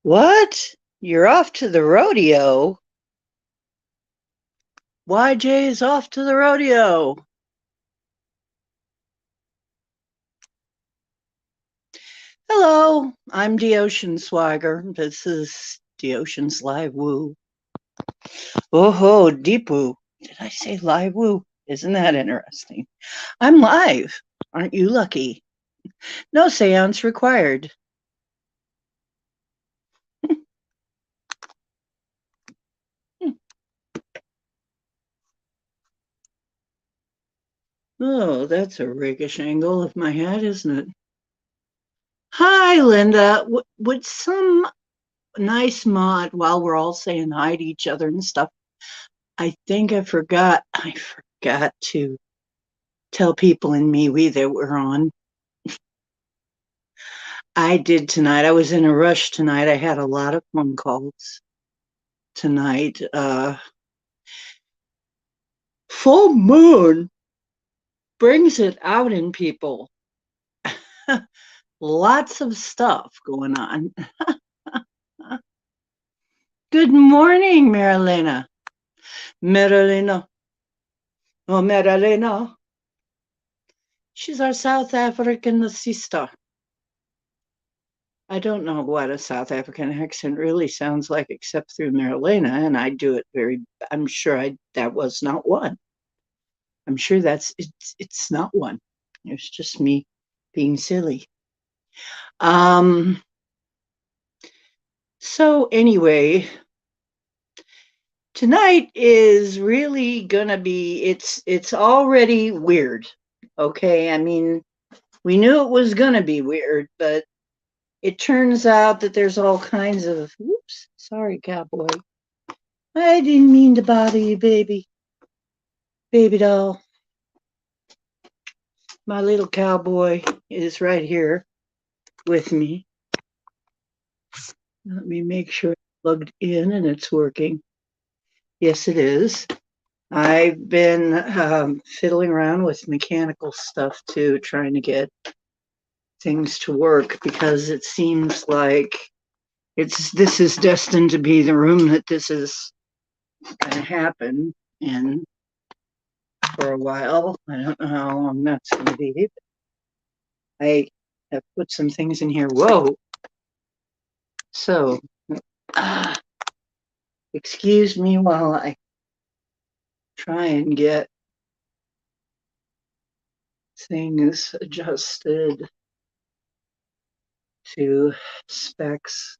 What? You're off to the rodeo? YJ is off to the rodeo. Hello, I'm Ocean Swagger. This is Ocean's Live Woo. Oh ho, deep woo. Did I say live woo? Isn't that interesting? I'm live. Aren't you lucky? No seance required. Oh, that's a rakish angle of my head, isn't it? Hi, Linda. Would some nice mod, while we're all saying hi to each other and stuff, I think I forgot to tell people in MeWe that we're on. I did tonight. I was in a rush tonight. I had a lot of phone calls tonight. Full moon brings it out in people. Lots of stuff going on. Good morning, Marilena. Marilena. Oh, Marilena. She's our South African sister. I don't know what a South African accent really sounds like except through Marilena, and I do it I'm sure that was not one. I'm sure it's not one. It's just me being silly. Um, so anyway, tonight is really gonna be it's already weird. Okay. I mean, we knew it was gonna be weird, but it turns out that there's all kinds of whoops, sorry, cowboy. I didn't mean to bother you, baby. Baby doll. My little cowboy is right here with me. Let me make sure it's plugged in and it's working. Yes, it is. I've been fiddling around with mechanical stuff too, trying to get things to work because it seems like this is destined to be the room that this is going to happen in for a while. I don't know how long that's going to be. I have put some things in here. Whoa. So, uh, excuse me while I try and get things adjusted to specs.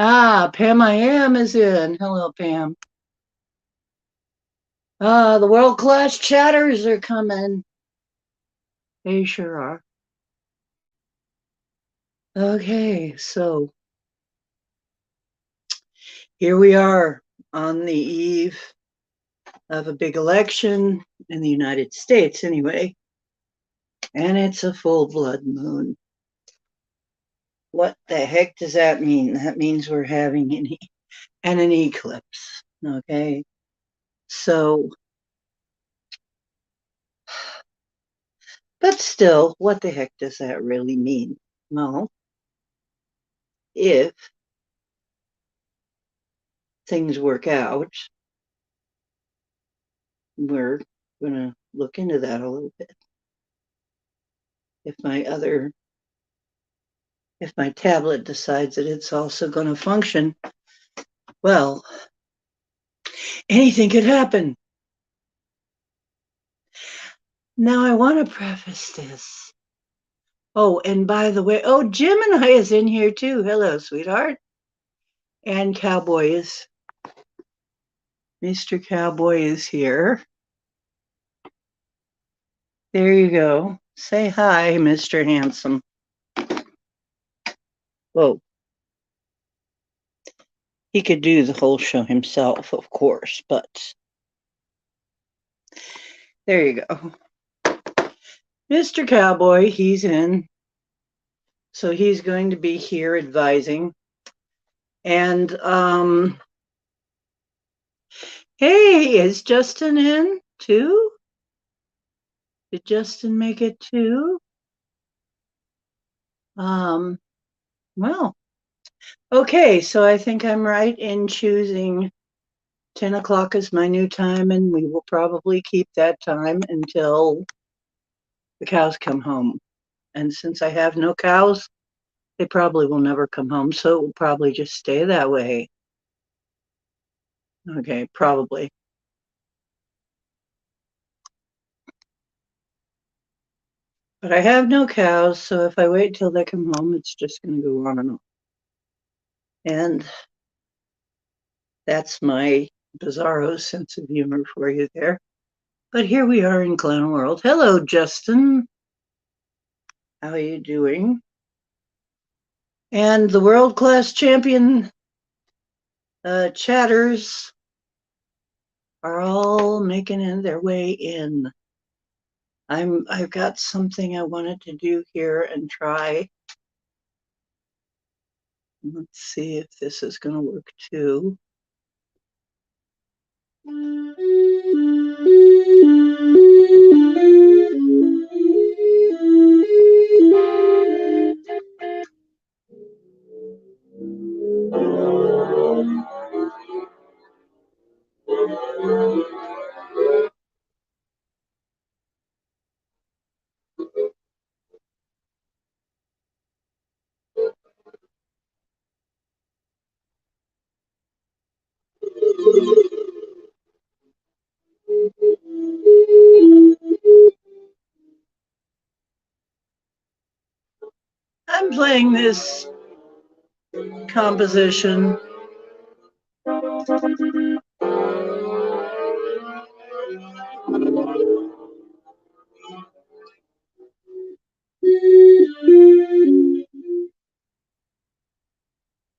Ah, Pam I am is in. Hello, Pam. The world class chatters are coming. They sure are. Okay, so here we are on the eve of a big election in the United States, anyway, and it's a full blood moon. What the heck does that mean? That means we're having an eclipse. Okay, so, but still, what the heck does that really mean? Well, if things work out, we're going to look into that a little bit. If my tablet decides that it's also going to function, well, anything could happen. Now, I want to preface this. Oh, and by the way, Gemini is in here too. Hello, sweetheart. And Cowboy Mr. Cowboy is here. There you go. Say hi, Mr. Handsome. Whoa. He could do the whole show himself, of course, but there you go. Mr. Cowboy, he's in. So he's going to be here advising. And hey, is Justin in too? Did Justin make it too? Um, well, okay, so I think I'm right in choosing 10 o'clock as my new time, and we will probably keep that time until the cows come home. And since I have no cows, they probably will never come home, so it will probably just stay that way. Okay, probably. But I have no cows, so if I wait till they come home, it's just going to go on and on. And that's my bizarro sense of humor for you there. But here we are in Clown World. Hello, Justin. How are you doing? And the world class champion chatters are all making their way in. I've got something I wanted to do here and try. Let's see if this is going to work too. I'm playing this composition.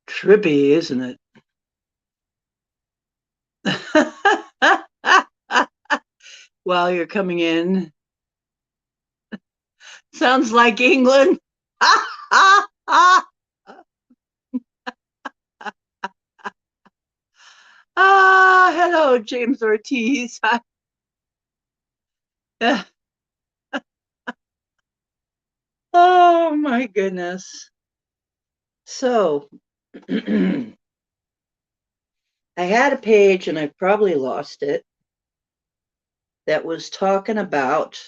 Trippy, isn't it? While you're coming in, sounds like England. Hello, James Ortiz. Oh my goodness. So I had a page, and I probably lost it, that was talking about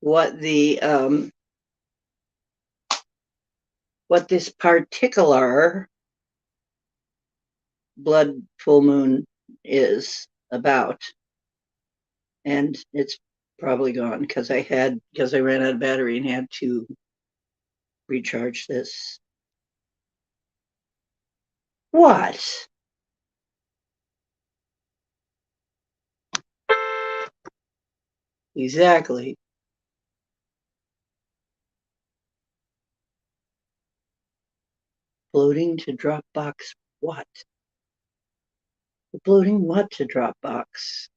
what the what this particular blood full moon is about, and it's probably gone because I ran out of battery and had to recharge this. What? Exactly. Floating to Dropbox what? Floating what to Dropbox?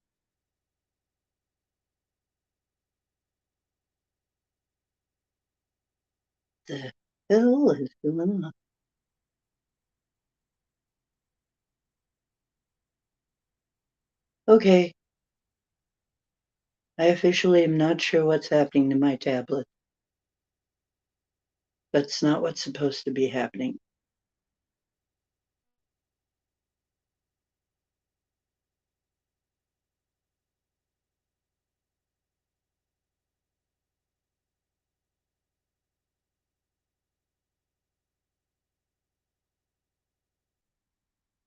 The hell is going on? Okay, I officially am not sure what's happening to my tablet. That's not what's supposed to be happening.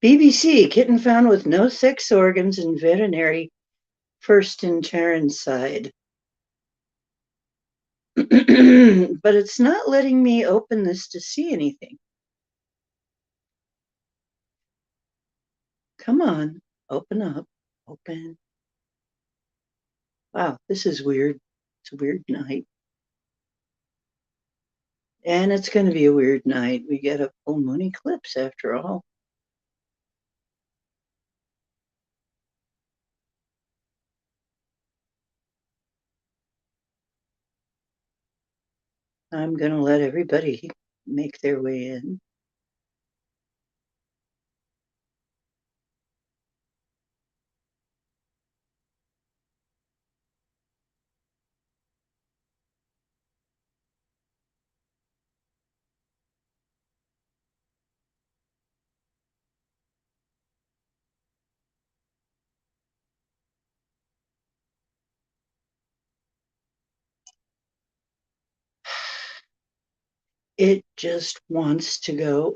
BBC, kitten found with no sex organs in veterinary first in Tarrant-side. But it's not letting me open this to see anything. Come on, open up, open. Wow, this is weird. It's a weird night. And it's going to be a weird night. We get a full moon eclipse after all. I'm going to let everybody make their way in. It just wants to go.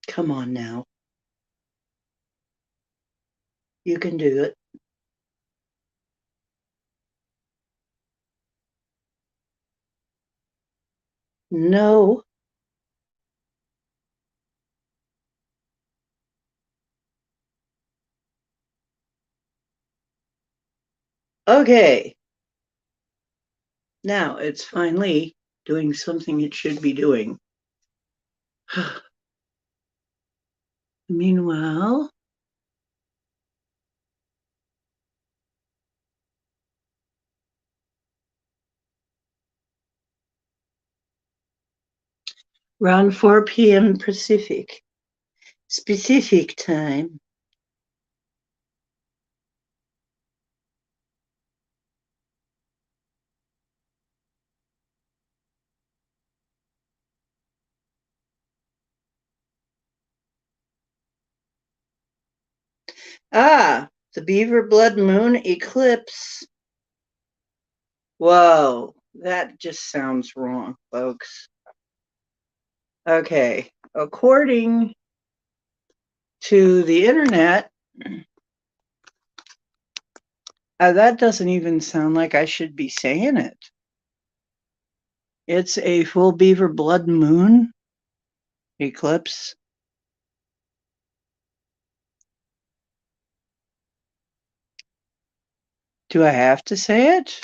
Come on now. You can do it. No. Okay. Now it's finally doing something it should be doing. Meanwhile, around 4 p.m. Pacific, specific time. Ah, the Beaver Blood Moon eclipse. Whoa, that just sounds wrong, folks. Okay, according to the internet, that doesn't even sound like I should be saying it. It's a full Beaver Blood Moon eclipse. Do I have to say it?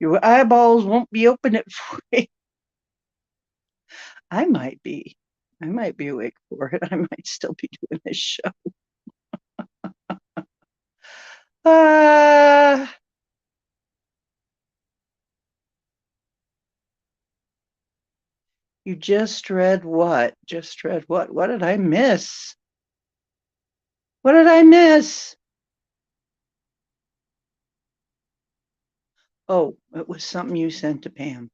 Your eyeballs won't be open at 4. I might be. I might be awake for it. I might still be doing this show. Uh, you just read what? Just read what? What did I miss? What did I miss? Oh, it was something you sent to Pam.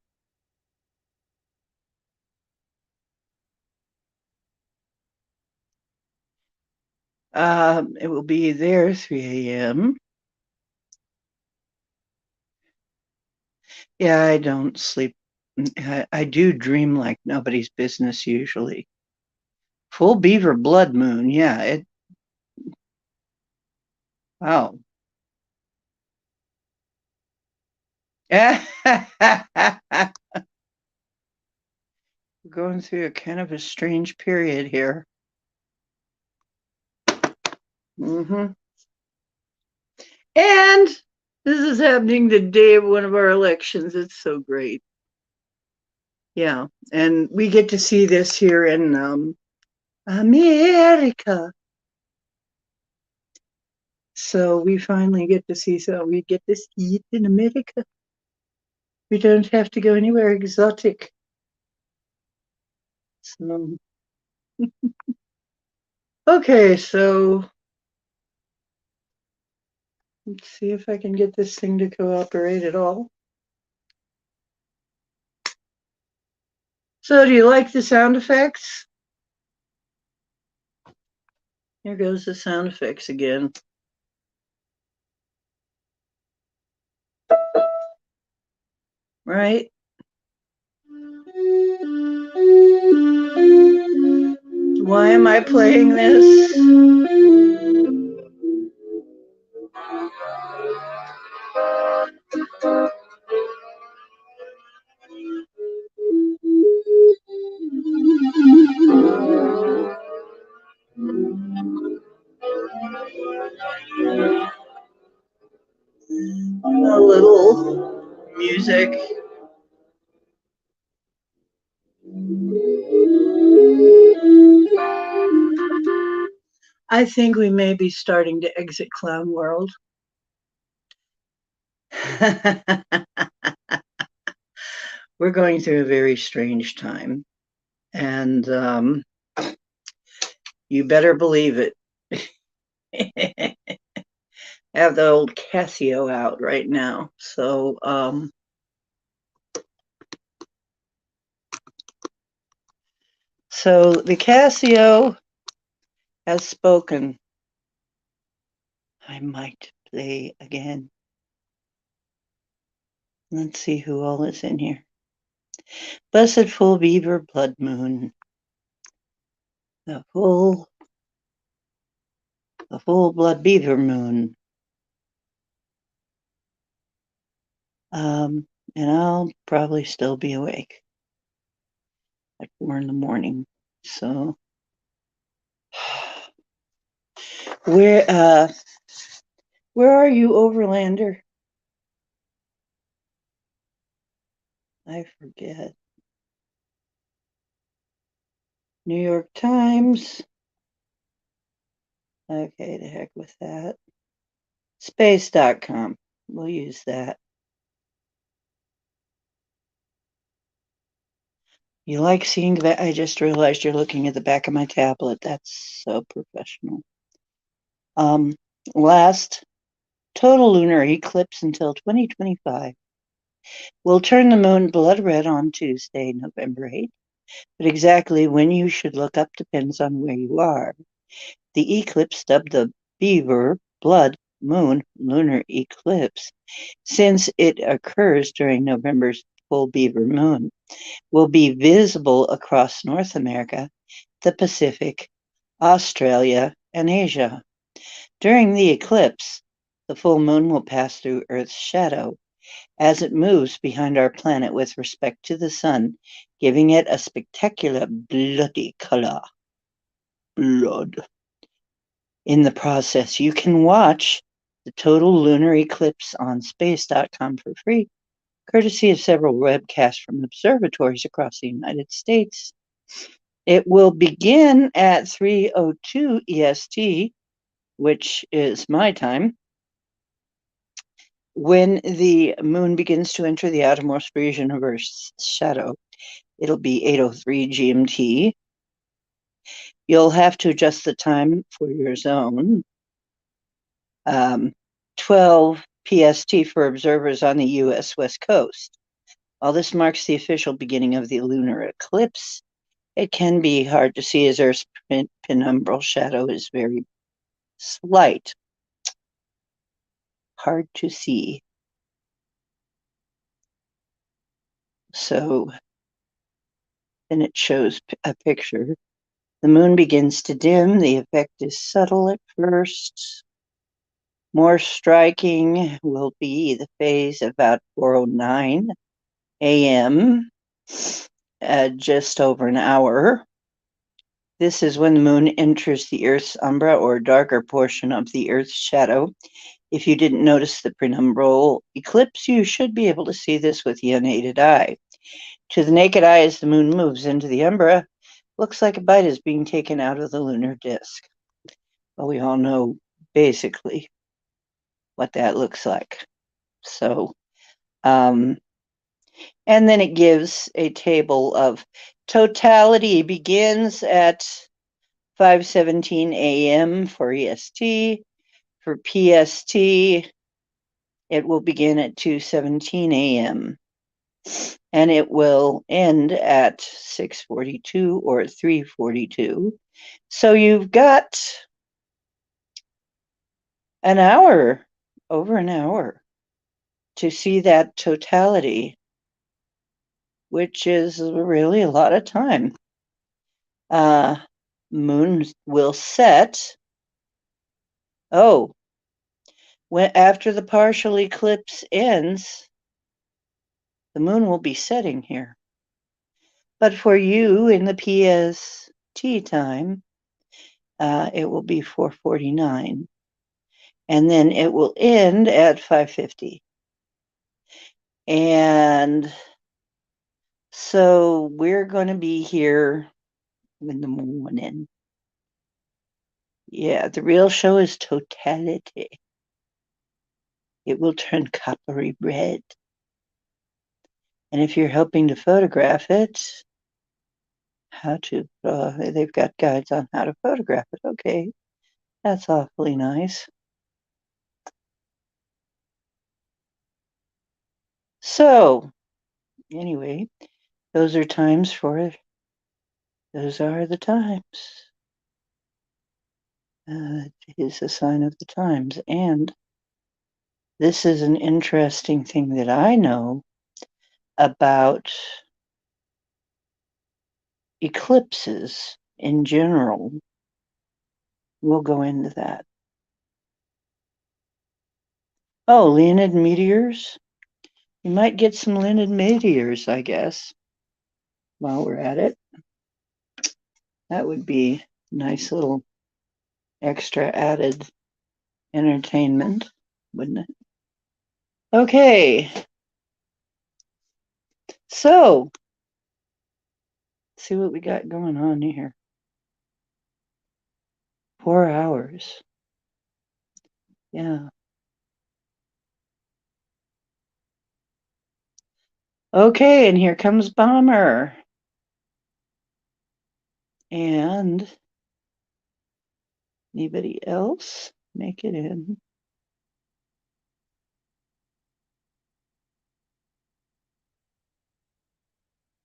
It will be there 3 a.m. Yeah, I don't sleep. I do dream like nobody's business usually. Full beaver blood moon. Yeah, it. Wow. We're going through a kind of a strange period here. Mm-hmm. And this is happening the day of one of our elections. It's so great. Yeah. And we get to see this here in America. So we finally get to see, so we get to see it in America. We don't have to go anywhere exotic. So, okay, so let's see if I can get this thing to cooperate at all. So, do you like the sound effects? Here goes the sound effects again. Right? Why am I playing this? A little music. I think we may be starting to exit clown world. We're going through a very strange time, and you better believe it. I have the old Casio out right now, so the Casio has spoken. I might play again. Let's see who all is in here. Blessed full beaver blood moon. The full blood beaver moon. And I'll probably still be awake at 4 a.m. So where are you, Overlander? I forget. New York Times. Okay, the heck with that. Space.com. We'll use that. You like seeing that? I just realized you're looking at the back of my tablet. That's so professional. Last total lunar eclipse until 2025. We'll turn the moon blood red on Tuesday, November 8th, but exactly when you should look up depends on where you are. The eclipse, dubbed the Beaver Blood Moon lunar eclipse, since it occurs during November's full beaver moon, will be visible across North America, the Pacific, Australia, and Asia. During the eclipse, the full moon will pass through Earth's shadow as it moves behind our planet with respect to the sun, giving it a spectacular bloody color. Blood. In the process, you can watch the total lunar eclipse on space.com for free, courtesy of several webcasts from observatories across the United States. It will begin at 3:02 EST, which is my time, when the moon begins to enter the outermost region of Earth's shadow. It'll be 8:03 GMT. You'll have to adjust the time for your zone. 12 PST for observers on the U.S. West Coast. While this marks the official beginning of the lunar eclipse, it can be hard to see as Earth's penumbral shadow is very slight. Hard to see. So then it shows a picture. The moon begins to dim. The effect is subtle at first. More striking will be the phase about 4:09 a.m., just over an hour. This is when the moon enters the Earth's umbra, or darker portion of the Earth's shadow. If you didn't notice the penumbral eclipse, you should be able to see this with the unaided eye. To the naked eye, as the moon moves into the umbra, looks like a bite is being taken out of the lunar disk. Well, we all know basically what that looks like. So, and then it gives a table of totality. Begins at 5:17 a.m. for EST. For PST, it will begin at 2:17 a.m. and it will end at 6:42 or 3:42. So you've got an hour, over an hour, to see that totality, which is really a lot of time. Moon will set. Oh, after the partial eclipse ends, the moon will be setting here. But for you in the PST time, it will be 4:49. And then it will end at 5:50. And so we're going to be here in the morning. Yeah, the real show is totality. It will turn coppery red. And if you're helping to photograph it, they've got guides on how to photograph it. Okay, that's awfully nice. So, anyway, those are times for it. Those are the times. It is a sign of the times. And This is an interesting thing that I know about eclipses in general. We'll go into that. Oh, Leonid meteors? You might get some Leonid meteors, I guess, while we're at it. That would be a nice little extra added entertainment, wouldn't it? Okay, so let's see what we got going on here. 4 hours. Yeah. Okay, and here comes Bomber. And anybody else make it in?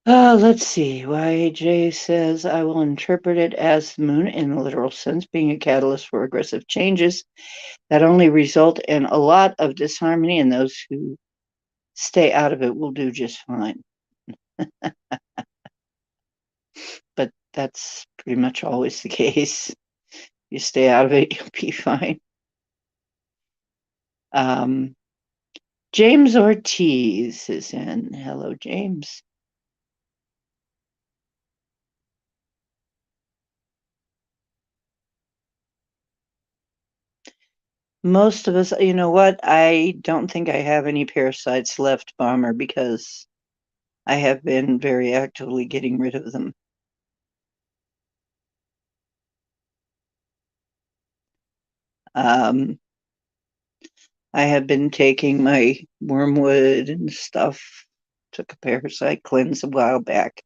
Let's see. YJ says, I will interpret it as the moon in the literal sense, being a catalyst for aggressive changes that only result in a lot of disharmony, and those who stay out of it will do just fine. But that's pretty much always the case. You stay out of it, you'll be fine. James Ortiz is in. Hello, James. Most of us, you know what? I don't think I have any parasites left, Bomber, because I have been very actively getting rid of them. I have been taking my wormwood and stuff. Took a parasite cleanse a while back,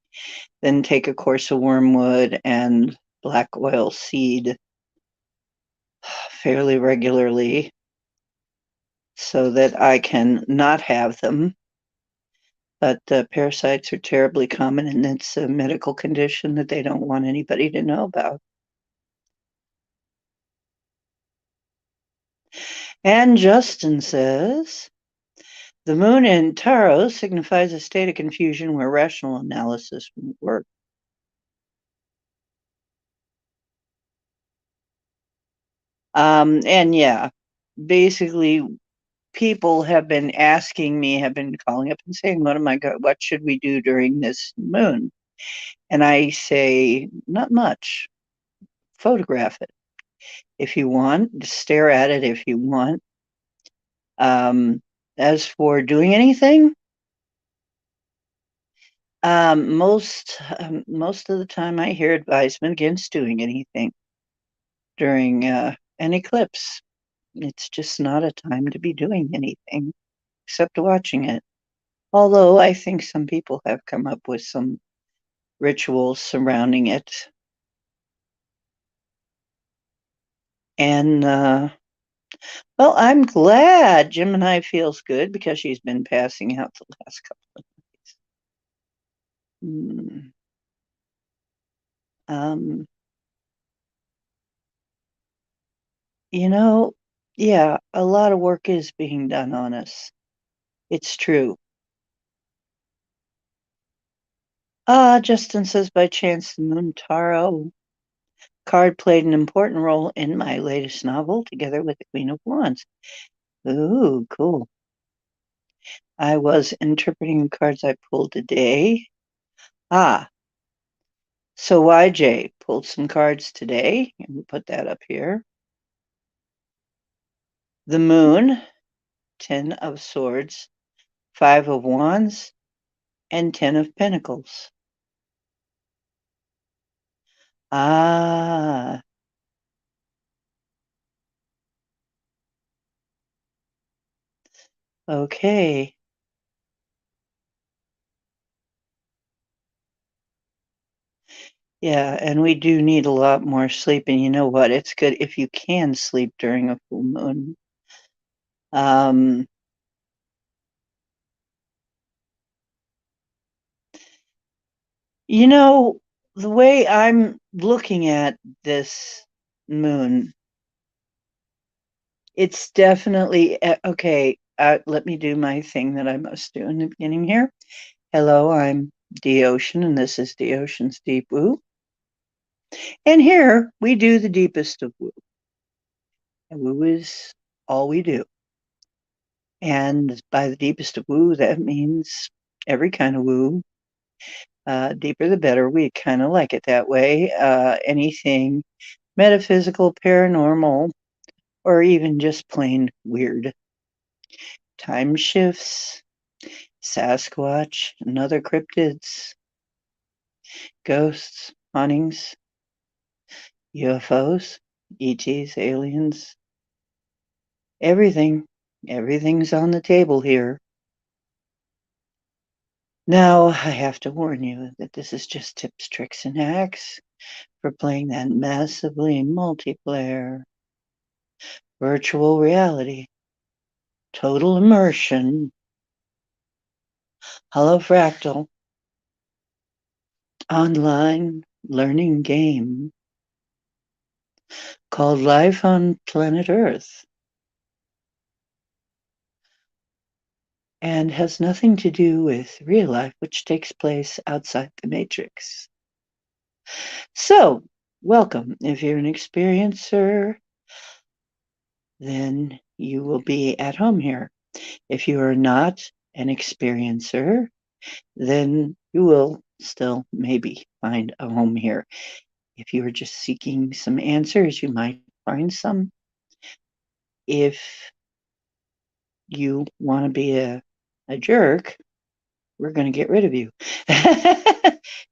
then take a course of wormwood and black oil seed fairly regularly so that I can not have them. But parasites are terribly common, and it's a medical condition that they don't want anybody to know about. And Justin says, the moon in Tarot signifies a state of confusion where rational analysis won't work. And yeah, basically, people have been asking me, have been calling up and saying, what should we do during this moon? And I say, not much. Photograph it if you want, stare at it if you want. As for doing anything, most of the time I hear advisement against doing anything during an eclipse. It's just not a time to be doing anything except watching it. Although I think some people have come up with some rituals surrounding it. And well, I'm glad Gemini feels good because she's been passing out the last couple of days. Um, you know, yeah, a lot of work is being done on us. It's true. Justin says, by chance, the Moon Tarot card played an important role in my latest novel, together with the Queen of Wands. Ooh, cool. I was interpreting the cards I pulled today. So YJ pulled some cards today, and we put that up here. The Moon, 10 of Swords, 5 of Wands, and 10 of Pentacles. Ah, okay. Yeah, and we do need a lot more sleep. And you know what? It's good if you can sleep during a full moon. You know, the way I'm looking at this moon, it's definitely okay. let me do my thing that I must do in the beginning here. Hello, I'm D Ocean, and this is D Ocean's Deep Woo. And here we do the deepest of woo. And woo is all we do. And by the deepest of woo, that means every kind of woo. Deeper the better. We kind of like it that way. Anything metaphysical, paranormal, or even just plain weird. Time shifts, Sasquatch, and other cryptids, ghosts, hauntings, UFOs, ETs, aliens, everything. Everything's on the table here. Now, I have to warn you that this is just tips, tricks, and hacks for playing that massively multiplayer virtual reality, total immersion, holofractal, online learning game called Life on Planet Earth, and has nothing to do with real life, which takes place outside the matrix. So, welcome. If you're an experiencer, then you will be at home here. If you are not an experiencer, then you will still maybe find a home here. If you are just seeking some answers, you might find some. If you want to be a jerk, we're going to get rid of you.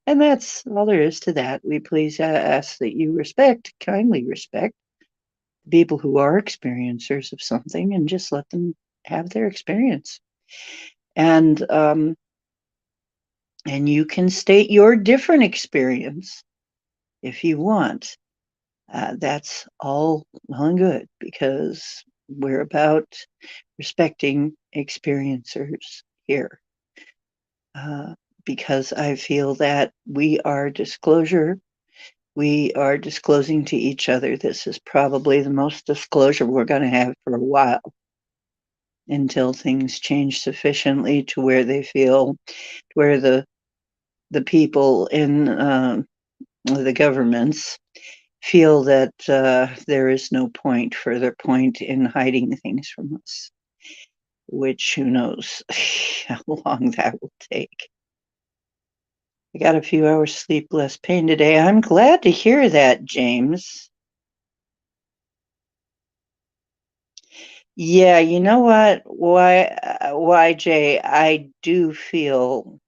And that's all there is to that. We please ask that you kindly respect people who are experiencers of something and just let them have their experience. And you can state your different experience if you want. That's all well and good because we're about respecting experiencers here. Because I feel that we are disclosing to each other. This is probably the most disclosure we're going to have for a while until things change sufficiently to where where the people in the governments feel that there is no further point in hiding things from us, which who knows how long that will take. I got a few hours sleep, less pain today. I'm glad to hear that, James. Yeah, you know what? YJ, I do feel.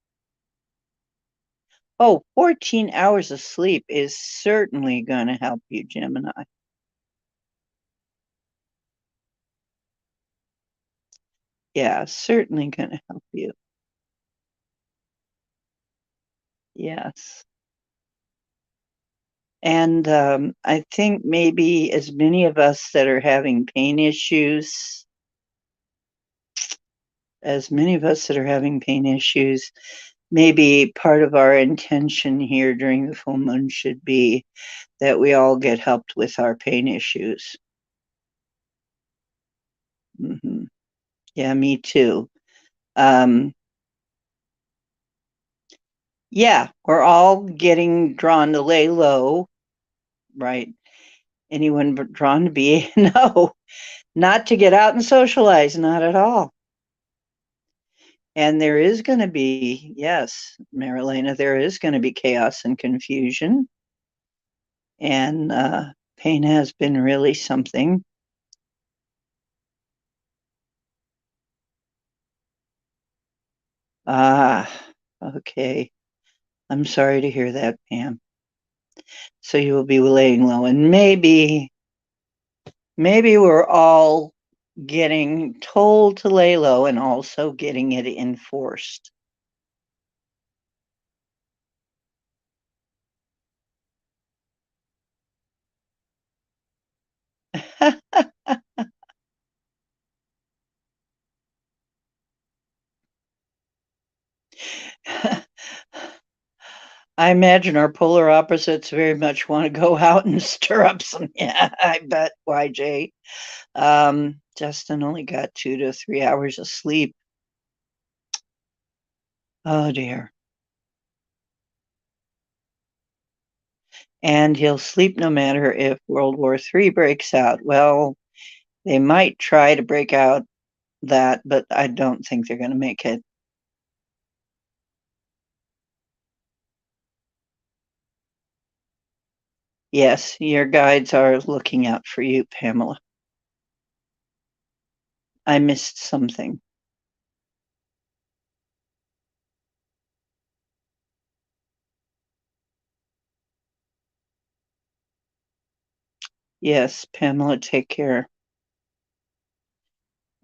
Oh, 14 hours of sleep is certainly going to help you, Gemini. Yeah, certainly going to help you. Yes. And I think maybe as many of us that are having pain issues, maybe part of our intention here during the full moon should be that we all get helped with our pain issues. Mm-hmm. Yeah, me too. Yeah, we're all getting drawn to lay low, right? Anyone but drawn to be, no, not to get out and socialize, not at all. And there is going to be, yes, Marilena, there is going to be chaos and confusion. And pain has been really something. Ah, okay. I'm sorry to hear that, Pam. So you will be laying low, and maybe we're all getting told to lay low and also getting it enforced. I imagine our polar opposites very much want to go out and stir up some. Yeah, I bet, YJ. Justin only got 2 to 3 hours of sleep. Oh dear. And he'll sleep no matter if World War III breaks out. Well, they might try to break out that, but I don't think they're going to make it. Yes, your guides are looking out for you, Pamela. I missed something. Yes, Pamela, take care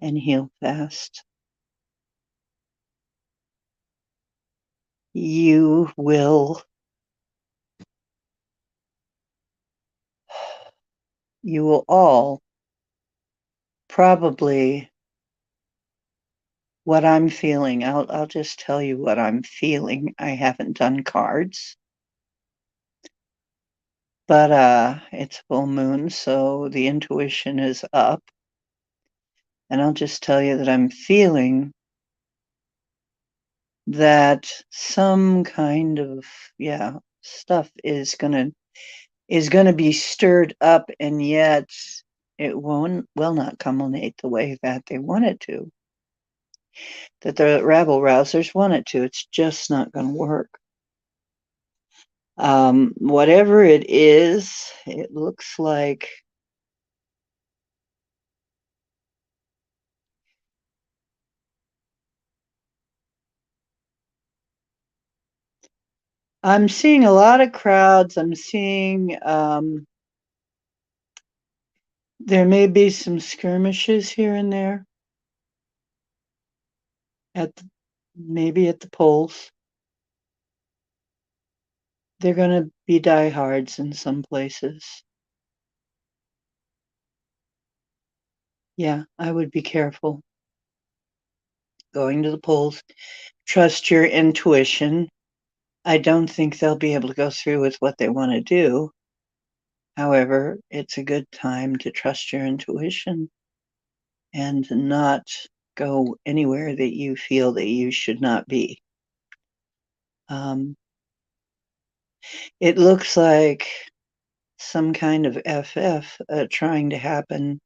and heal fast. You will, you will all probably what I'm feeling. I'll just tell you what I'm feeling. I haven't done cards, but it's full moon, so the intuition is up. And I'll just tell you that I'm feeling that some kind of stuff is gonna be stirred up, and yet it will not culminate the way that they want it to, that the rabble rousers want it to. It's just not going to work. Whatever it is, it looks like I'm seeing a lot of crowds. I'm seeing there may be some skirmishes here and there at maybe at the polls. They're going to be diehards in some places. Yeah, I would be careful going to the polls. Trust your intuition. I don't think they'll be able to go through with what they want to do. However, it's a good time to trust your intuition and to not go anywhere that you feel that you should not be. Um, it looks like some kind of FF trying to happen.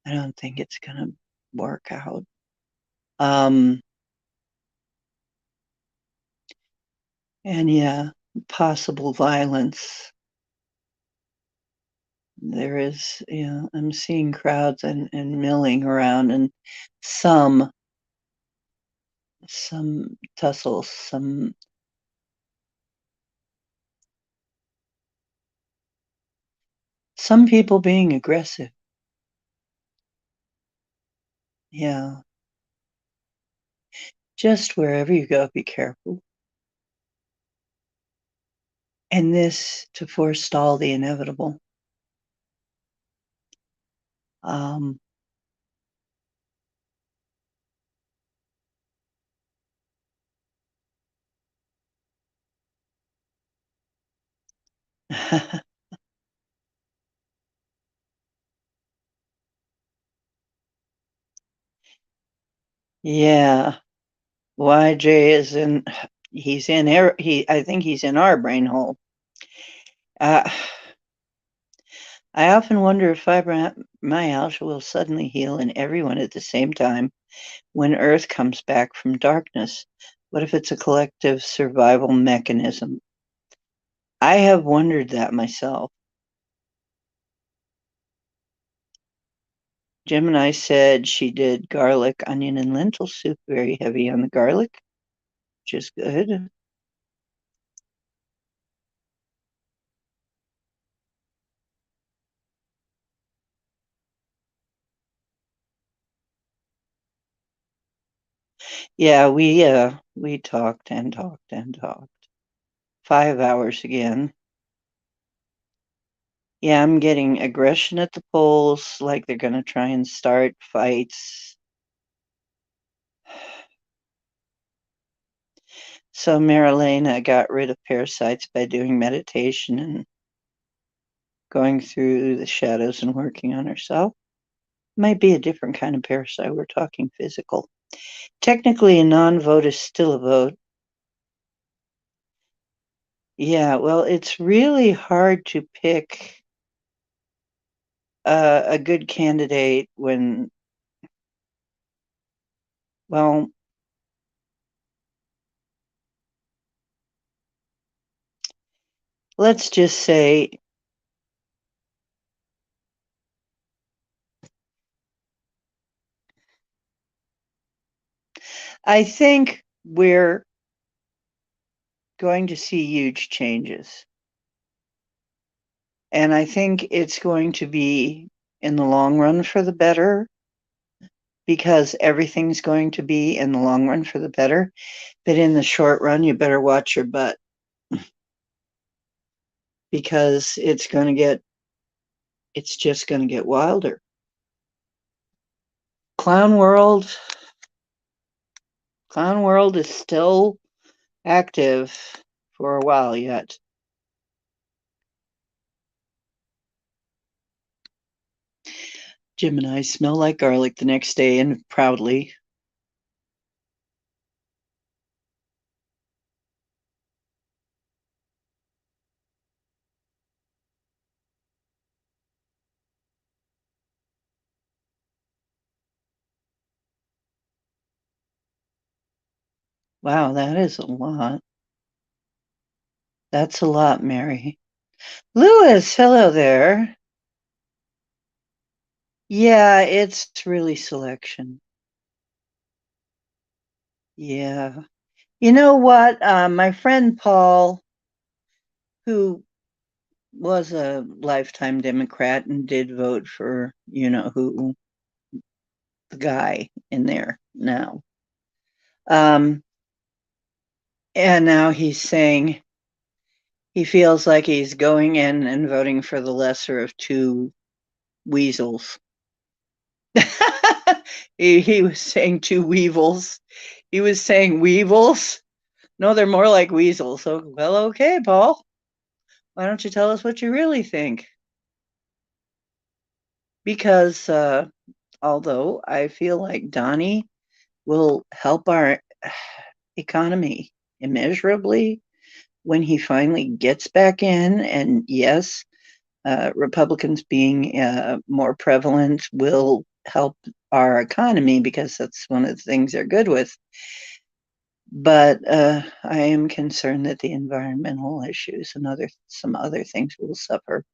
I don't think it's going to work out. Um, and yeah, possible violence. There is, I'm seeing crowds and milling around, and some tussles, some people being aggressive. Yeah, just wherever you go, be careful. And this to forestall the inevitable. Um, yeah, YJ is in. He's in. I think he's in our brain hole. Uh, I often wonder if fibromyalgia will suddenly heal in everyone at the same time when Earth comes back from darkness. What if it's a collective survival mechanism? I have wondered that myself. Gemini said she did garlic, onion, and lentil soup, very heavy on the garlic, which is good. Yeah, we talked and talked and talked. 5 hours again. Yeah, I'm getting aggression at the polls, like they're gonna try and start fights. So Marilena got rid of parasites by doing meditation and going through the shadows and working on herself. Might be a different kind of parasite. We're talking physical. Technically, a non-vote is still a vote. Yeah, well, it's really hard to pick a good candidate when, well, let's just say I think we're going to see huge changes. And I think it's going to be in the long run for the better because everything's going to be in the long run for the better. But in the short run, you better watch your butt because it's just going to get wilder. Clown World, Clown World is still active for a while yet. Jim and I smell like garlic the next day and proudly. Wow, that is a lot. That's a lot, Mary. Lewis, hello there. Yeah, it's really selection. Yeah. You know what? My friend Paul, who was a lifetime Democrat and did vote for, who, the guy in there now. Um, and now he's saying he feels like he's going in and voting for the lesser of two weasels. He was saying two weevils. He was saying weevils. No, they're more like weasels. So, well, okay, Paul. Why don't you tell us what you really think? Because although I feel like Donnie will help our economy immeasurably when he finally gets back in, and yes, Republicans being more prevalent will help our economy because that's one of the things they're good with. But I am concerned that the environmental issues and some other things will suffer.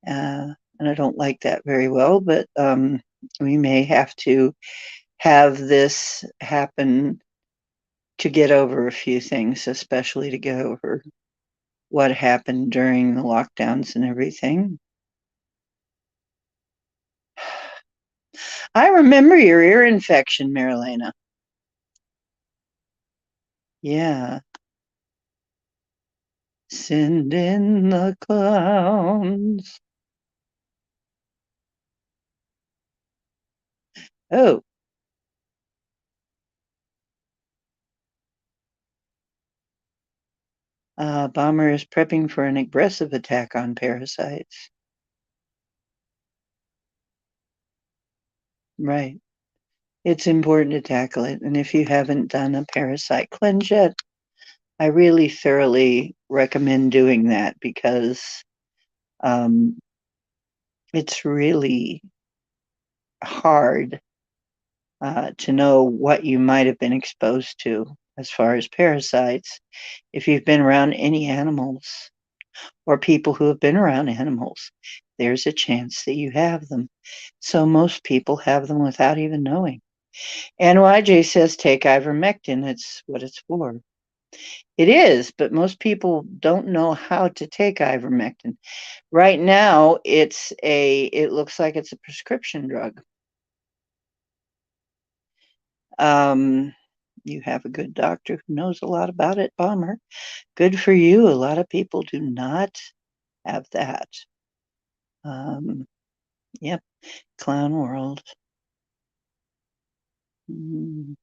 And I don't like that very well, but we may have to have this happen to get over a few things, especially to get over what happened during the lockdowns and everything. I remember your ear infection, Marilena. Yeah. Send in the clowns. Oh, Bomber is prepping for an aggressive attack on parasites. Right. It's important to tackle it. And if you haven't done a parasite cleanse yet, I really thoroughly recommend doing that because um, it's really hard to know what you might have been exposed to as far as parasites if you've been around any animals or people who have been around animals. There's a chance that you have them. So most people have them without even knowing. And YJ says take ivermectin. It's what it's for. It is, but most people don't know how to take ivermectin. Right now, it looks like it's a prescription drug. Um, you have a good doctor who knows a lot about it, Bomber. Good for you. A lot of people do not have that. Um, yep, clown world. Mm.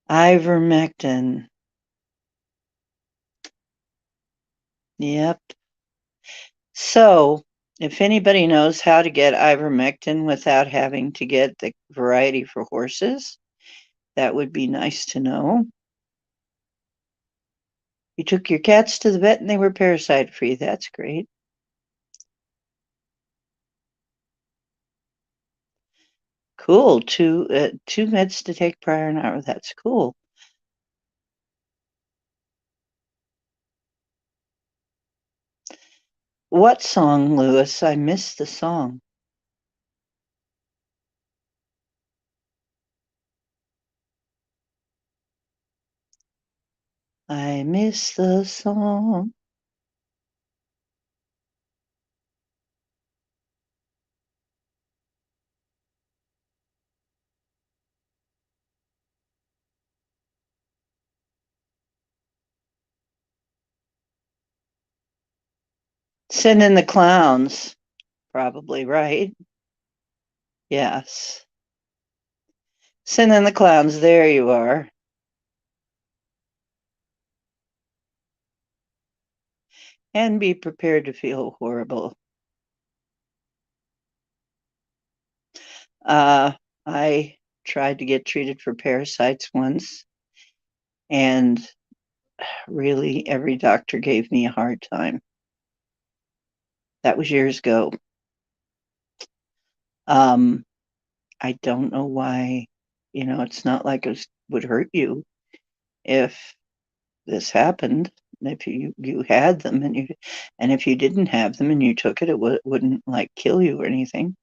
Ivermectin. Yep. So If anybody knows how to get ivermectin without having to get the variety for horses, that would be nice to know. You took your cats to the vet and they were parasite free. That's great. Cool. Two meds to take prior an hour. That's cool. What song, Lewis? I missed the song. I miss the song. Send in the clowns. Probably right. Yes. Send in the clowns. There you are. And be prepared to feel horrible. Uh, I tried to get treated for parasites once, and really every doctor gave me a hard time. That was years ago. Um, I don't know why, it's not like it would hurt you if this happened. If you had them and if you didn't have them and you took it, it wouldn't like kill you or anything.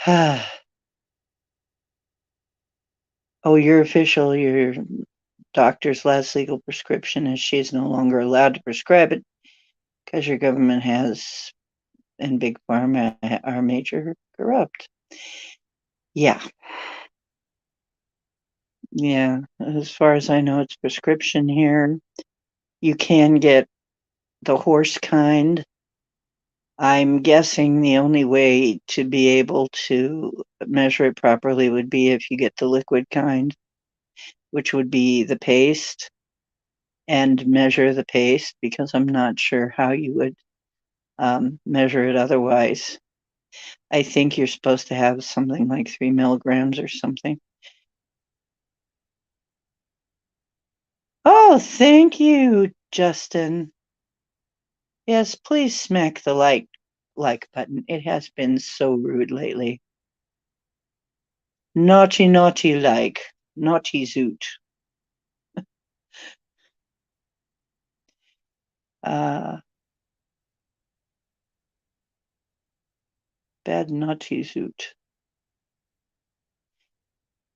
Oh, your doctor's last legal prescription is she's no longer allowed to prescribe it because your government has and big pharma are major corrupt. Yeah. Yeah. As far as I know, it's prescription here. You can get the horse kind. I'm guessing the only way to be able to measure it properly would be if you get the liquid kind, which would be the paste, and measure the paste because I'm not sure how you would measure it otherwise. I think you're supposed to have something like 3 milligrams or something. Oh, thank you, Justin. Yes, please smack the like button. It has been so rude lately. Naughty, naughty like. Naughty zoot. Uh, bad naughty zoot.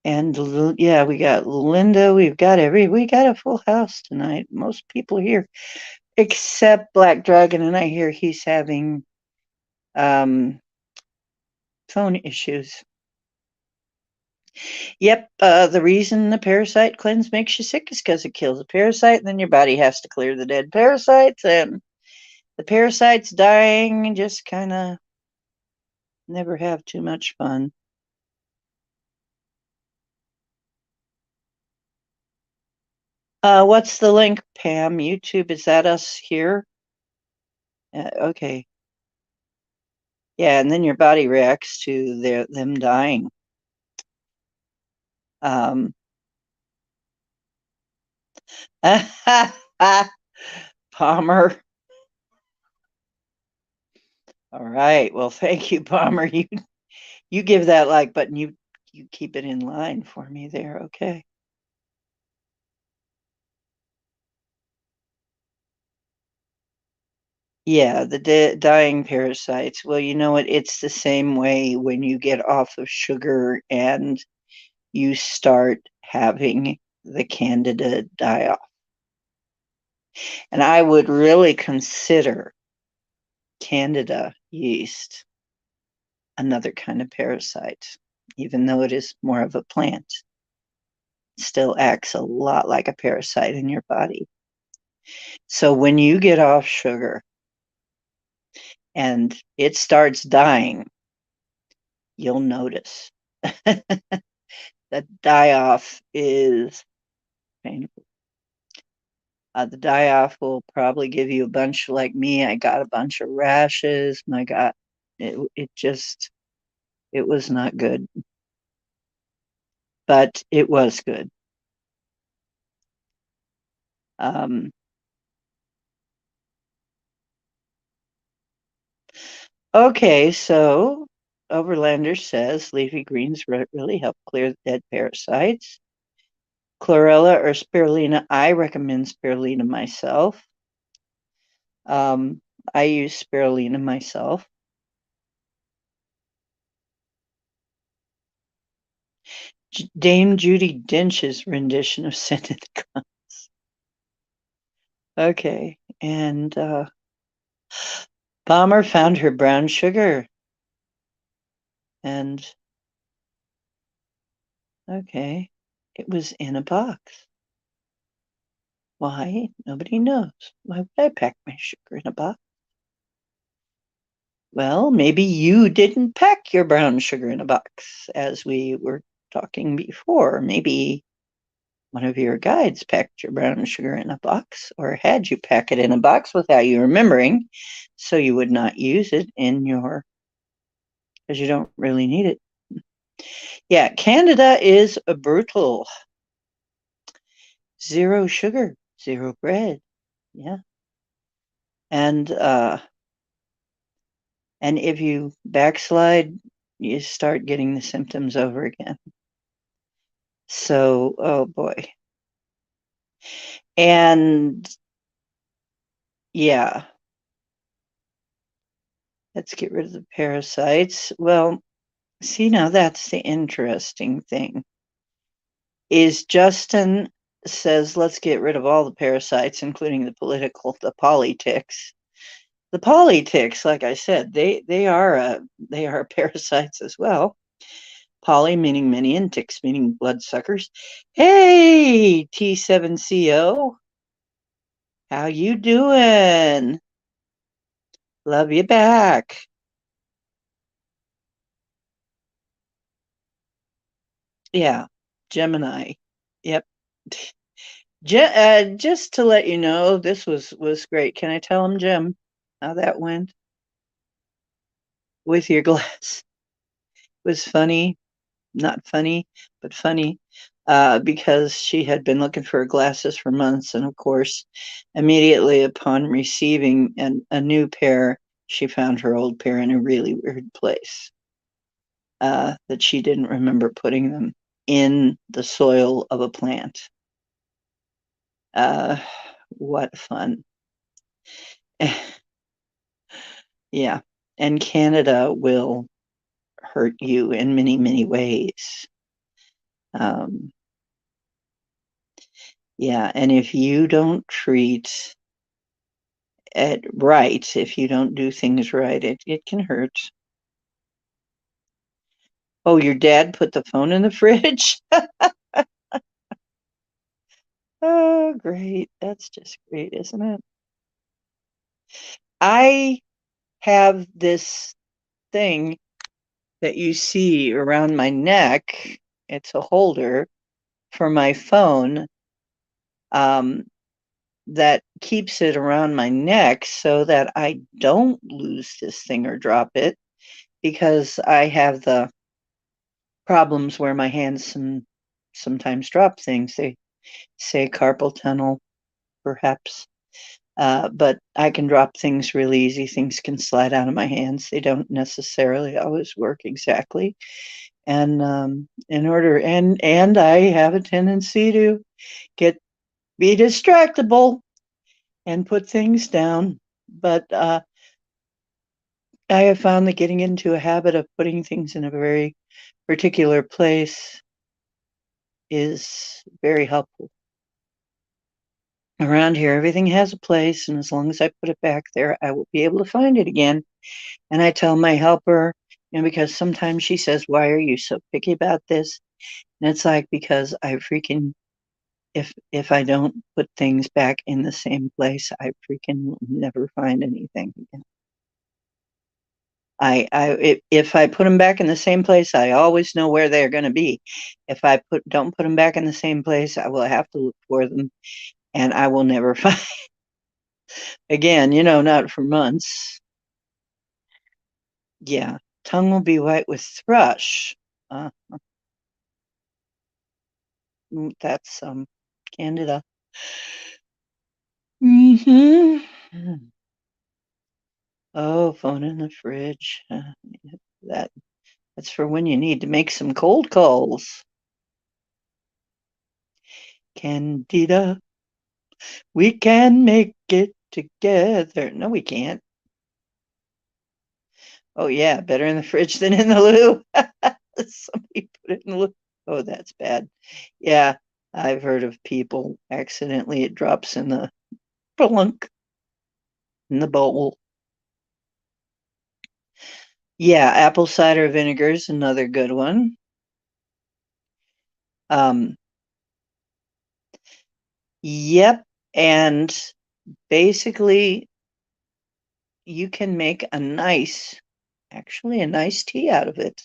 And yeah, we got Linda. We got a full house tonight. Most people here, except Black Dragon, and I hear he's having um, phone issues. Yep, the reason the parasite cleanse makes you sick is because it kills a parasite, and then your body has to clear the dead parasites, and the parasites dying and just kind of never have too much fun. What's the link, Pam? YouTube, is that us here? Okay. Yeah, and then your body reacts to them dying. Um, Palmer. All right. Well, thank you, Palmer. You give that like button. You keep it in line for me there. Okay. Yeah, the dying parasites. Well, you know what? It's the same way when you get off of sugar and you start having the candida die off. And I would really consider candida yeast another kind of parasite, even though it is more of a plant. It still acts a lot like a parasite in your body. So when you get off sugar and it starts dying, you'll notice. The die off is painful. The die off will probably give you a bunch like me. I got a bunch of rashes. My God, It was not good, but it was good. Um, okay, so Overlander says leafy greens really help clear dead parasites. Chlorella or spirulina. I recommend spirulina myself. Um, I use spirulina myself. Dame Judy Dench's rendition of Scented Guns. Okay, and Bomber found her brown sugar. And okay, it was in a box. Why? Nobody knows. Why would I pack my sugar in a box? Well, maybe you didn't pack your brown sugar in a box, as we were talking before. Maybe one of your guides packed your brown sugar in a box or had you pack it in a box without you remembering, so you would not use it in your, because you don't really need it. Yeah, Canada is brutal. Zero sugar, zero bread. Yeah. And and if you backslide, you start getting the symptoms over again. So, oh boy. And yeah, let's get rid of the parasites. Well, see, now that's the interesting thing. Is Justin says let's get rid of all the parasites, including the poli tics. The poli tics, like I said, they are parasites as well. Poly meaning many and tics meaning bloodsuckers. Hey, T7CO, how you doing? Love you back. Yeah, Gemini. Yep. Just to let you know, this was great. Can I tell him, Jim, how that went with your glass? It was funny, not funny, but funny, because she had been looking for glasses for months, and of course, immediately upon receiving a new pair, she found her old pair in a really weird place. That she didn't remember putting them in the soil of a plant. Uh, what fun. Yeah. And Canada will hurt you in many, many ways. Um, yeah. And if you don't treat it right, if you don't do things right, it can hurt. Oh, your dad put the phone in the fridge? Oh, great. That's just great, isn't it? I have this thing that you see around my neck. It's a holder for my phone, um, that keeps it around my neck so that I don't lose this thing or drop it, because I have the problems where my hands sometimes drop things. They say carpal tunnel, perhaps. But I can drop things really easy. Things can slide out of my hands. They don't necessarily always work exactly. And and I have a tendency to get be distractible and put things down. But I have found that getting into a habit of putting things in a very particular place is very helpful. Around here, everything has a place, and as long as I put it back there, I will be able to find it again. And I tell my helper, because sometimes she says, "Why are you so picky about this?" And it's like, because I freaking, if I don't put things back in the same place, I freaking will never find anything again. If I put them back in the same place, I always know where they're going to be. If I don't put them back in the same place, I will have to look for them, and I will never find again. Not for months. Yeah, tongue will be white with thrush. Uh, that's Candida. Hmm. Oh, phone in the fridge. That that's for when you need to make some cold calls. Candida, we can make it together. No, we can't. Oh yeah, better in the fridge than in the loo. Somebody put it in the loo. Oh, that's bad. Yeah, I've heard of people accidentally it drops in the plunk in the bowl. Yeah, apple cider vinegar is another good one. Um, yep, and basically you can make actually a nice tea out of it.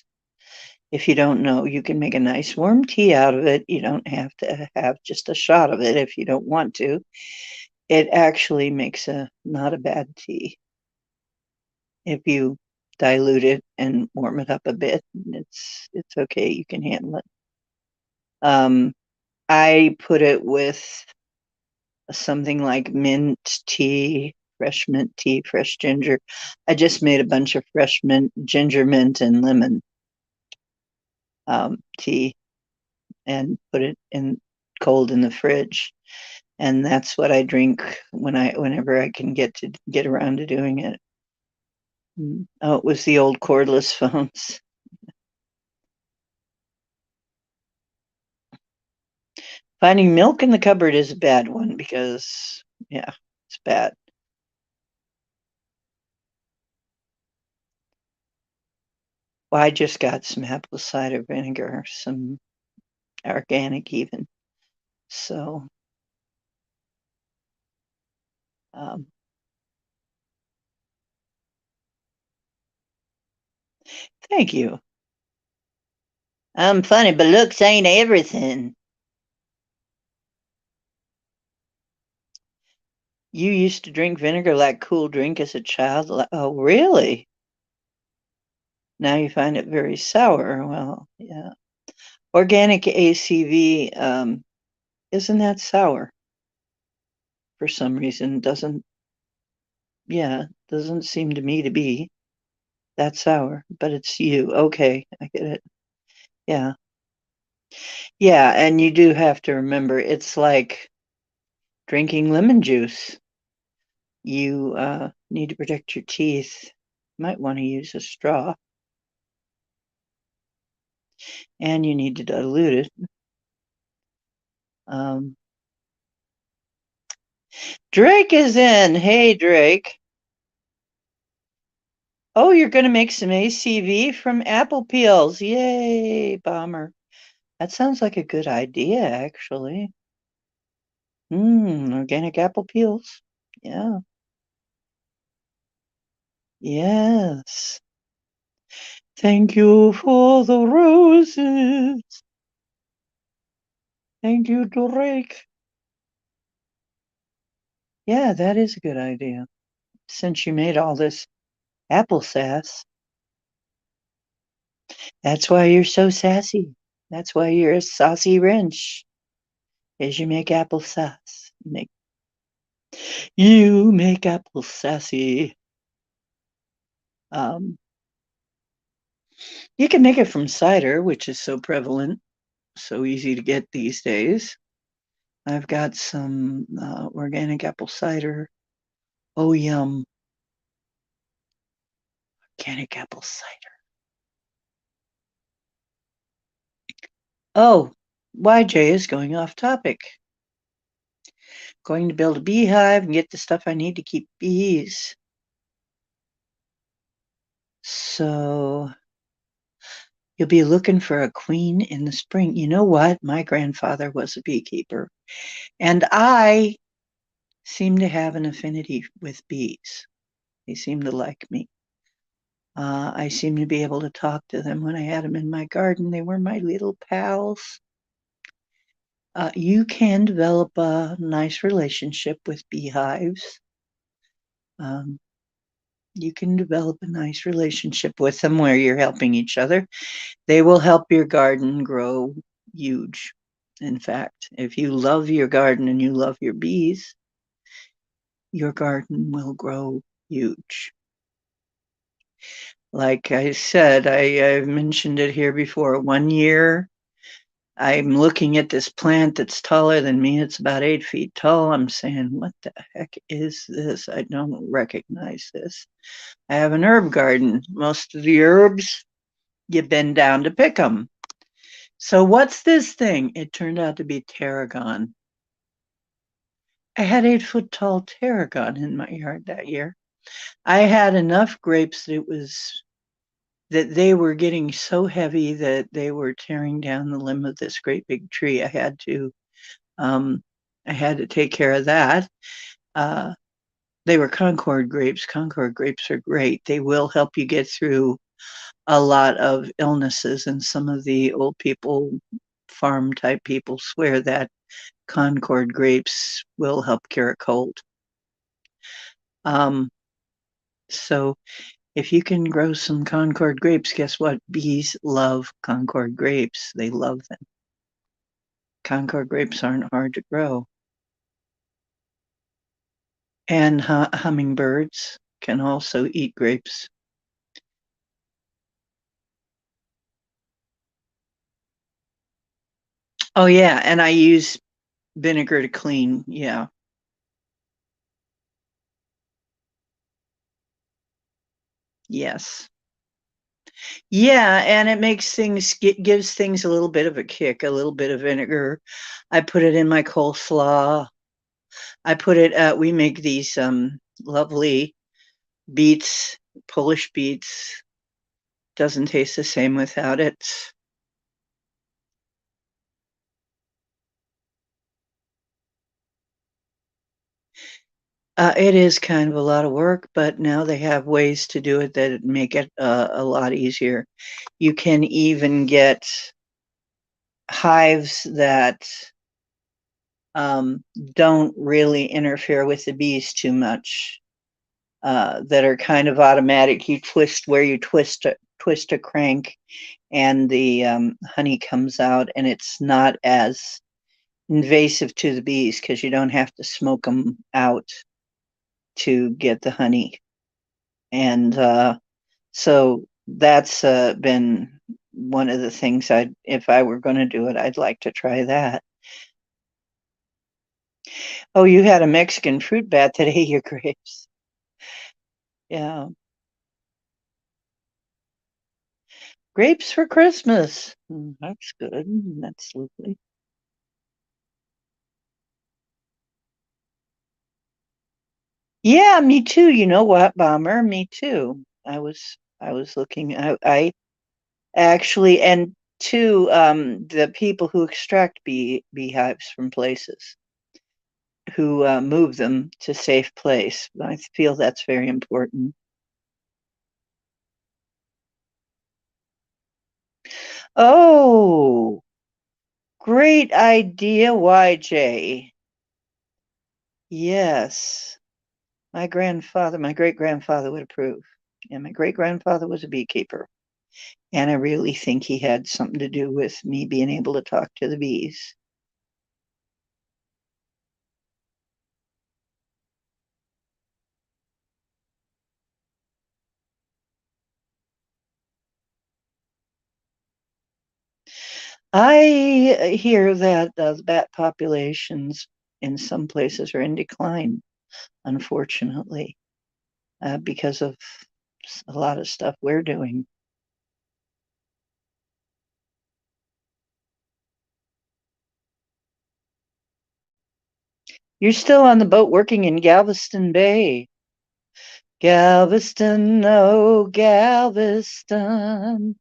If you don't know, you can make a nice warm tea out of it. You don't have to have just a shot of it if you don't want to. It actually makes a not a bad tea if you dilute it and warm it up a bit. It's okay. You can handle it. Um, I put it with something like mint tea, fresh mint tea, fresh ginger. I just made a bunch of fresh mint, ginger, mint, and lemon tea and put it in cold in the fridge. And that's what I drink whenever I can get around to doing it. Oh, it was the old cordless phones. Finding milk in the cupboard is a bad one because, yeah, it's bad. Well, I just got some apple cider vinegar, some organic even. So, um, thank you. I'm funny, but looks ain't everything. You used to drink vinegar like cool drink as a child. Oh, really? Now you find it very sour. Well, yeah. Organic ACV isn't that sour for some reason. Doesn't seem to me to be that sour, but it's you. Okay, I get it. Yeah. Yeah, and you do have to remember it's like drinking lemon juice. You need to protect your teeth. Might want to use a straw, and you need to dilute it. Um, Drake is in. Hey, Drake. Oh, you're going to make some ACV from apple peels. Yay, bomber. That sounds like a good idea, actually. Organic apple peels. Yeah. Yes. Thank you for the roses. Thank you, Drake. Yeah, that is a good idea. Since you made all this apple sass, that's why you're so sassy. That's why you're a saucy wrench, is you make apple sass. You make apple sassy. Um, you can make it from cider, which is so prevalent, so easy to get these days. I've got some organic apple cider. Oh, yum. Organic apple cider. Oh, YJ is going off topic. Going to build a beehive and get the stuff I need to keep bees. So you'll be looking for a queen in the spring. You know what? My grandfather was a beekeeper, and I seem to have an affinity with bees. They seem to like me. I seem to be able to talk to them when I had them in my garden. They were my little pals. You can develop a nice relationship with beehives. Um, You can develop a nice relationship with them where you're helping each other. They will help your garden grow huge. In fact, if you love your garden and you love your bees, your garden will grow huge. Like I said, I've mentioned it here before. One year, I'm looking at this plant that's taller than me. It's about 8 feet tall. I'm saying, what the heck is this? I don't recognize this. I have an herb garden. Most of the herbs, you bend down to pick them. So what's this thing? It turned out to be tarragon. I had 8 foot tall tarragon in my yard that year. I had enough grapes that they were getting so heavy that they were tearing down the limb of this great big tree. Um, I had to take care of that. Uh, they were Concord grapes. Concord grapes are great. They will help you get through a lot of illnesses, and some of the old people, farm type people, swear that Concord grapes will help cure a cold. Um, so if you can grow some Concord grapes, guess what? Bees love Concord grapes. They love them. Concord grapes aren't hard to grow. And hummingbirds can also eat grapes. Oh, yeah. And I use vinegar to clean. Yeah. Yes. Yeah. And it makes things, gives things a little bit of a kick, a little bit of vinegar. I put it in my coleslaw. We make these lovely beets, Polish beets. Doesn't taste the same without it. It is kind of a lot of work, but now they have ways to do it that make it a lot easier. You can even get hives that um, don't really interfere with the bees too much, that are kind of automatic. You twist where you twist a crank, and the honey comes out, and it's not as invasive to the bees because you don't have to smoke them out to get the honey. And so that's been one of the things if I were going to do it, I'd like to try that. Oh, you had a Mexican fruit bat that ate your grapes. Yeah. Grapes for Christmas. That's good. That's lovely. Yeah, me too. You know what, Bomber? Me too. I was looking. I actually, and two, the people who extract beehives from places, who move them to safe place. I feel that's very important. Oh, great idea, YJ. Yes, my great grandfather would approve. And my great grandfather was a beekeeper. And I really think he had something to do with me being able to talk to the bees. I hear that the bat populations in some places are in decline, unfortunately, because of a lot of stuff we're doing. You're still on the boat working in Galveston Bay. Galveston, oh, Galveston.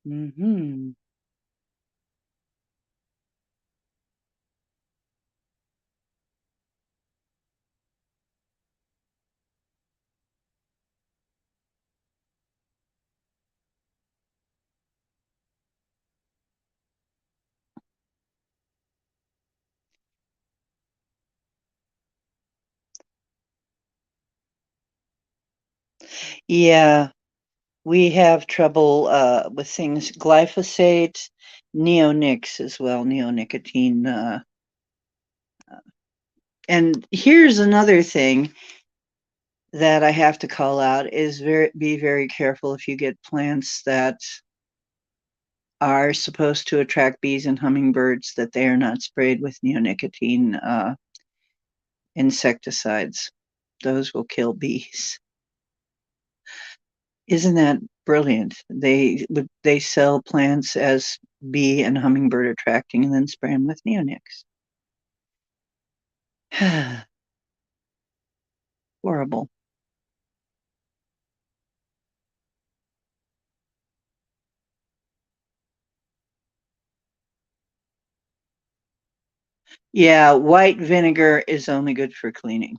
Hmm. Yeah, we have trouble with things glyphosate, neonics as well, neonicotine. And here's another thing that I have to call out is be very careful if you get plants that are supposed to attract bees and hummingbirds that they are not sprayed with neonicotine insecticides. Those will kill bees. Isn't that brilliant? They sell plants as bee and hummingbird attracting and then spray them with neonics. Horrible. Yeah, white vinegar is only good for cleaning.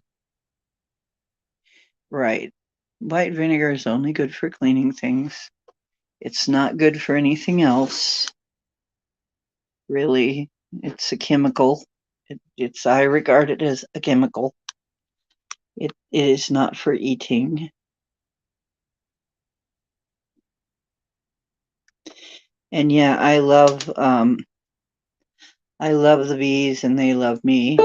Right. White vinegar is only good for cleaning things. It's not good for anything else, really. It's a chemical. I regard it as a chemical. It is not for eating. And yeah, I love the bees and they love me.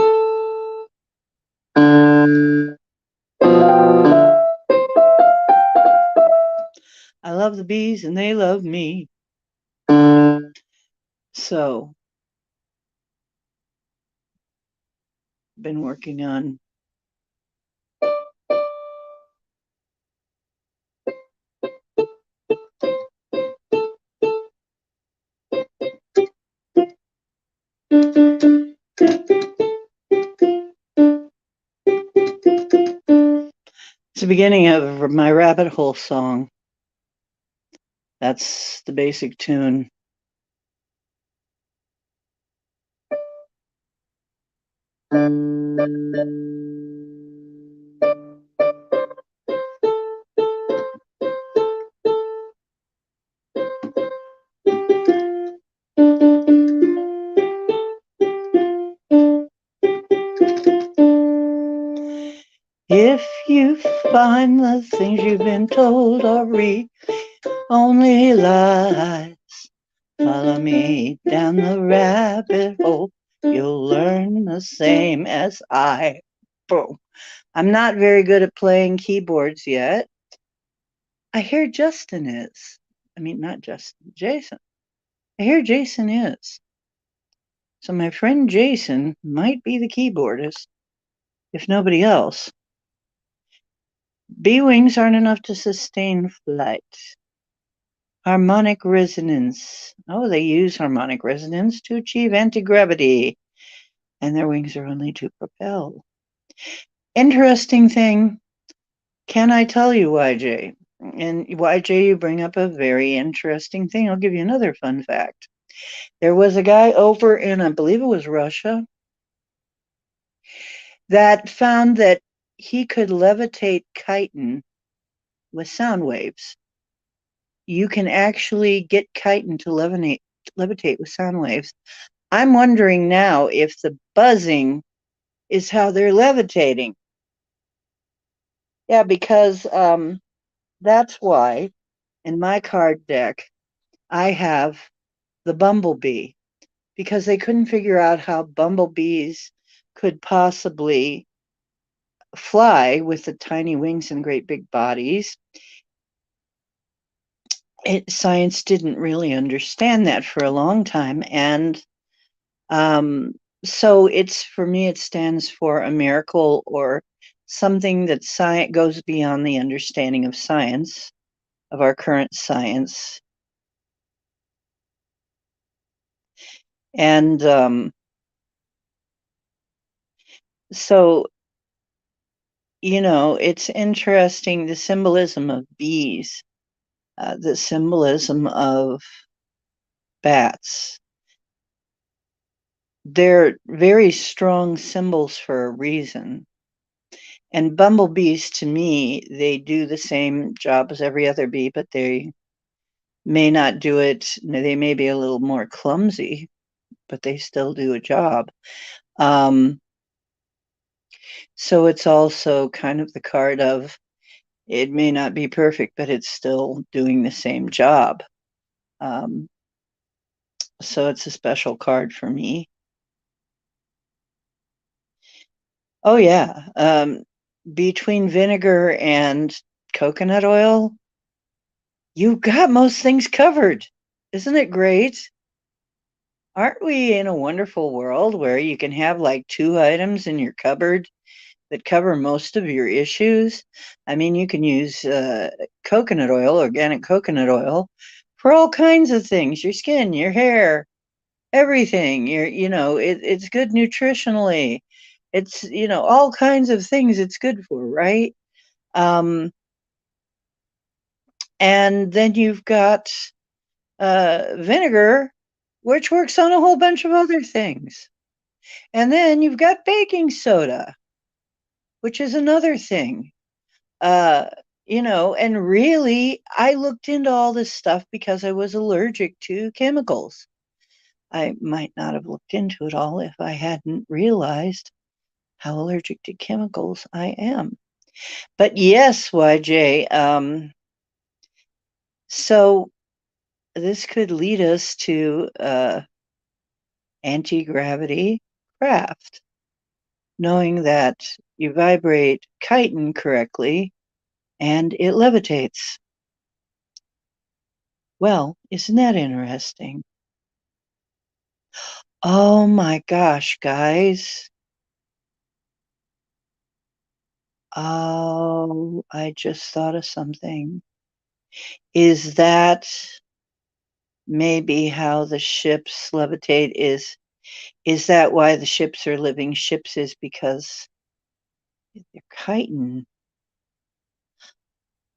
I love the bees and they love me. So, been working on it's the beginning of my rabbit hole song. That's the basic tune. If you find the things you've been told are only lies, follow me down the rabbit hole. You'll learn the same as I. Boom. I'm not very good at playing keyboards yet. I hear Justin is. I mean, not Justin, Jason. I hear Jason is. So my friend Jason might be the keyboardist, if nobody else. Bee wings aren't enough to sustain flight. Harmonic resonance. Oh, they use harmonic resonance to achieve anti-gravity, and their wings are only to propel. Interesting thing. Can I tell you, YJ? And YJ, you bring up a very interesting thing. I'll give you another fun fact. There was a guy over in, I believe it was Russia, that found that he could levitate chitin with sound waves. You can actually get chitin to levitate with sound waves. I'm wondering now if the buzzing is how they're levitating. Yeah, because that's why in my card deck I have the bumblebee, because they couldn't figure out how bumblebees could possibly fly with the tiny wings and great big bodies. Science didn't really understand that for a long time, and so it's for me it stands for a miracle or something that science goes beyond the understanding of science, of our current science. And so, it's interesting the symbolism of bees, the symbolism of bats. They're very strong symbols for a reason. And bumblebees, to me, they do the same job as every other bee, but they may not do it. They may be a little more clumsy, but they still do a job. Um, so it's also kind of the card of It may not be perfect, but it's still doing the same job. Um, so it's a special card for me. Oh, yeah. Between vinegar and coconut oil, you've got most things covered. Isn't it great? Aren't we in a wonderful world where you can have like two items in your cupboard that cover most of your issues? I mean, you can use coconut oil, organic coconut oil, for all kinds of things, your skin, your hair, everything. It's good nutritionally. It's, all kinds of things it's good for, right? Um, and then you've got vinegar, which works on a whole bunch of other things. And then you've got baking soda, which is another thing. Uh, and really, I looked into all this stuff because I was allergic to chemicals. I might not have looked into it all if I hadn't realized how allergic to chemicals I am. But yes, YJ, so this could lead us to anti-gravity craft, knowing that you vibrate chitin correctly and it levitates. Well, isn't that interesting? Oh my gosh, guys. Oh, I just thought of something. Is that maybe how the ships levitate? Is that why the ships are living ships, is because they're chitin?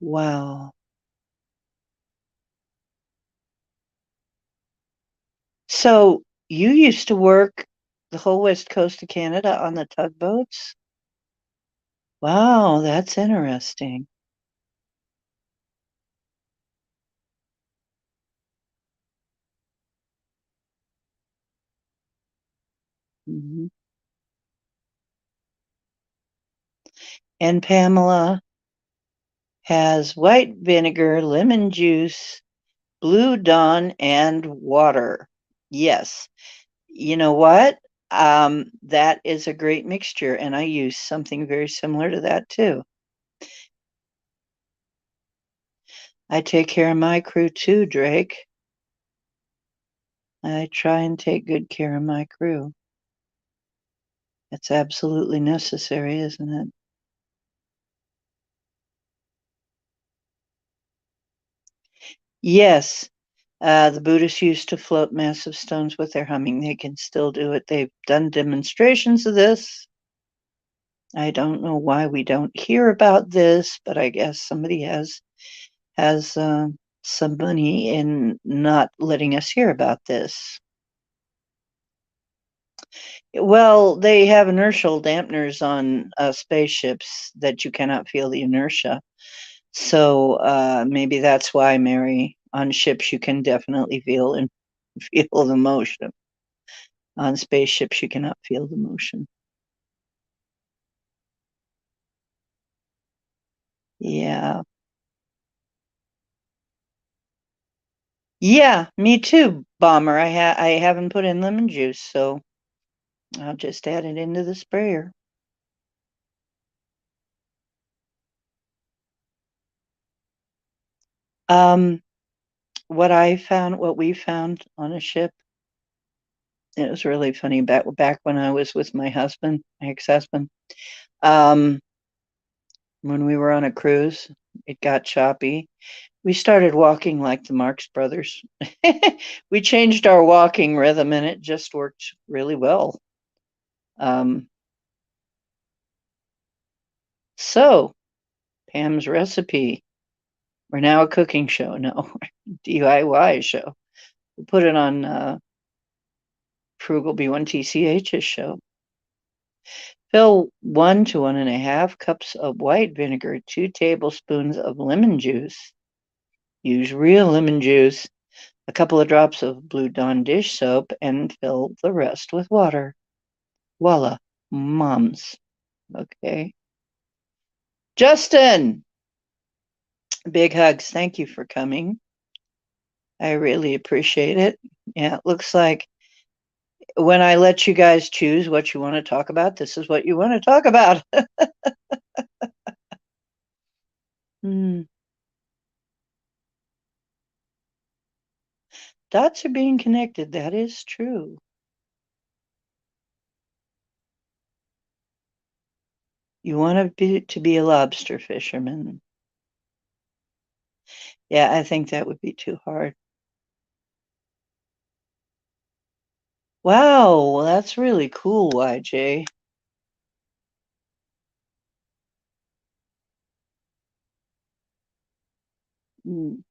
Wow. So you used to work the whole west coast of Canada on the tugboats? Wow, that's interesting. Mhm. And Pamela has white vinegar, lemon juice, Blue Dawn, and water. Yes. You know what? That is a great mixture, and I use something very similar to that too. I take care of my crew too, Drake. I try and take good care of my crew. It's absolutely necessary, isn't it? Yes. The Buddhists used to float massive stones with their humming. They can still do it. They've done demonstrations of this. I don't know why we don't hear about this, but I guess somebody has some money in not letting us hear about this. Well, they have inertial dampeners on spaceships that you cannot feel the inertia. So maybe that's why, Mary, on ships you can definitely feel and feel the motion. On spaceships you cannot feel the motion. Yeah. Yeah, me too, Bomber. I haven't put in lemon juice, so I'll just add it into the sprayer. Um, what we found on a ship, it was really funny back when I was with my husband, my ex-husband. Um, when we were on a cruise, it got choppy. We started walking like the Marx Brothers. We changed our walking rhythm and it just worked really well. Um, so, Pam's recipe. We're now a cooking show. No, DIY show. We'll put it on Frugal B1TCH's show. Fill 1 to 1.5 cups of white vinegar, 2 tablespoons of lemon juice. Use real lemon juice, a couple of drops of Blue Dawn dish soap, and fill the rest with water. Voila, moms. Okay. Justin, Big hugs. Thank you for coming. I really appreciate it. Yeah, it looks like when I let you guys choose what you want to talk about, this is what you want to talk about. Hmm. Dots are being connected. That is true. You want to be a lobster fisherman. Yeah, I think that would be too hard. Wow, well, that's really cool, YJ. Mm.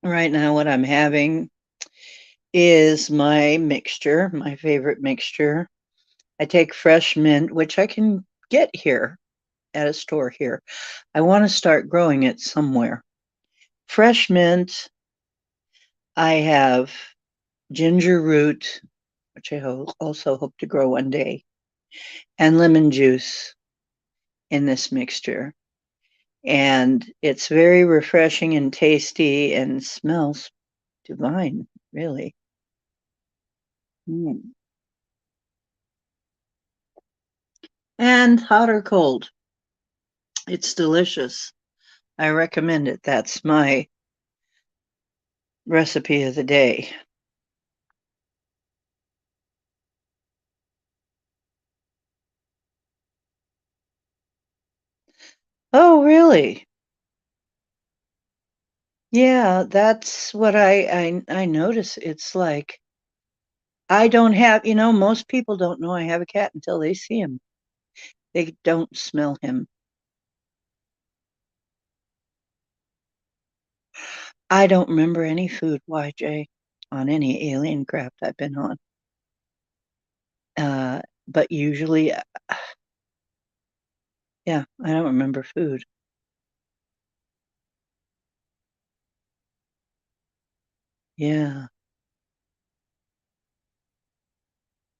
Right now, what I'm having is my mixture, my favorite mixture. I take fresh mint, which I can get here at a store here. I want to start growing it somewhere. Fresh mint, I have ginger root, which I also hope to grow one day, and lemon juice in this mixture. And it's very refreshing and tasty and smells divine, really. Mm. And hot or cold, it's delicious. I recommend it. That's my recipe of the day. Oh, really? Yeah, that's what I notice. It's like I don't have, most people don't know I have a cat until they see him. They don't smell him. I don't remember any food, YJ, on any alien craft I've been on. But usually, yeah, I don't remember food. Yeah.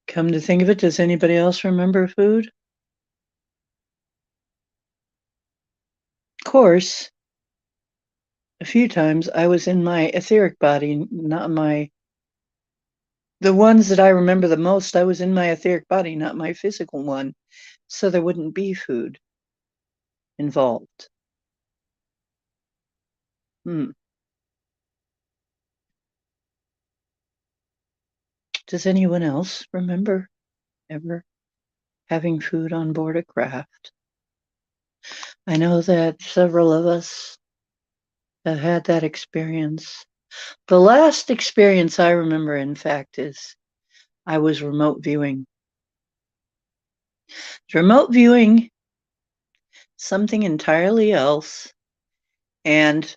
Come to think of it, does anybody else remember food? Of course, a few times I was in my etheric body, not my, the ones that I remember the most, I was in my etheric body, not my physical one. So there wouldn't be food involved. Hmm. Does anyone else remember ever having food on board a craft? I know that several of us have had that experience. The last experience I remember, in fact, is I was remote viewing. Remote viewing something entirely else and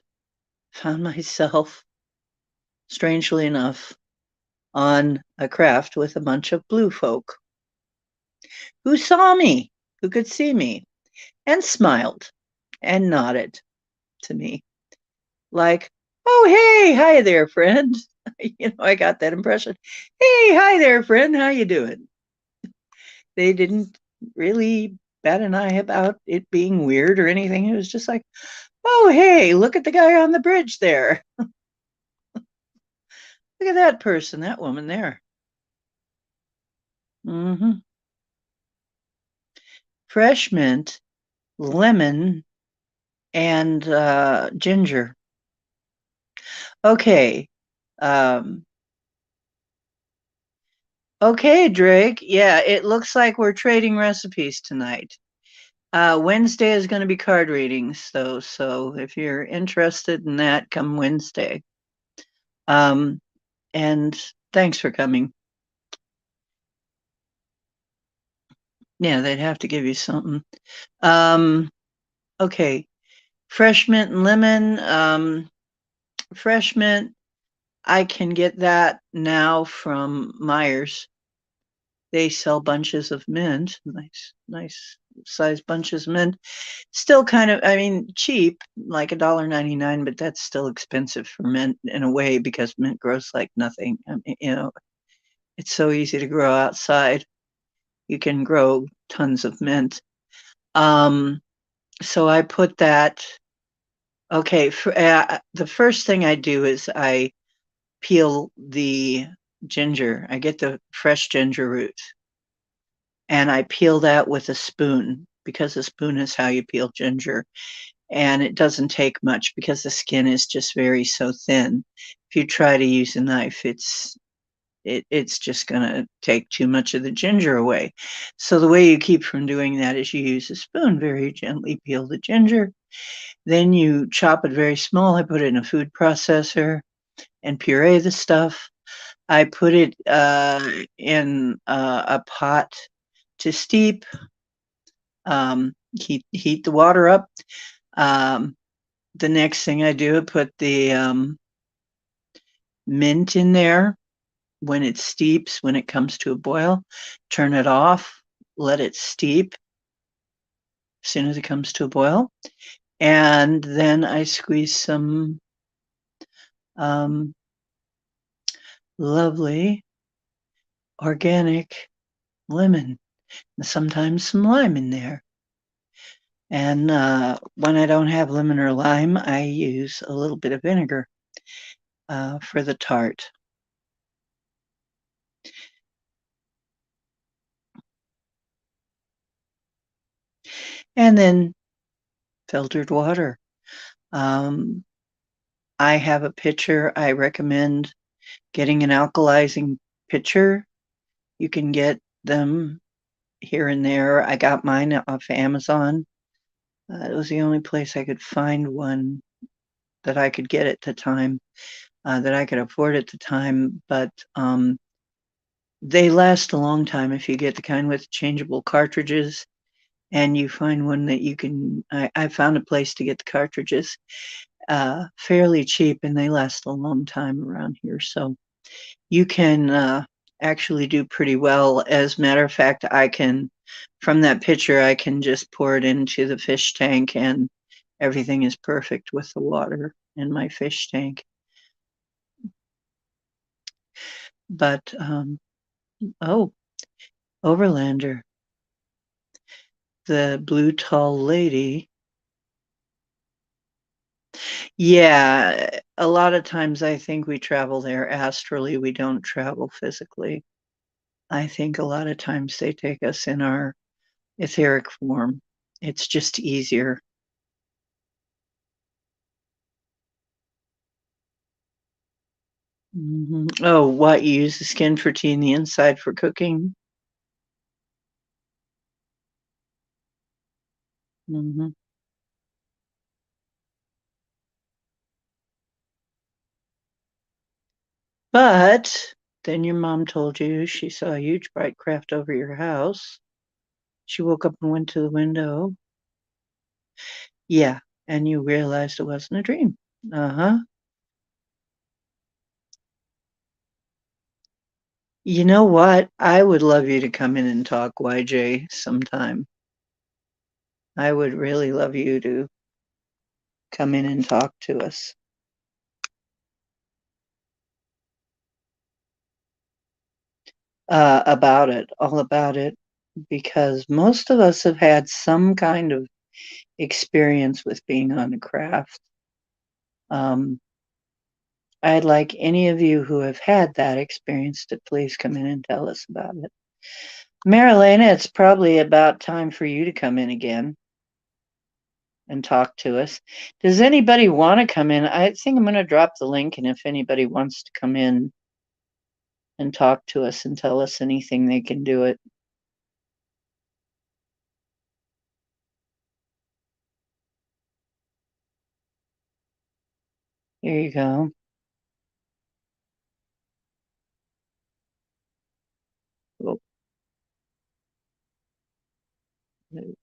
found myself, strangely enough, on a craft with a bunch of blue folk who saw me, who could see me, and smiled and nodded to me like, oh, hey, hi there, friend. I got that impression. Hey, hi there, friend. How you doing? They didn't really bat an eye about it being weird or anything. It was just like, oh, hey, look at the guy on the bridge there. Look at that person, that woman there. Hmm. Fresh mint, lemon, and ginger. Okay. Um, okay, Drake. Yeah, it looks like we're trading recipes tonight. Wednesday is going to be card readings, though. So if you're interested in that, come Wednesday. Um, and thanks for coming. Yeah, they'd have to give you something. Um, okay. Fresh mint and lemon. Fresh mint, I can get that now from Myers. They sell bunches of mint, nice size bunches of mint. Still kind of, I mean, cheap, like $1.99, but that's still expensive for mint in a way because mint grows like nothing. I mean, it's so easy to grow outside. You can grow tons of mint. Um, So I put that. Okay, the first thing I do is I peel the ginger. I get the fresh ginger root and I peel that with a spoon because a spoon is how you peel ginger. And it doesn't take much because the skin is just very so thin. If you try to use a knife, it's just going to take too much of the ginger away. So the way you keep from doing that is you use a spoon, very gently peel the ginger. Then you chop it very small. I put it in a food processor and puree the stuff. I put it in a pot to steep. Heat the water up. Um, the next thing I do, I put the mint in there. When it steeps, when it comes to a boil, turn it off, let it steep as soon as it comes to a boil. And then I squeeze some um, lovely organic lemon, sometimes some lime in there. And when I don't have lemon or lime, I use a little bit of vinegar for the tart. And then filtered water. Um, I have a pitcher. I recommend getting an alkalizing pitcher. You can get them here and there. I got mine off Amazon. It was the only place I could find one that I could get at the time, that I could afford at the time. But they last a long time if you get the kind with changeable cartridges and you find one that you can. I found a place to get the cartridges fairly cheap and they last a long time around here. So you can actually do pretty well. As a matter of fact, from that pitcher, I can just pour it into the fish tank and everything is perfect with the water in my fish tank. But, oh, Overlander, the blue tall lady. Yeah, a lot of times I think we travel there astrally, we don't travel physically. I think a lot of times they take us in our etheric form. It's just easier. Oh, what, you use the skin for tea and the inside for cooking? Mhm. But then your mom told you she saw a huge bright craft over your house. She woke up and went to the window. Yeah, and you realized it wasn't a dream. Uh-huh. You know what? I would love you to come in and talk, YJ, sometime. I would really love you to come in and talk to us about it, all about it, because most of us have had some kind of experience with being on a craft. Um, I'd like any of you who have had that experience to please come in and tell us about it. Marilena, it's probably about time for you to come in again and talk to us. Does anybody want to come in? I think I'm going to drop the link, and if anybody wants to come in and talk to us and tell us anything, they can do it. Here you go. Oh,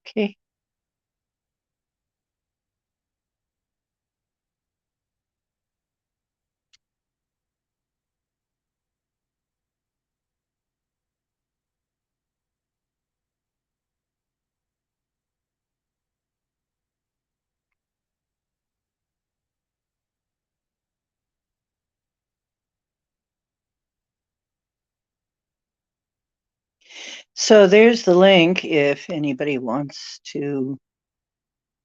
okay. So there's the link if anybody wants to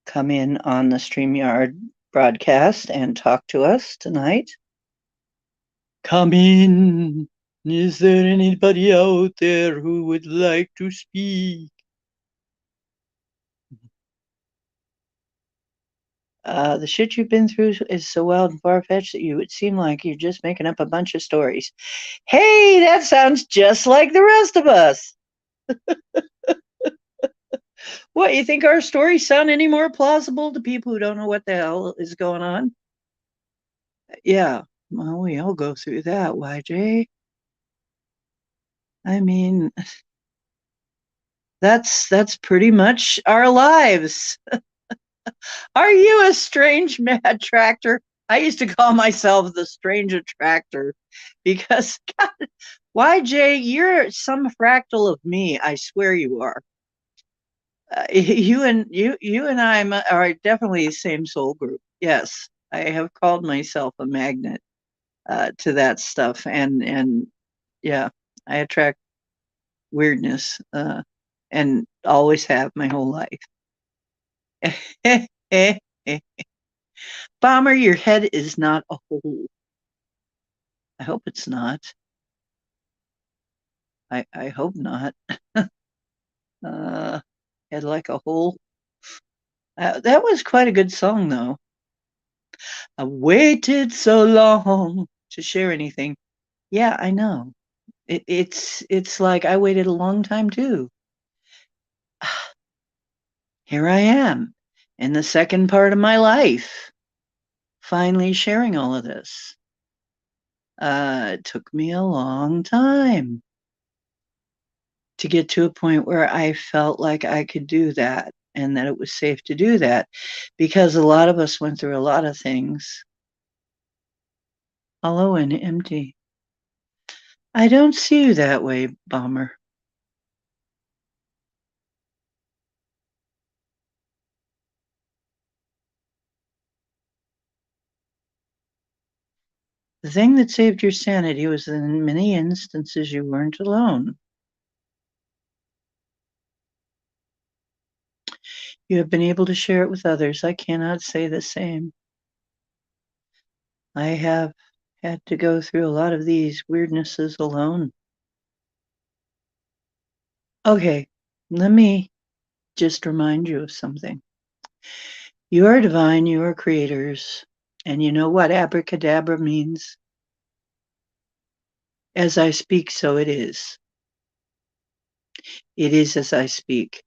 come in on the StreamYard broadcast and talk to us tonight. Come in. Is there anybody out there who would like to speak? The shit you've been through is so wild and far-fetched that you would seem like you're just making up a bunch of stories. Hey, that sounds just like the rest of us. What, you think our stories sound any more plausible to people who don't know what the hell is going on? Yeah, well, we all go through that, YJ. I mean, that's pretty much our lives. Are you a strange mad tractor? I used to call myself the strange attractor because God, YJ, you're some fractal of me. I swear you are. You and I are definitely the same soul group. Yes, I have called myself a magnet to that stuff, and yeah, I attract weirdness and always have my whole life. Bomber, your head is not a hole. I hope it's not. I hope not. uh, Head like a hole. That was quite a good song, though. I waited so long to share anything. Yeah, I know. It's like I waited a long time too. Here I am in the second part of my life, finally sharing all of this. It took me a long time to get to a point where I felt like I could do that and that it was safe to do that because a lot of us went through a lot of things hollow and empty. I don't see you that way, Bomber. The thing that saved your sanity was that in many instances you weren't alone. You have been able to share it with others. I cannot say the same. I have had to go through a lot of these weirdnesses alone. Okay, let me just remind you of something. You are divine, you are creators. And you know what abracadabra means? As I speak, so it is. It is as I speak.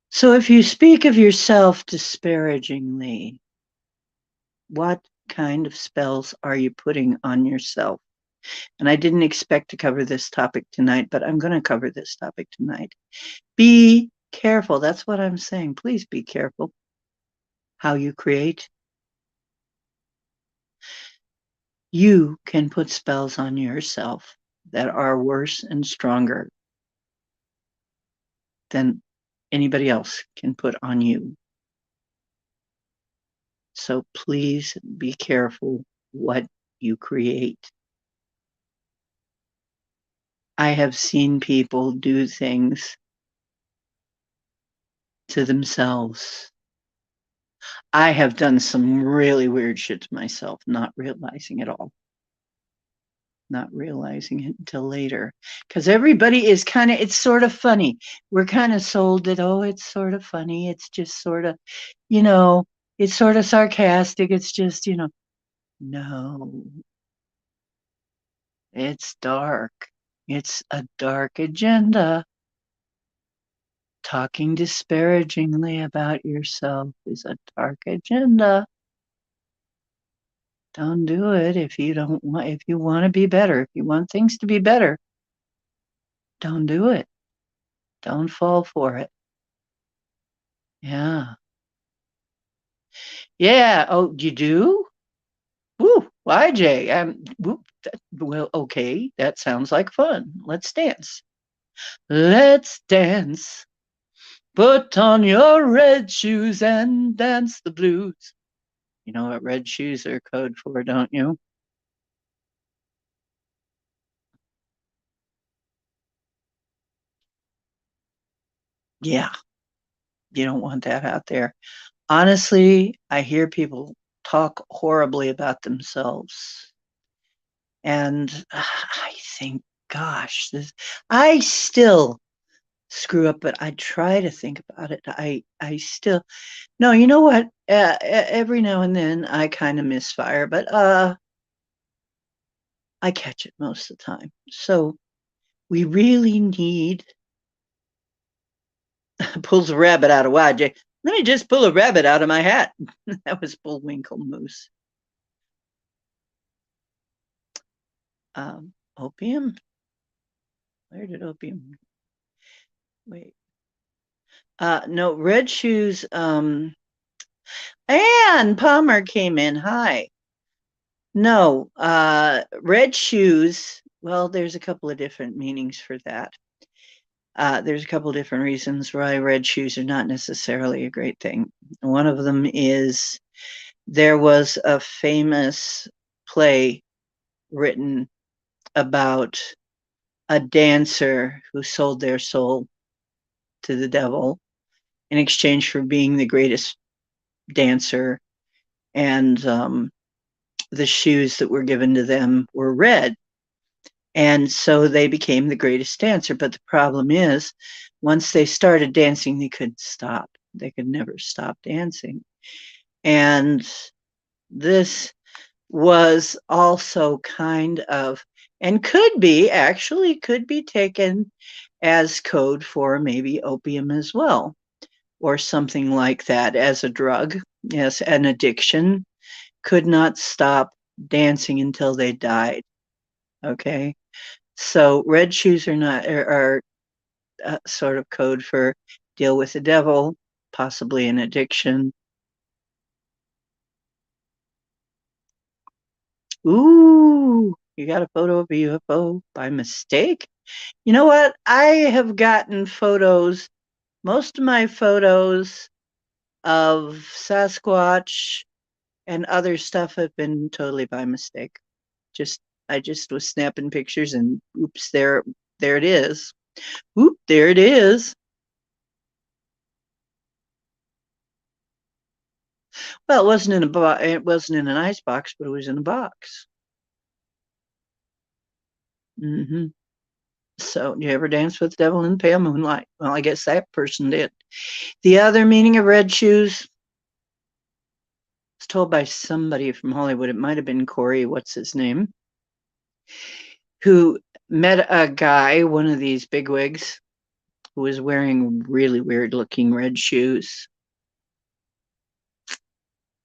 So if you speak of yourself disparagingly, what kind of spells are you putting on yourself? And I didn't expect to cover this topic tonight, but I'm going to cover this topic tonight. Be careful. That's what I'm saying. Please be careful how you create. You can put spells on yourself that are worse and stronger than anybody else can put on you. So please be careful what you create. I have seen people do things to themselves. I have done some really weird shit to myself, not realizing it all. Not realizing it until later. Because everybody is kind of, it's sort of funny. We're kind of sold that, oh, it's sort of funny. It's just sort of, you know, it's sort of sarcastic. It's just, no, it's dark. It's a dark agenda. Talking disparagingly about yourself is a dark agenda. Don't do it if you don't want, if you want to be better, if you want things to be better, don't do it. Don't fall for it. Yeah. Yeah. Oh, you do? Woo, YJ. Well, okay. That sounds like fun. Let's dance. Let's dance. Put on your red shoes and dance the blues. You know what red shoes are code for, don't you? Yeah. You don't want that out there. Honestly, I hear people talk horribly about themselves. And I think, gosh, I still screw up, but I try to think about it. I still, no, you know what? Every now and then I kind of misfire, but I catch it most of the time. So we really need pulls a rabbit out of YJ. Let me just pull a rabbit out of my hat. That was Bullwinkle Moose. Opium? Where did opium? Wait. No, Red Shoes. Ann Palmer came in. Hi. No, Red Shoes. Well, there's a couple of different meanings for that. There's a couple of different reasons why red shoes are not necessarily a great thing. One of them is there was a famous play written about a dancer who sold their soul to the devil in exchange for being the greatest dancer. And the shoes that were given to them were red. And so they became the greatest dancer. But the problem is, once they started dancing, they couldn't stop. They could never stop dancing. And this was also kind of, and could be taken as code for maybe opium as well, or something like that as a drug. Yes, an addiction. Could not stop dancing until they died. Okay. So red shoes are not are sort of code for deal with the devil, possibly an addiction. Ooh, you got a photo of a UFO by mistake? You know what? I have gotten photos, most of my photos of Sasquatch and other stuff have been totally by mistake. Just I just was snapping pictures and oops, there it is. Oop, there it is. Well, it wasn't in it wasn't in an ice box, but it was in a box. Hmm. So, do you ever dance with the devil in the pale moonlight? Well, I guess that person did. The other meaning of red shoes was told by somebody from Hollywood. It might have been Corey, what's his name, who met a guy, one of these bigwigs, who was wearing really weird looking red shoes.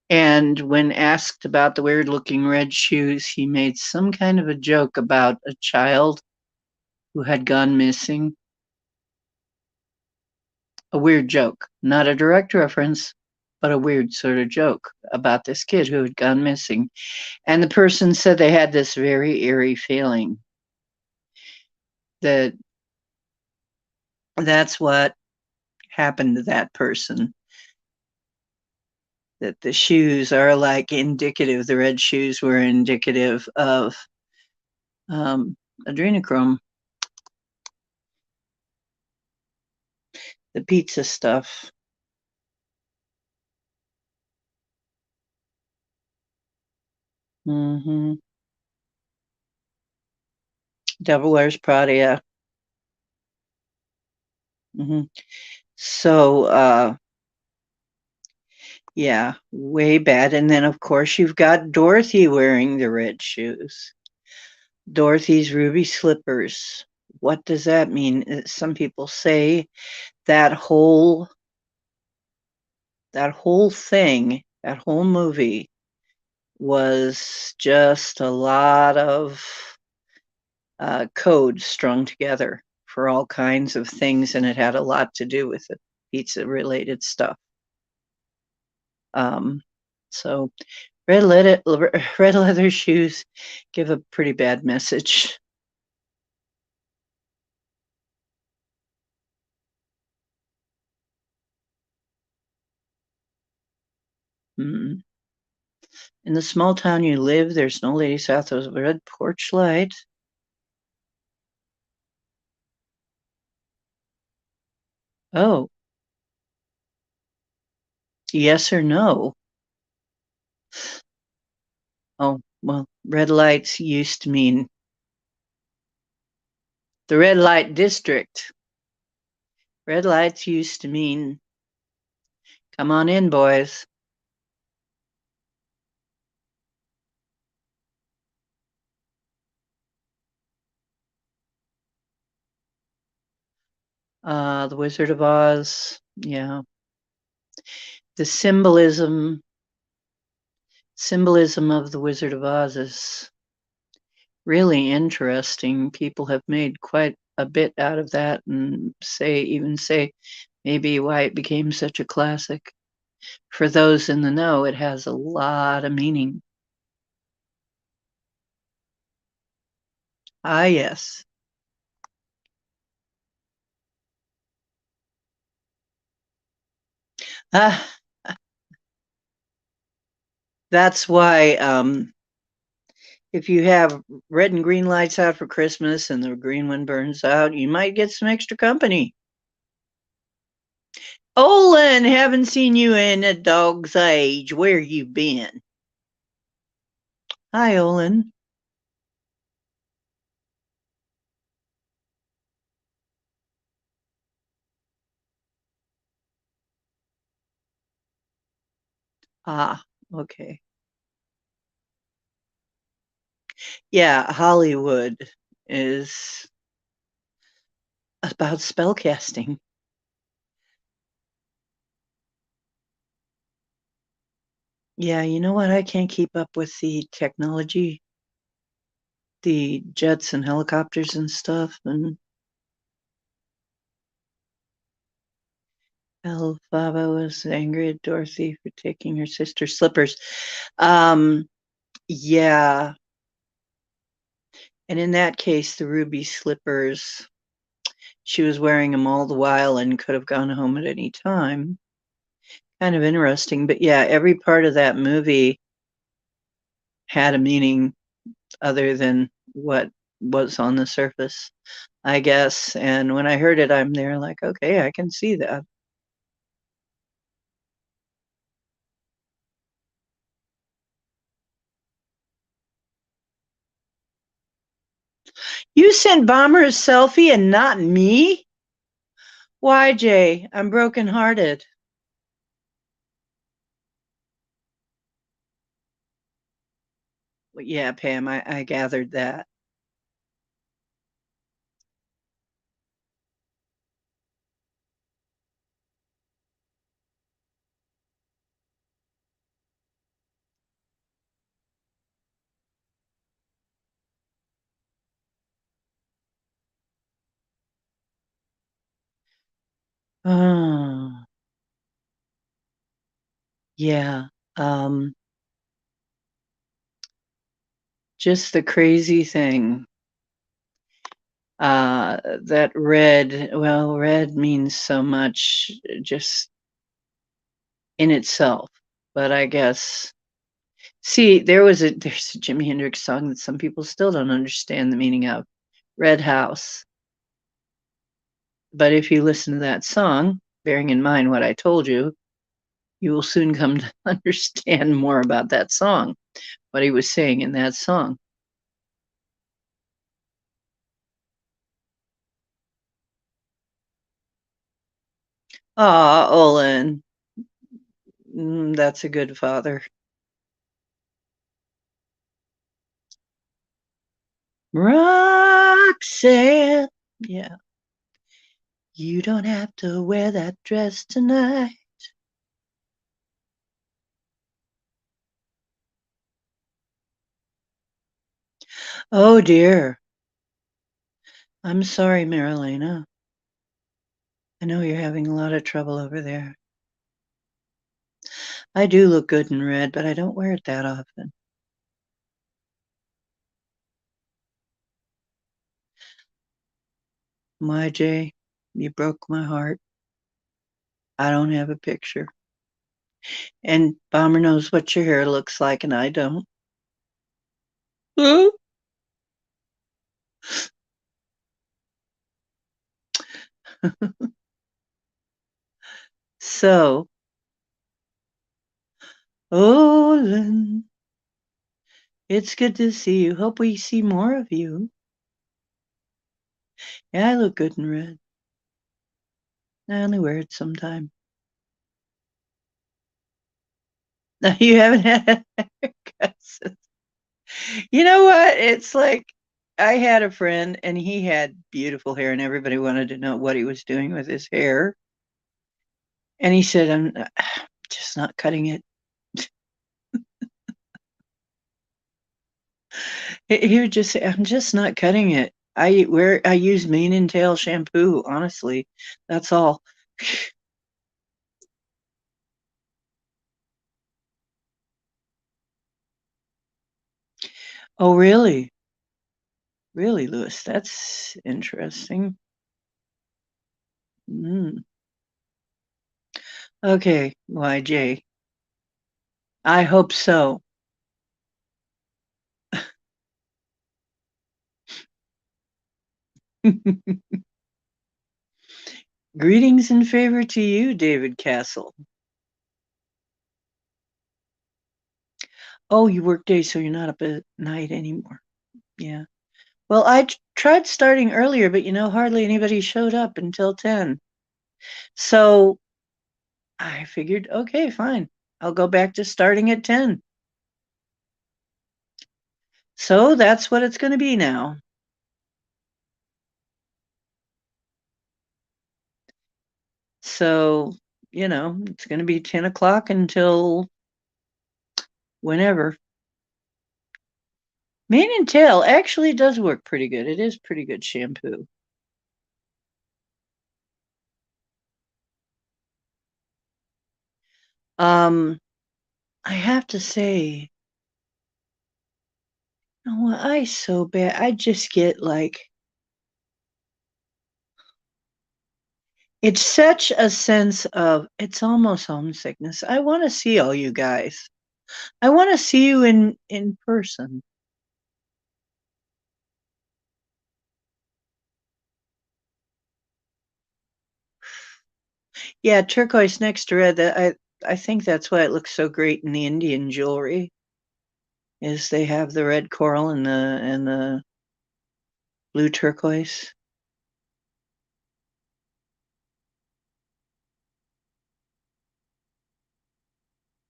And when asked about the weird looking red shoes, he made some kind of a joke about a child who had gone missing. A weird joke, not a direct reference, but a weird sort of joke about this kid who had gone missing. And the person said they had this very eerie feeling that that's what happened to that person. That the shoes are like indicative, the red shoes were indicative of adrenochrome, the pizza stuff. Mm-hmm. Devil Wears Prada, yeah. Mm-hmm. So, yeah, way bad. And then, of course, you've got Dorothy wearing the red shoes. Dorothy's ruby slippers. What does that mean? Some people say that whole thing, that whole movie was just a lot of code strung together for all kinds of things, and it had a lot to do with the pizza related stuff. So red leather shoes give a pretty bad message. Mm. In the small town you live, there's no lady south of a red porch light. Oh, Yes or no? Oh, well, red lights used to mean the red light district. Red lights used to mean, come on in, boys. The Wizard of Oz. Yeah. The symbolism of the Wizard of Oz is really interesting. People have made quite a bit out of that and say maybe why it became such a classic. For those in the know, it has a lot of meaning. Ah, yes. Ah, that's why if you have red and green lights out for Christmas and the green one burns out, you might get some extra company. Olin, haven't seen you in a dog's age. Where you been? Hi, Olin. Ah, okay. Yeah, Hollywood is about spellcasting. Yeah, you know what? I can't keep up with the technology, the jets and helicopters and stuff. And Elphaba was angry at Dorothy for taking her sister's slippers. Um, yeah. And in that case, the ruby slippers, she was wearing them all the while and could have gone home at any time. Kind of interesting. But yeah, every part of that movie had a meaning other than what was on the surface, I guess. And when I heard it, I'm there like, okay, I can see that. You sent Bomber a selfie and not me? Why, Jay? I'm brokenhearted. Well, yeah, Pam, I gathered that. Oh, yeah. Um, just the crazy thing. That red, well, red means so much just in itself. But I guess, see, there's a Jimi Hendrix song that some people still don't understand the meaning of, Red House. But if you listen to that song, bearing in mind what I told you, you will soon come to understand more about that song, what he was saying in that song. Ah, Olin, that's a good father. Roxanne, yeah, you don't have to wear that dress tonight. Oh dear, I'm sorry, Marilena. I know you're having a lot of trouble over there. I do look good in red, but I don't wear it that often. My Jay, you broke my heart. I don't have a picture. And Bomber knows what your hair looks like, and I don't. So, Olin, it's good to see you. Hope we see more of you. Yeah, I look good in red. I only wear it sometime. No, you haven't had haircuts. You know what? It's like I had a friend and he had beautiful hair and everybody wanted to know what he was doing with his hair. And he said, I'm just not cutting it. He would just say, I'm just not cutting it. I use mane and tail shampoo, honestly. That's all. Oh, really? Really, Lewis? That's interesting. Mm. Okay, YJ. I hope so. Greetings and favor to you, David Castle. Oh, you work days, so you're not up at night anymore. Yeah. Well, tried starting earlier, but hardly anybody showed up until 10. So I figured, okay, fine. I'll go back to starting at 10. So that's what it's going to be now. So, it's going to be 10 o'clock until whenever. Mane and tail actually does work pretty good. It is pretty good shampoo. Um, I have to say, I so bad. I just get like, it's such a sense of, it's almost homesickness. I want to see all you guys. I want to see you in person. Yeah, turquoise next to red. I think that's why it looks so great in the Indian jewelry. Is they have the red coral and the blue turquoise.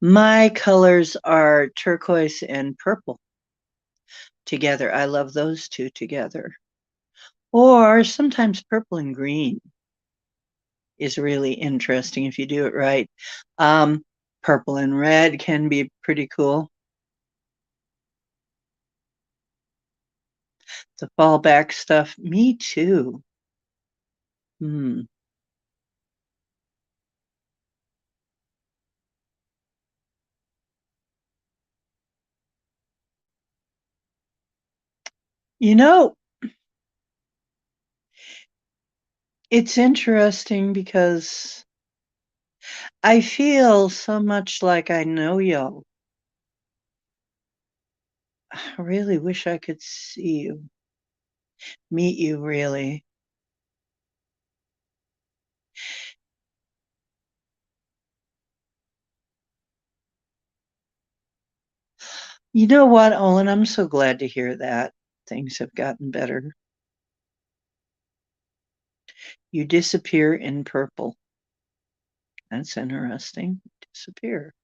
My colors are turquoise and purple together. I love those two together. Or sometimes purple and green is really interesting if you do it right. Um, Purple and red can be pretty cool. The fallback stuff, me too. Hmm. You know, it's interesting because I feel so much like I know y'all. I really wish I could see you, meet you, really. You know what, Olin? I'm so glad to hear that. Things have gotten better. You disappear in purple. That's interesting. Disappear.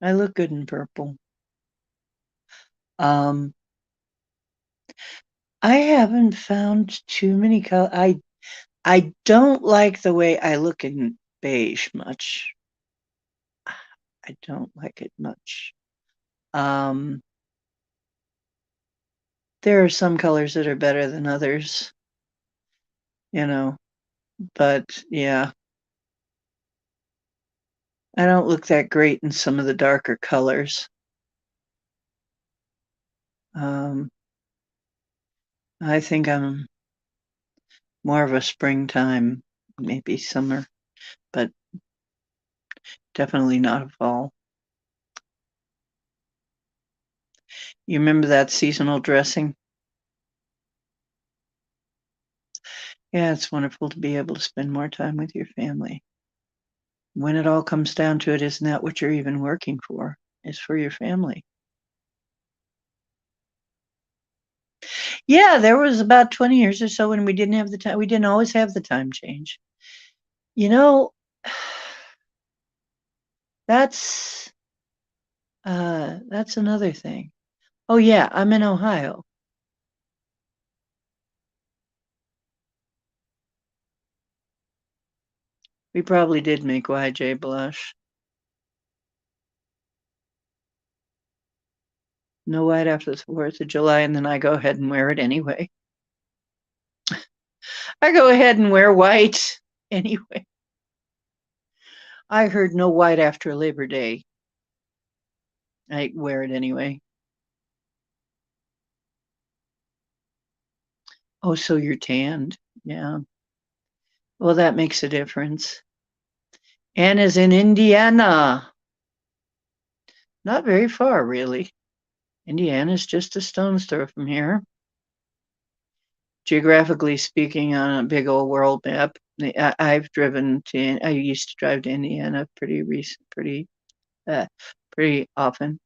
I look good in purple. Um, I haven't found too many color. I don't like the way I look in beige much. I don't like it much. Um, there are some colors that are better than others, you know, but yeah, I don't look that great in some of the darker colors. Um, I think I'm more of a springtime, maybe summer, but definitely not a fall. You remember that seasonal dressing? Yeah, it's wonderful to be able to spend more time with your family. when it all comes down to it, isn't that what you're even working for? Is for your family. Yeah, there was about 20 years or so when we didn't have the time. We didn't always have the time change. You know, that's that's another thing. Oh yeah, I'm in Ohio. We probably did make YJ blush. No white after the 4th of July, and then I go ahead and wear it anyway. I go ahead and wear white anyway. I heard no white after Labor Day. I wear it anyway. Oh, so you're tanned. Yeah. Well, that makes a difference. Anna's in Indiana. Not very far, really. Indiana's just a stone's throw from here. Geographically speaking, on a big old world map, I've driven to. I used to drive to Indiana pretty often.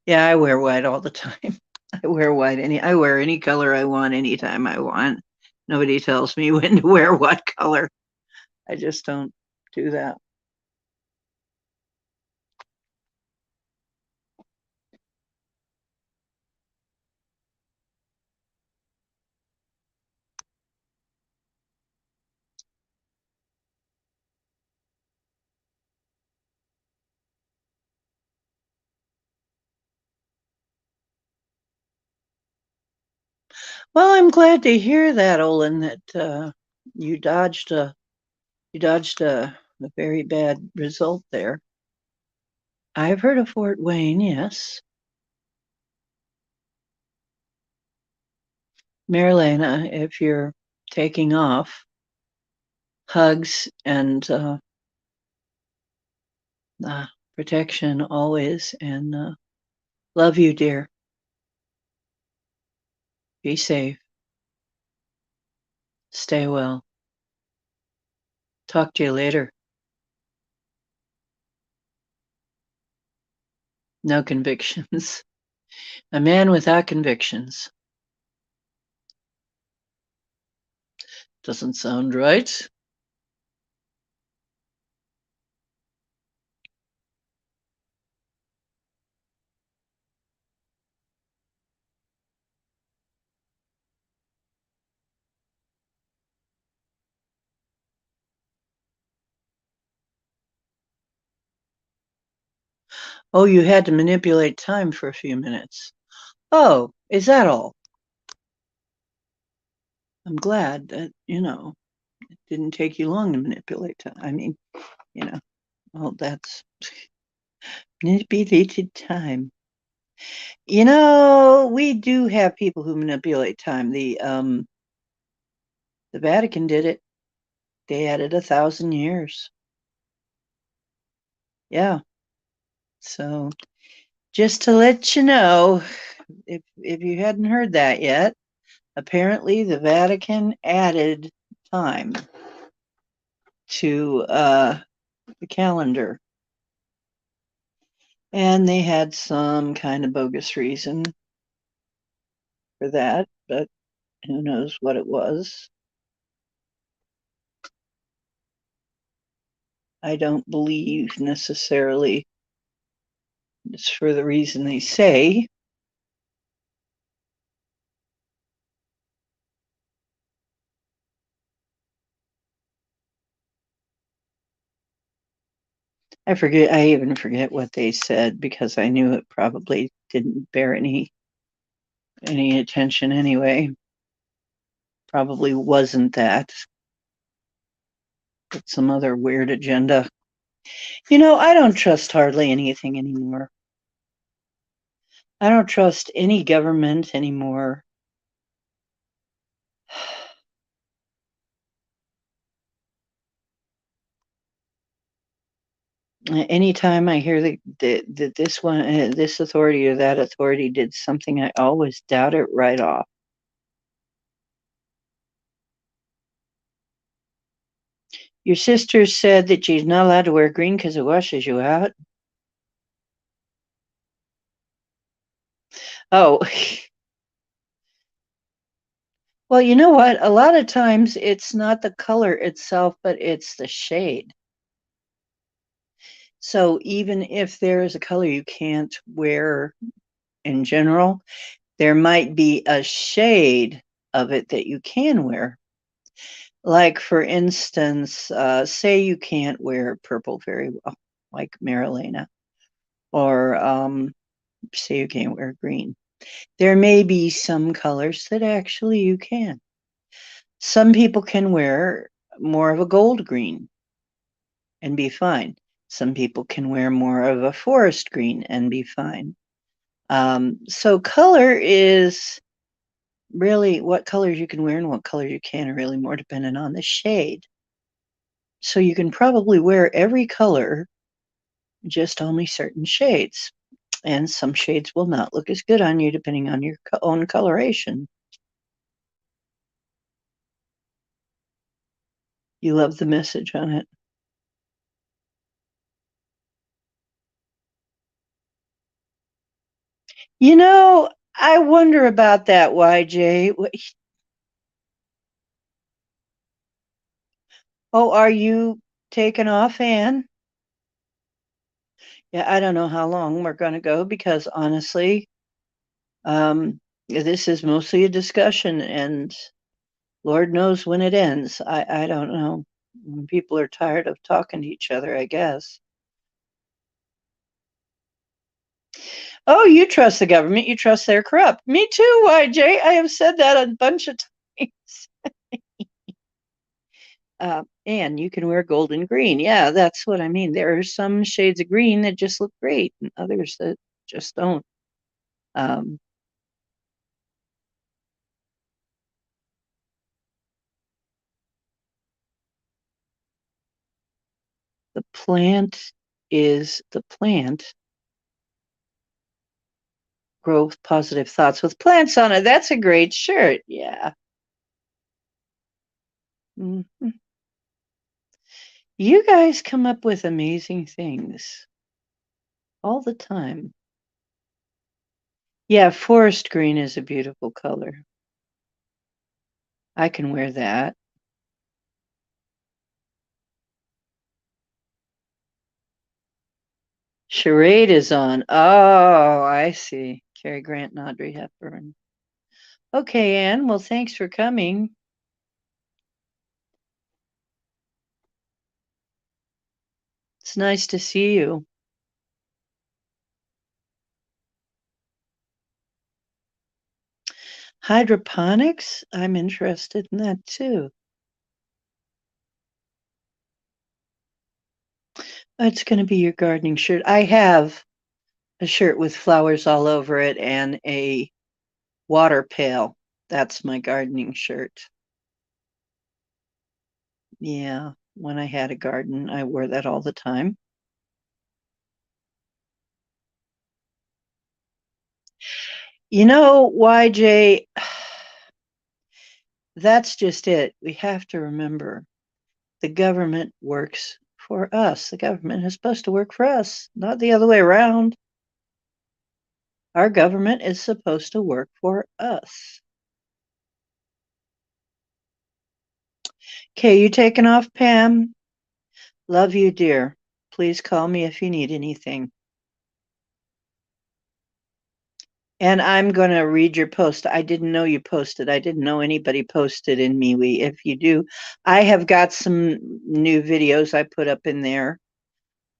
Yeah, I wear white all the time. I wear any color I want anytime I want. Nobody tells me when to wear what color. I just don't do that. Well, I'm glad to hear that, Olin, that you dodged a very bad result there. I've heard of Fort Wayne, yes. Marilena, if you're taking off, hugs and protection always, and love you, dear. Be safe. Stay well. Talk to you later. No convictions. A man without convictions. Doesn't sound right. Oh, you had to manipulate time for a few minutes. Oh, is that all? I'm glad that, it didn't take you long to manipulate time. I mean, you know, well, that's manipulated time. We do have people who manipulate time. The Vatican did it. They added 1,000 years. Yeah. So just to let you know, if you hadn't heard that yet, apparently the Vatican added time to the calendar. And they had some kind of bogus reason for that, but who knows what it was. I don't believe necessarily it's for the reason they say. I even forget what they said because I knew it probably didn't bear any attention anyway. Probably wasn't that, but some other weird agenda. I don't trust hardly anything anymore. I don't trust any government anymore. Anytime I hear that this one, this authority or that authority did something, I always doubt it right off. Your sister said that she's not allowed to wear green because it washes you out. Oh, well, you know what? A lot of times it's not the color itself, but it's the shade. So even if there is a color you can't wear in general, there might be a shade of it that you can wear. Like, for instance, say you can't wear purple very well, like Marilena, or say you can't wear green. There may be some colors that actually you can. Some people can wear more of a gold green and be fine. Some people can wear more of a forest green and be fine. So color is really what colors you can wear and what colors you can are really more dependent on the shade. So you can probably wear every color, just only certain shades. And some shades will not look as good on you depending on your own coloration. You love the message on it. You know, I wonder about that, YJ. Oh, are you taking off, Anne? Yeah, I don't know how long we're going to go because honestly, this is mostly a discussion and Lord knows when it ends. I don't know. When people are tired of talking to each other, I guess. Oh, you trust the government. You trust they're corrupt. Me too, YJ. I have said that a bunch of times. And you can wear gold and green. Yeah, that's what I mean. There are some shades of green that just look great and others that just don't. Um, the plant is the plant. Growth positive thoughts with plants on it. That's a great shirt. Yeah. Mhm. You guys come up with amazing things all the time. Yeah, forest green is a beautiful color. I can wear that. Charade is on. Oh, I see. Cary Grant and Audrey Hepburn. Okay, Anne. Well, thanks for coming. It's nice to see you. Hydroponics? I'm interested in that too. It's going to be your gardening shirt. I have a shirt with flowers all over it and a water pail. That's my gardening shirt. Yeah, when I had a garden, I wore that all the time. You know, YJ, that's just it. We have to remember the government works for us. The government is supposed to work for us, not the other way around. Our government is supposed to work for us. Okay, you taking off, Pam? Love you, dear. Please call me if you need anything. And I'm going to read your post. I didn't know you posted. I didn't know anybody posted in MeWe. If you do, I have got some new videos I put up in there.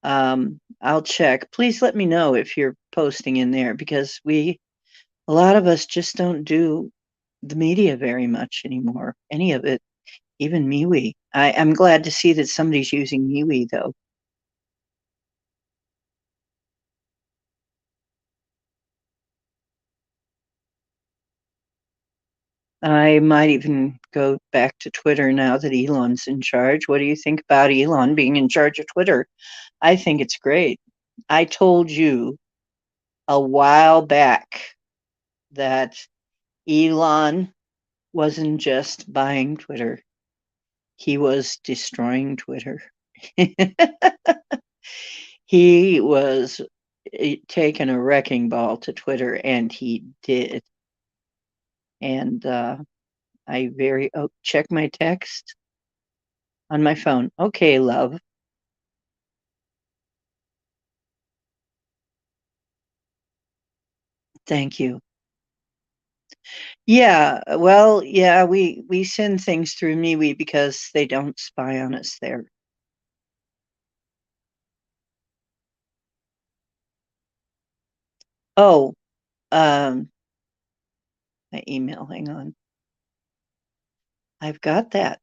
I'll check. Please let me know if you're posting in there because a lot of us just don't do the media very much anymore. Any of it, even MeWe. I'm glad to see that somebody's using MeWe though. I might even go back to Twitter now that Elon's in charge. What do you think about Elon being in charge of Twitter? I think it's great. I told you a while back that Elon wasn't just buying Twitter, he was destroying Twitter. He was taking a wrecking ball to Twitter, and he did. And check my text on my phone. Okay, love. Thank you. Yeah, well, yeah, we send things through MeWe because they don't spy on us there. Oh, my email, hang on. I've got that.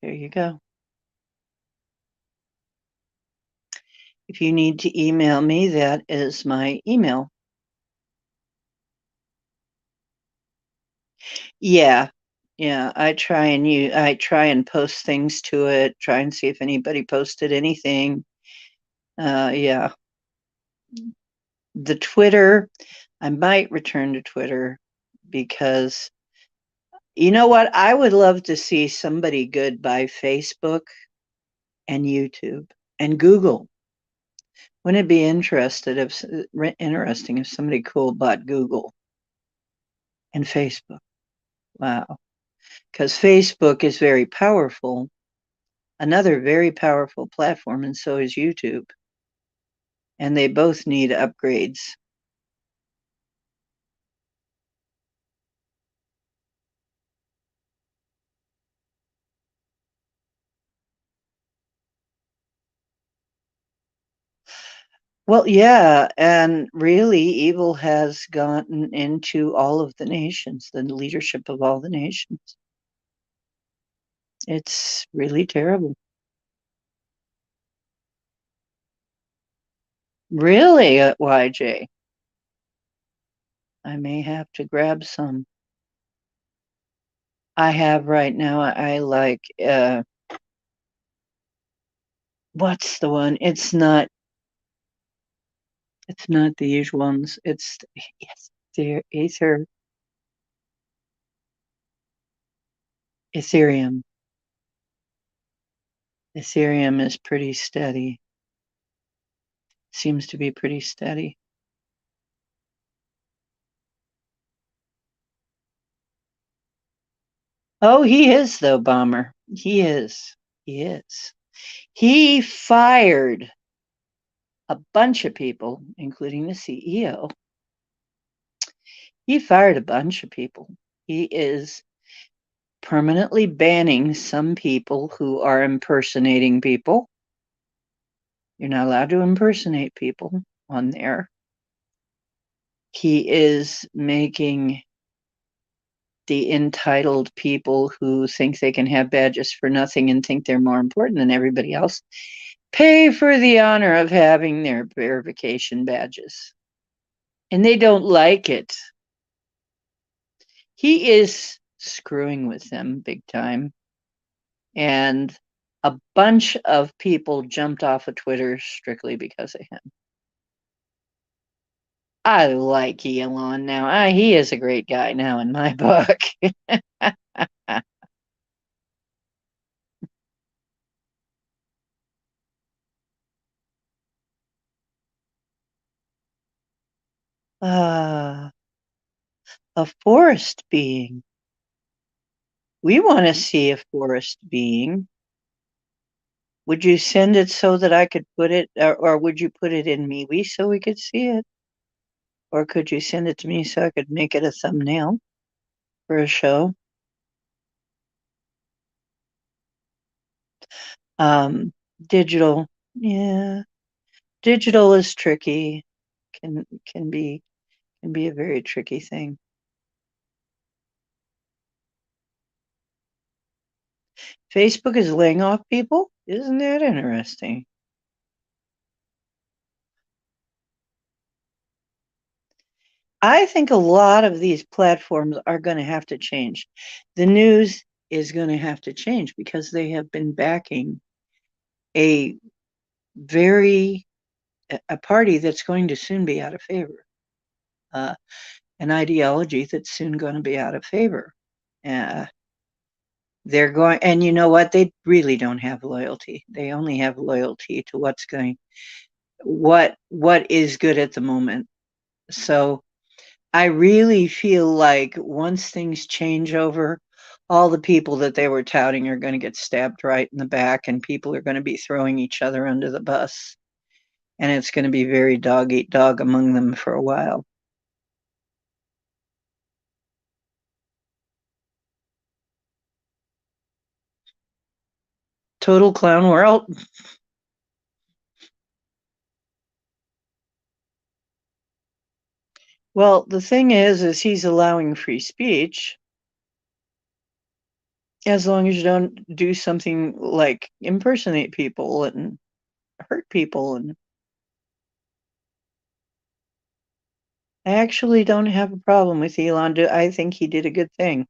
There you go. If you need to email me, that is my email. Yeah. Yeah, I try and post things to it, try and see if anybody posted anything. Yeah. The Twitter, I might return to Twitter because you know what? I would love to see somebody good buy Facebook and YouTube and Google. Wouldn't it be interesting if somebody cool bought Google and Facebook? Wow. Because Facebook is very powerful, another very powerful platform, and so is YouTube. And they both need upgrades. Well, yeah, and really, evil has gotten into all of the nations, the leadership of all the nations. It's really terrible. Really, YJ? I may have to grab some. I have right now. I like what's the one? It's not the usual ones. It's yes, there Ethereum. Ethereum is pretty steady. Seems to be pretty steady. Oh, he is though, Bomber. He is. He is. He fired a bunch of people, including the CEO. He fired a bunch of people. He is permanently banning some people who are impersonating people. You're not allowed to impersonate people on there. He is making the entitled people who think they can have badges for nothing and think they're more important than everybody else pay for the honor of having their verification badges. And they don't like it. He is screwing with them big time. And a bunch of people jumped off of Twitter strictly because of him. I like Elon now. He is a great guy now in my book. uh, a forest being. We want to see a forest being. Would you send it so that I could put it, or would you put it in MeWe so we could see it? Or could you send it to me so I could make it a thumbnail for a show? Um, digital, yeah, digital is tricky. Can can be can be a very tricky thing. Facebook is laying off people. Isn't that interesting? I think a lot of these platforms are going to have to change. The news is going to have to change because they have been backing a very a party that's going to soon be out of favor, uh, an ideology that's soon going to be out of favor. Uh, they're going, and you know what? They really don't have loyalty. They only have loyalty to what is good at the moment. So I really feel like once things change over, all the people that they were touting are going to get stabbed right in the back, and people are going to be throwing each other under the bus. And it's going to be very dog eat dog among them for a while. Total clown world. Well, the thing is he's allowing free speech as long as you don't do something like impersonate people and hurt people. And I actually don't have a problem with Elon. I think he did a good thing.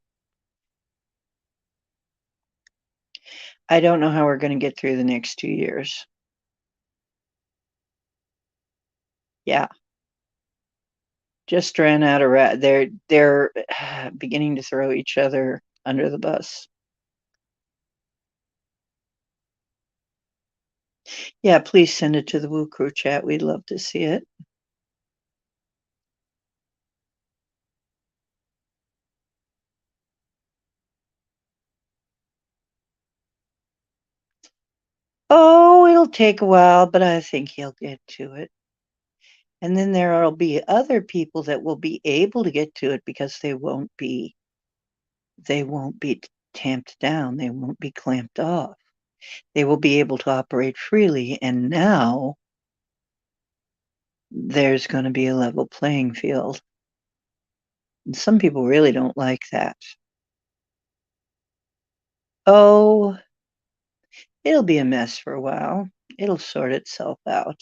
I don't know how we're going to get through the next 2 years. Yeah, just ran out of rat. They're beginning to throw each other under the bus. Yeah, please send it to the Woo Crew chat. We'd love to see it. Oh, it'll take a while, but I think he'll get to it. And then there'll be other people that will be able to get to it because they won't be tamped down. They won't be clamped off. They will be able to operate freely. And now there's going to be a level playing field. And some people really don't like that. Oh, it'll be a mess for a while. It'll sort itself out.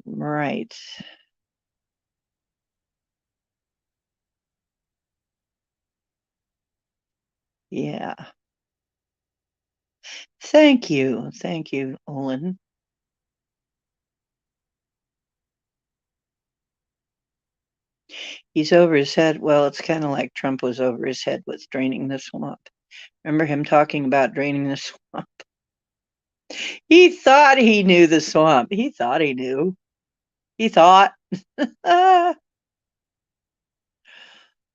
Right. Yeah. Thank you. Thank you, Olin. He's over his head. Well, it's kind of like Trump was over his head with draining the swamp. Remember him talking about draining the swamp? He thought he knew the swamp. He thought he knew. He thought. Ah,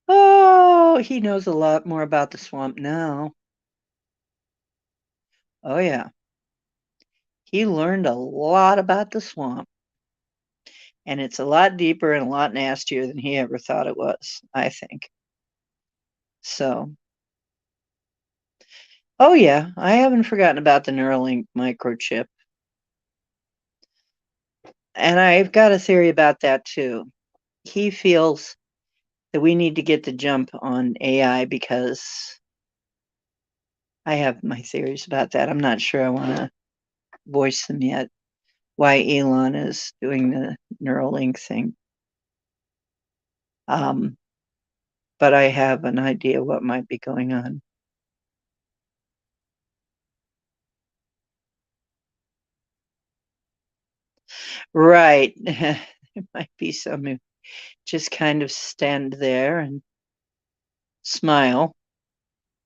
oh, he knows a lot more about the swamp now. Oh, yeah. He learned a lot about the swamp. And it's a lot deeper and a lot nastier than he ever thought it was, I think. So, oh, yeah. I haven't forgotten about the Neuralink microchip. And I've got a theory about that too. He feels that we need to get the jump on AI because I have my theories about that. I'm not sure I want to voice them yet. Why Elon is doing the Neuralink thing. Um, but I have an idea what might be going on. Right. There might be some who just kind of stand there and smile,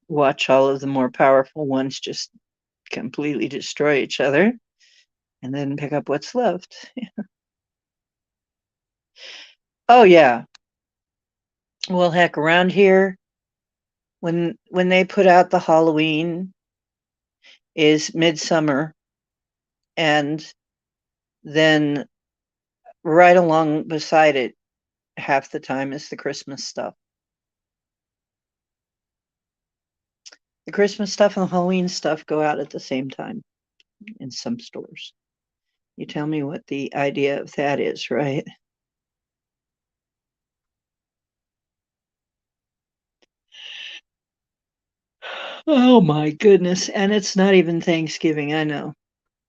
watch all of the more powerful ones just completely destroy each other, and then pick up what's left. Oh, yeah. Well, heck, around here, when they put out the Halloween is midsummer, and then right along beside it, half the time is the Christmas stuff. The Christmas stuff and the Halloween stuff go out at the same time in some stores. You tell me what the idea of that is, right? Oh my goodness. And it's not even Thanksgiving, I know.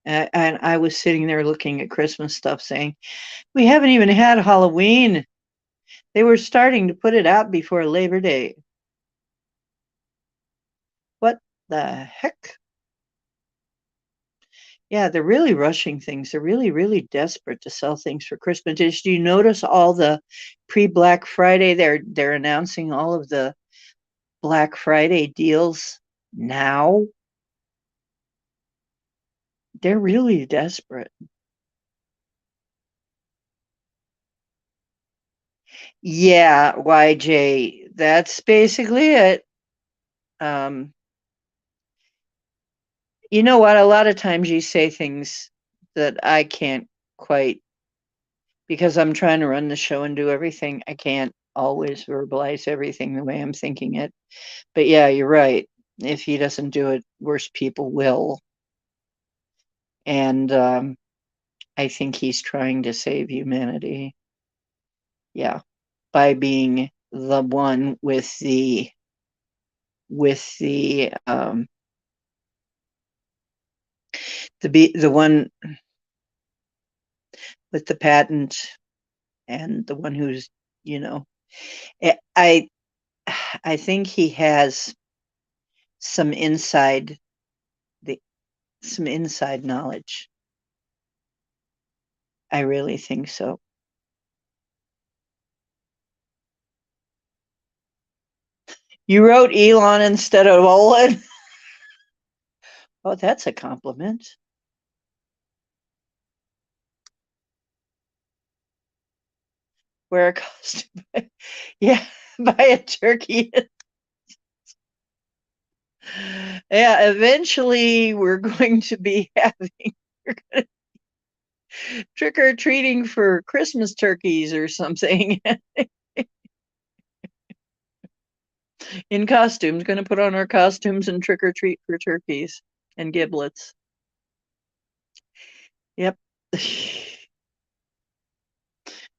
And I was sitting there looking at Christmas stuff saying, we haven't even had Halloween. They were starting to put it out before Labor Day. What the heck? Yeah, they're really rushing things. They're really, really desperate to sell things for Christmas. Do you notice all the pre-Black Friday? They're announcing all of the Black Friday deals now. They're really desperate. Yeah, YJ, that's basically it. Um, you know what? A lot of times you say things that I can't quite, because I'm trying to run the show and do everything. I can't always verbalize everything the way I'm thinking it. But yeah, you're right. If he doesn't do it, worse people will. And I think he's trying to save humanity. Yeah, by being the one with the one with the patent, and the one who's, you know, I I think he has some inside the some inside knowledge. I really think so. You wrote Elon instead of Olin. Oh, that's a compliment. Wear a costume. Yeah, buy a turkey. Yeah, eventually we're going to be having trick or treating for Christmas turkeys or something in costumes. Going to put on our costumes and trick or treat for turkeys and giblets. Yep.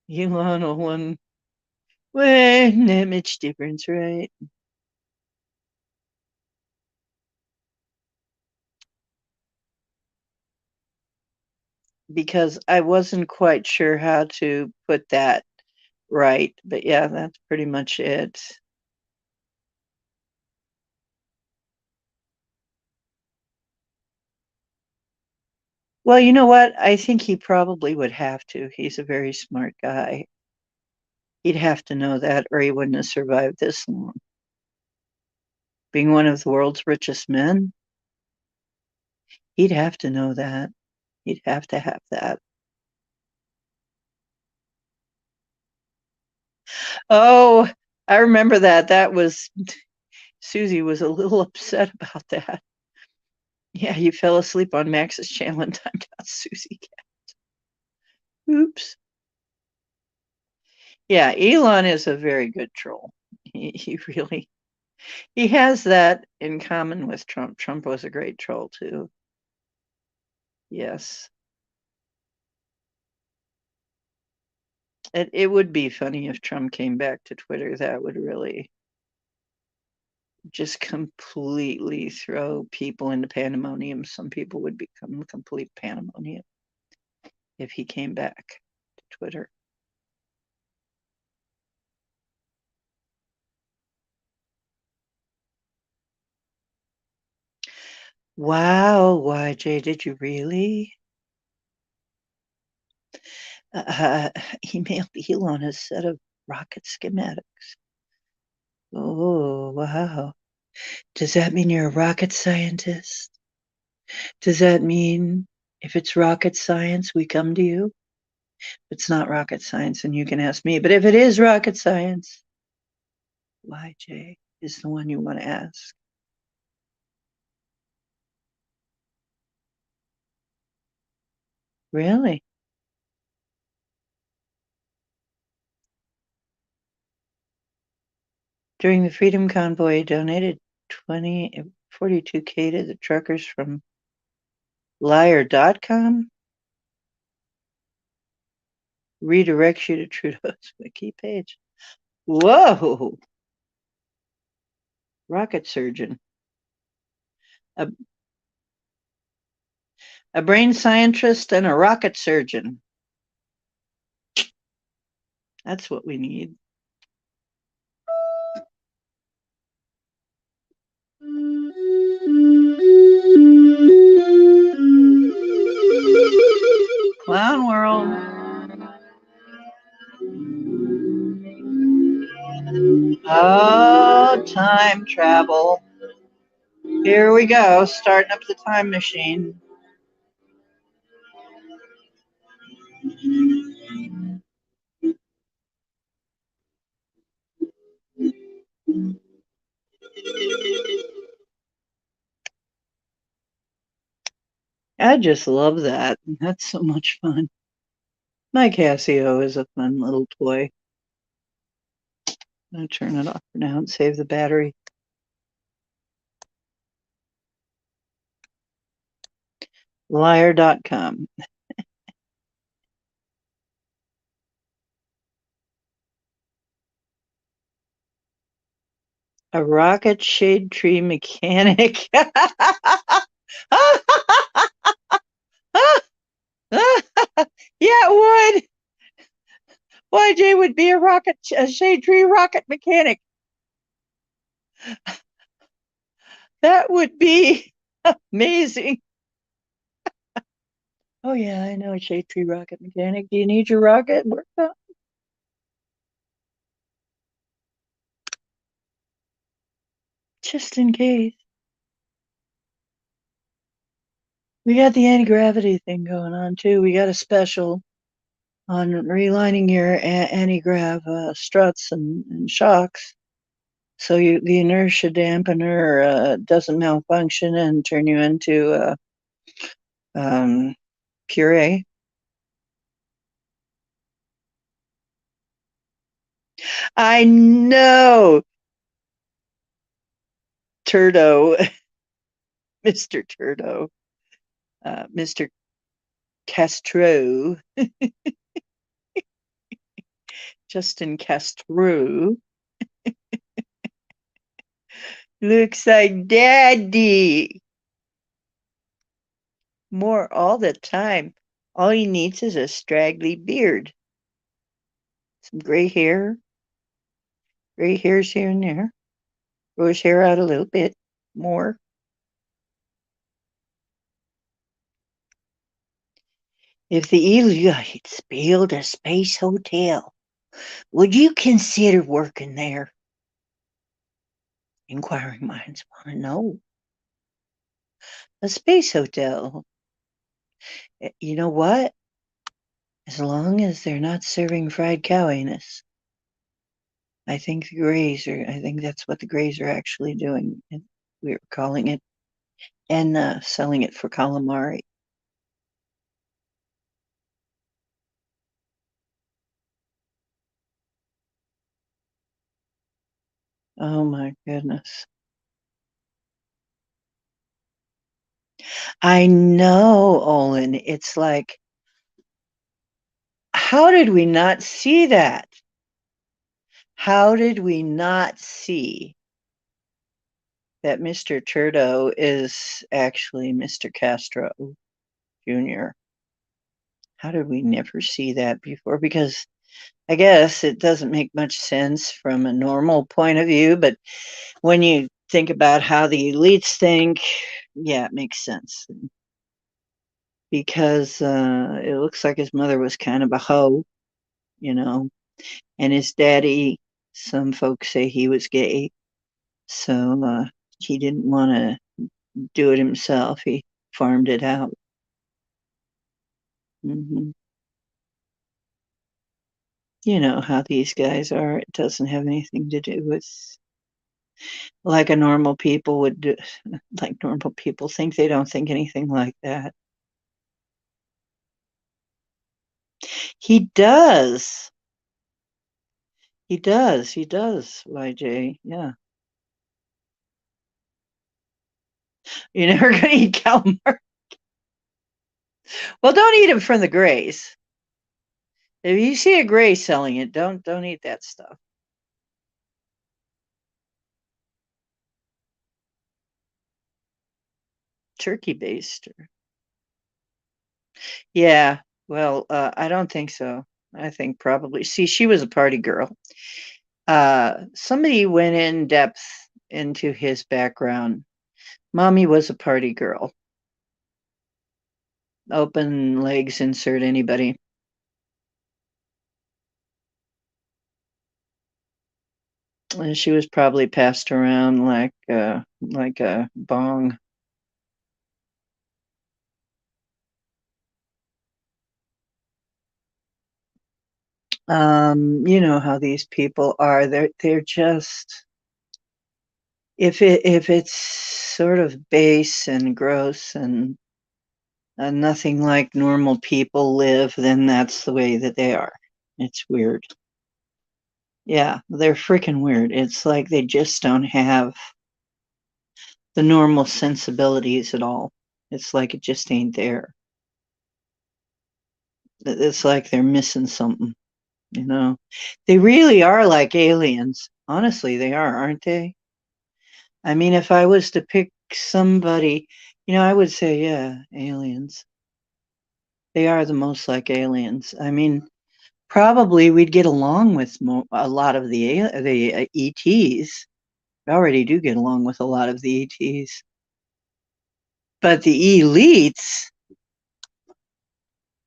Elon Olin. Well, not much difference, right? Because I wasn't quite sure how to put that right. But yeah, that's pretty much it. Well, you know what? I think he probably would have to. He's a very smart guy. He'd have to know that, or he wouldn't have survived this long. Being one of the world's richest men, he'd have to know that. He'd have to have that. Oh, I remember that. That was Susie was a little upset about that. Yeah, you fell asleep on Max's channel and timed out Susie. Oops. Yeah, Elon is a very good troll. He really he has that in common with Trump. Trump was a great troll too. Yes. It would be funny if Trump came back to Twitter. That would really just completely throw people into pandemonium. Some people would become complete pandemonium if he came back to Twitter. Wow, YJ, did you really? Uh, emailed Elon a set of rocket schematics. Oh, wow. Does that mean you're a rocket scientist? Does that mean if it's rocket science, we come to you? If it's not rocket science, and you can ask me. But if it is rocket science, YJ is the one you want to ask. Really? During the Freedom Convoy, donated 42K to the truckers from liar.com. Redirects you to Trudeau's wiki page. Whoa! Rocket surgeon. A, A brain scientist and a rocket surgeon. That's what we need. Clown World. Oh, time travel. Here we go, starting up the time machine. I just love that. That's so much fun. My Casio is a fun little toy. I'm going to turn it off for now and save the battery. Liar.com. A rocket shade tree mechanic. Yeah, it would. YJ would be a shade tree rocket mechanic. That would be amazing. Oh yeah, I know a shade tree rocket mechanic. Do you need your rocket worked on? Just in case. We got the anti-gravity thing going on too. We got a special on relining your anti-grav struts and shocks. So the inertia dampener doesn't malfunction and turn you into puree. I know, Turdo, Mr. Turdo, Mr. Castro, Justin Castro, looks like daddy. More all the time. All he needs is a straggly beard, some gray hairs here and there. Grow his hair out a little bit more. If the elites build a space hotel, would you consider working there? Inquiring minds want to know. A space hotel. You know what? As long as they're not serving fried cow anus. I think I think that's what the Greys are actually doing. We're calling it and selling it for calamari. Oh my goodness. I know, Olin. It's like, how did we not see that? How did we not see that Mr. Turdo is actually Mr. Castro Jr.? How did we never see that before? Because I guess it doesn't make much sense from a normal point of view, but when you think about how the elites think, yeah, it makes sense. Because it looks like his mother was kind of a hoe, you know, and his daddy, some folks say he was gay. So he didn't want to do it himself. He farmed it out. Hmm. You know how these guys are. It doesn't have anything to do with like a normal people would do, like normal people think. They don't think anything like that. He does. He does, YJ. Yeah. You're never gonna eat calamari. Well, don't eat them from the Grays. If you see a Gray selling it, don't eat that stuff. Turkey baster. Yeah. Well, I don't think so. I think probably. See, she was a party girl. Somebody went in depth into his background. Mommy was a party girl. Open legs, insert anybody. And she was probably passed around like a bong. You know how these people are. They're just if it's sort of base and gross and nothing like normal people live, then that's the way that they are. It's weird. Yeah, they're freaking weird. It's like they just don't have the normal sensibilities at all. It's like it just ain't there. It's like they're missing something, you know. They really are like aliens. Honestly, they are, aren't they? I mean, if I was to pick somebody, I would say, yeah, aliens. They are the most like aliens. I mean, probably we'd get along with a lot of the ETs. We already do get along with a lot of the ETs, but the elites,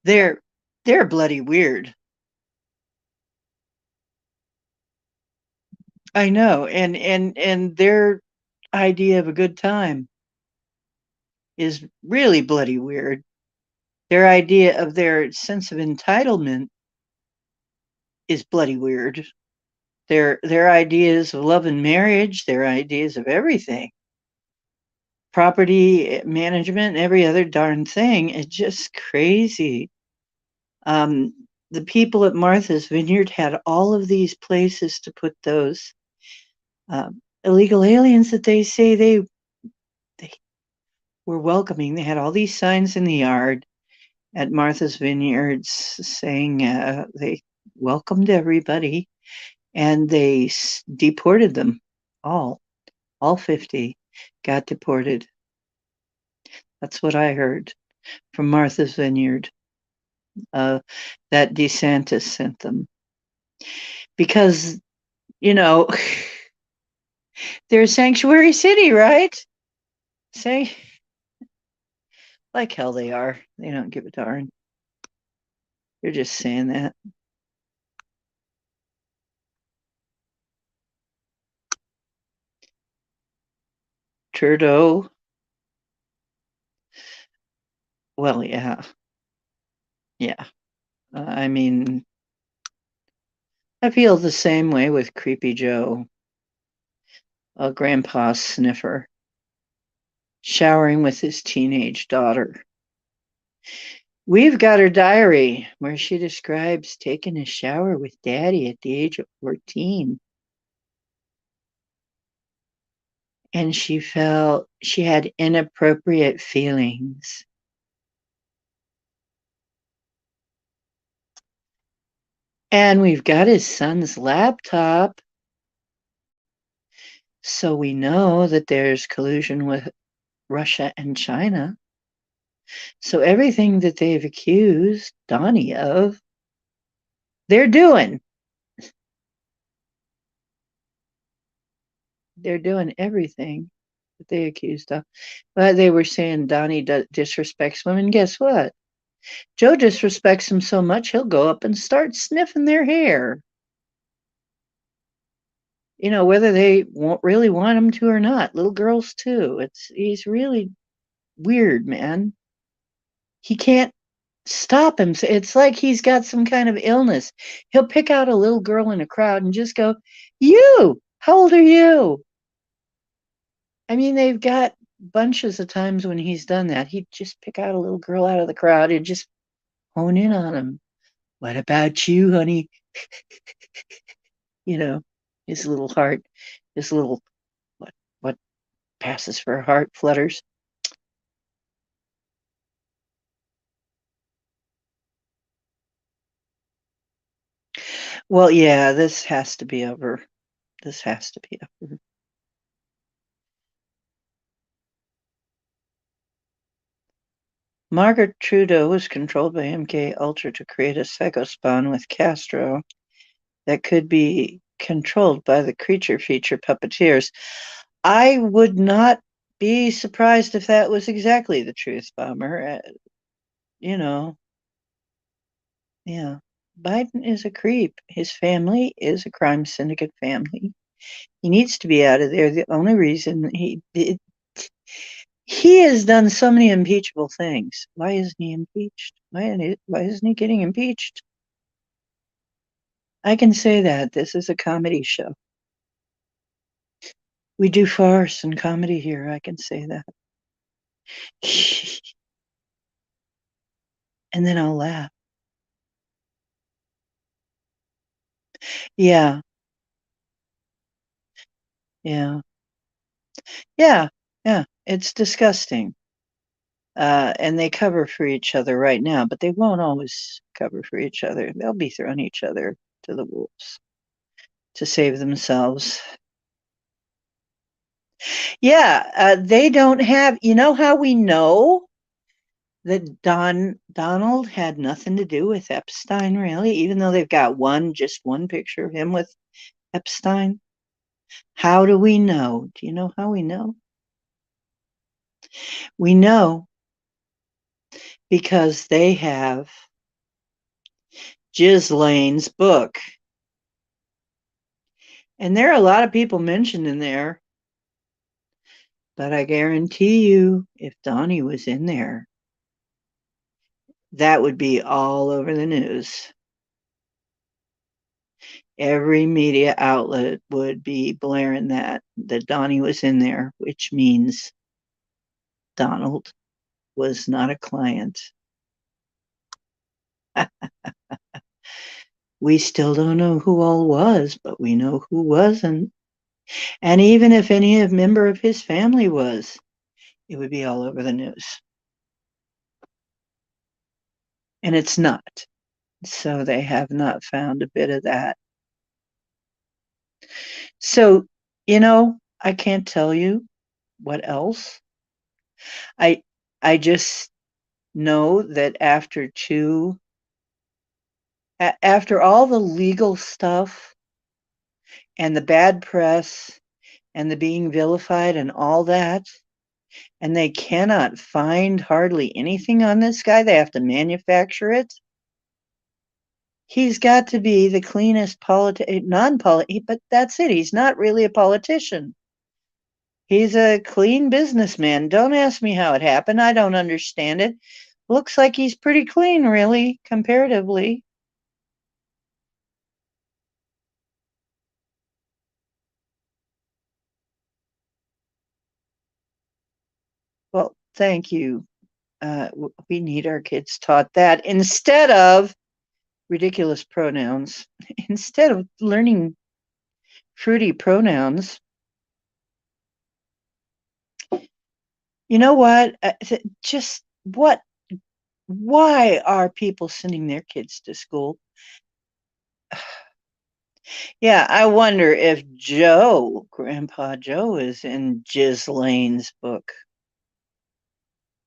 they're they're bloody weird. I know, and their idea of a good time is really bloody weird. Their idea of their sense of entitlement is bloody weird. Their ideas of love and marriage, their ideas of everything, property management, every other darn thing. It's just crazy. Um, the people at Martha's Vineyard had all of these places to put those illegal aliens that they say they were welcoming. They had all these signs in the yard at Martha's Vineyards saying they welcomed everybody, and they deported them all. All 50 got deported. That's what I heard from Martha's Vineyard. Uh, that DeSantis sent them because you know they're a sanctuary city, right? Say like hell they are. They don't give a darn. They're just saying that. Trudeau. Well, yeah, yeah. I mean, I feel the same way with Creepy Joe, a grandpa sniffer, showering with his teenage daughter. We've got her diary where she describes taking a shower with daddy at the age of 14. And she felt she had inappropriate feelings. And we've got his son's laptop. So we know that there's collusion with Russia and China. So everything that they've accused Donnie of, they're doing. They're doing everything that they accused of. But they were saying Donnie disrespects women. Guess what? Joe disrespects them so much he'll go up and start sniffing their hair. Whether they won't really want him to or not. Little girls too. He's really weird, man. He can't stop him. It's like he's got some kind of illness. He'll pick out a little girl in a crowd and just go, "You, how old are you?" I mean, they've got bunches of times when he's done that. He'd just pick out a little girl out of the crowd and just hone in on him. What about you, honey? You know, his little heart, his little what passes for a heart flutters. Well, yeah, this has to be over. This has to be over. Margaret Trudeau was controlled by MK Ultra to create a psychospawn with Castro that could be controlled by the creature feature puppeteers. I would not be surprised if that was exactly the truth, Bomber. You know, yeah. Biden is a creep. His family is a crime syndicate family. He needs to be out of there. The only reason he has done so many impeachable things. Why isn't he impeached? Why isn't he getting impeached? I can say that. This is a comedy show. We do farce and comedy here. I can say that. And then I'll laugh. Yeah, yeah, yeah, yeah. It's disgusting. And they cover for each other right now, but they won't always cover for each other. They'll be throwing each other to the wolves to save themselves. Yeah, they don't have, you know how we know that Donald had nothing to do with Epstein, really, even though they've got just one picture of him with Epstein? How do we know? Do you know how we know? We know because they have Ghislaine's book. And there are a lot of people mentioned in there, but I guarantee you, if Donnie was in there, that would be all over the news. Every media outlet would be blaring that Donnie was in there, which means Donald was not a client. We still don't know who all was, but we know who wasn't. And even if any member of his family was, it would be all over the news. And it's not. So they have not found a bit of that. So, I can't tell you what else. I I just know that after all the legal stuff and the bad press and the being vilified and all that, and they cannot find hardly anything on this guy, they have to manufacture it. He's got to be the cleanest but that's it. He's not really a politician. He's a clean businessman. Don't ask me how it happened. I don't understand it. Looks like he's pretty clean, really, comparatively. Well, thank you. We need our kids taught that instead of ridiculous pronouns, instead of learning fruity pronouns. You know what? Just what? Why are people sending their kids to school? Yeah, I wonder if Grandpa Joe, is in Ghislaine's book.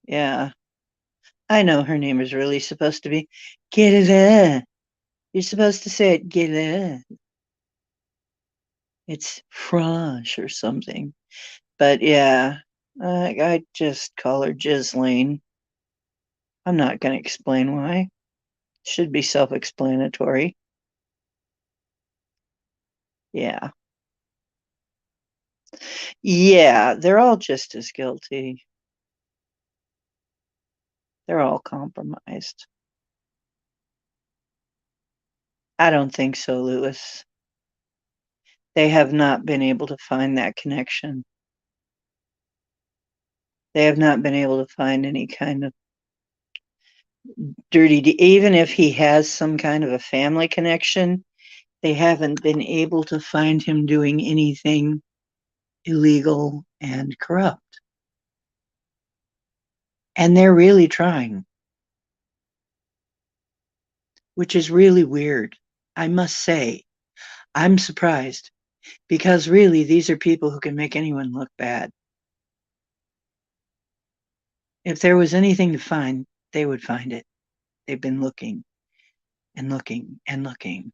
Yeah, I know her name is really supposed to be Ghislaine. You're supposed to say it Ghislaine. It's French or something. But yeah, I just call her Ghislaine. I'm not going to explain why. Should be self-explanatory. Yeah. Yeah, they're all just as guilty. They're all compromised. I don't think so, Lewis. They have not been able to find that connection. They have not been able to find any kind of even if he has some kind of a family connection, they haven't been able to find him doing anything illegal and corrupt. And they're really trying, which is really weird. I must say, I'm surprised because really these are people who can make anyone look bad. If there was anything to find, they would find it. They've been looking and looking and looking.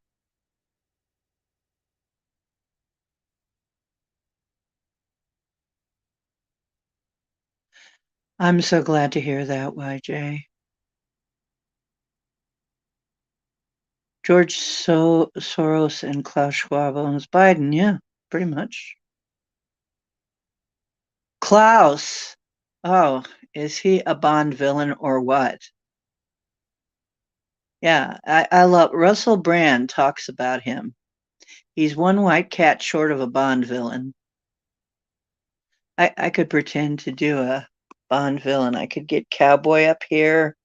I'm so glad to hear that, YJ. George Soros and Klaus Schwab owns Biden. Yeah, pretty much. Klaus. Oh, is he a Bond villain or what? Yeah, I love Russell Brand talks about him. He's one white cat short of a Bond villain. I could pretend to do a Bond villain. I could get Cowboy up here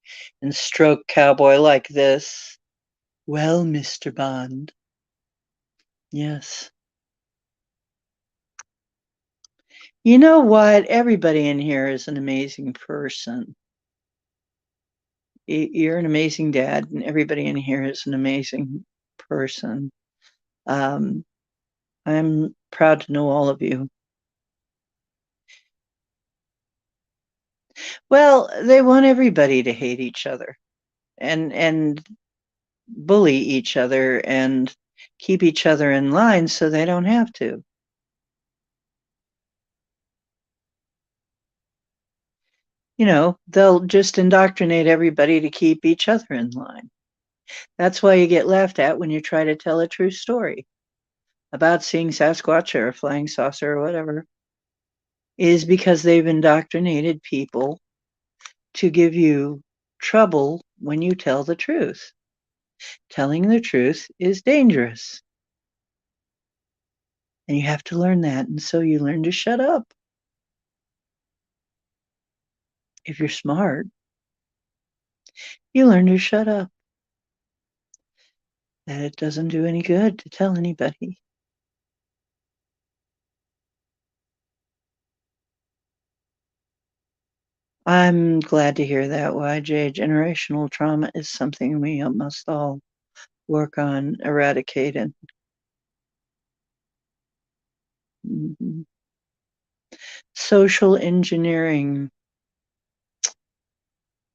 and stroke Cowboy like this. Well, Mr. Bond. Yes. You know what? Everybody in here is an amazing person. You're an amazing dad, and everybody in here is an amazing person. Um, I'm proud to know all of you. Well, they want everybody to hate each other and bully each other and keep each other in line so they don't have to. You know, they'll just indoctrinate everybody to keep each other in line. That's why you get laughed at when you try to tell a true story about seeing Sasquatch or a flying saucer or whatever, is because they've indoctrinated people to give you trouble when you tell the truth. Telling the truth is dangerous. And you have to learn that. And so you learn to shut up. If you're smart, you learn to shut up. That it doesn't do any good to tell anybody. I'm glad to hear that, YJ. Generational trauma is something we must all work on eradicating. Mm-hmm. Social engineering.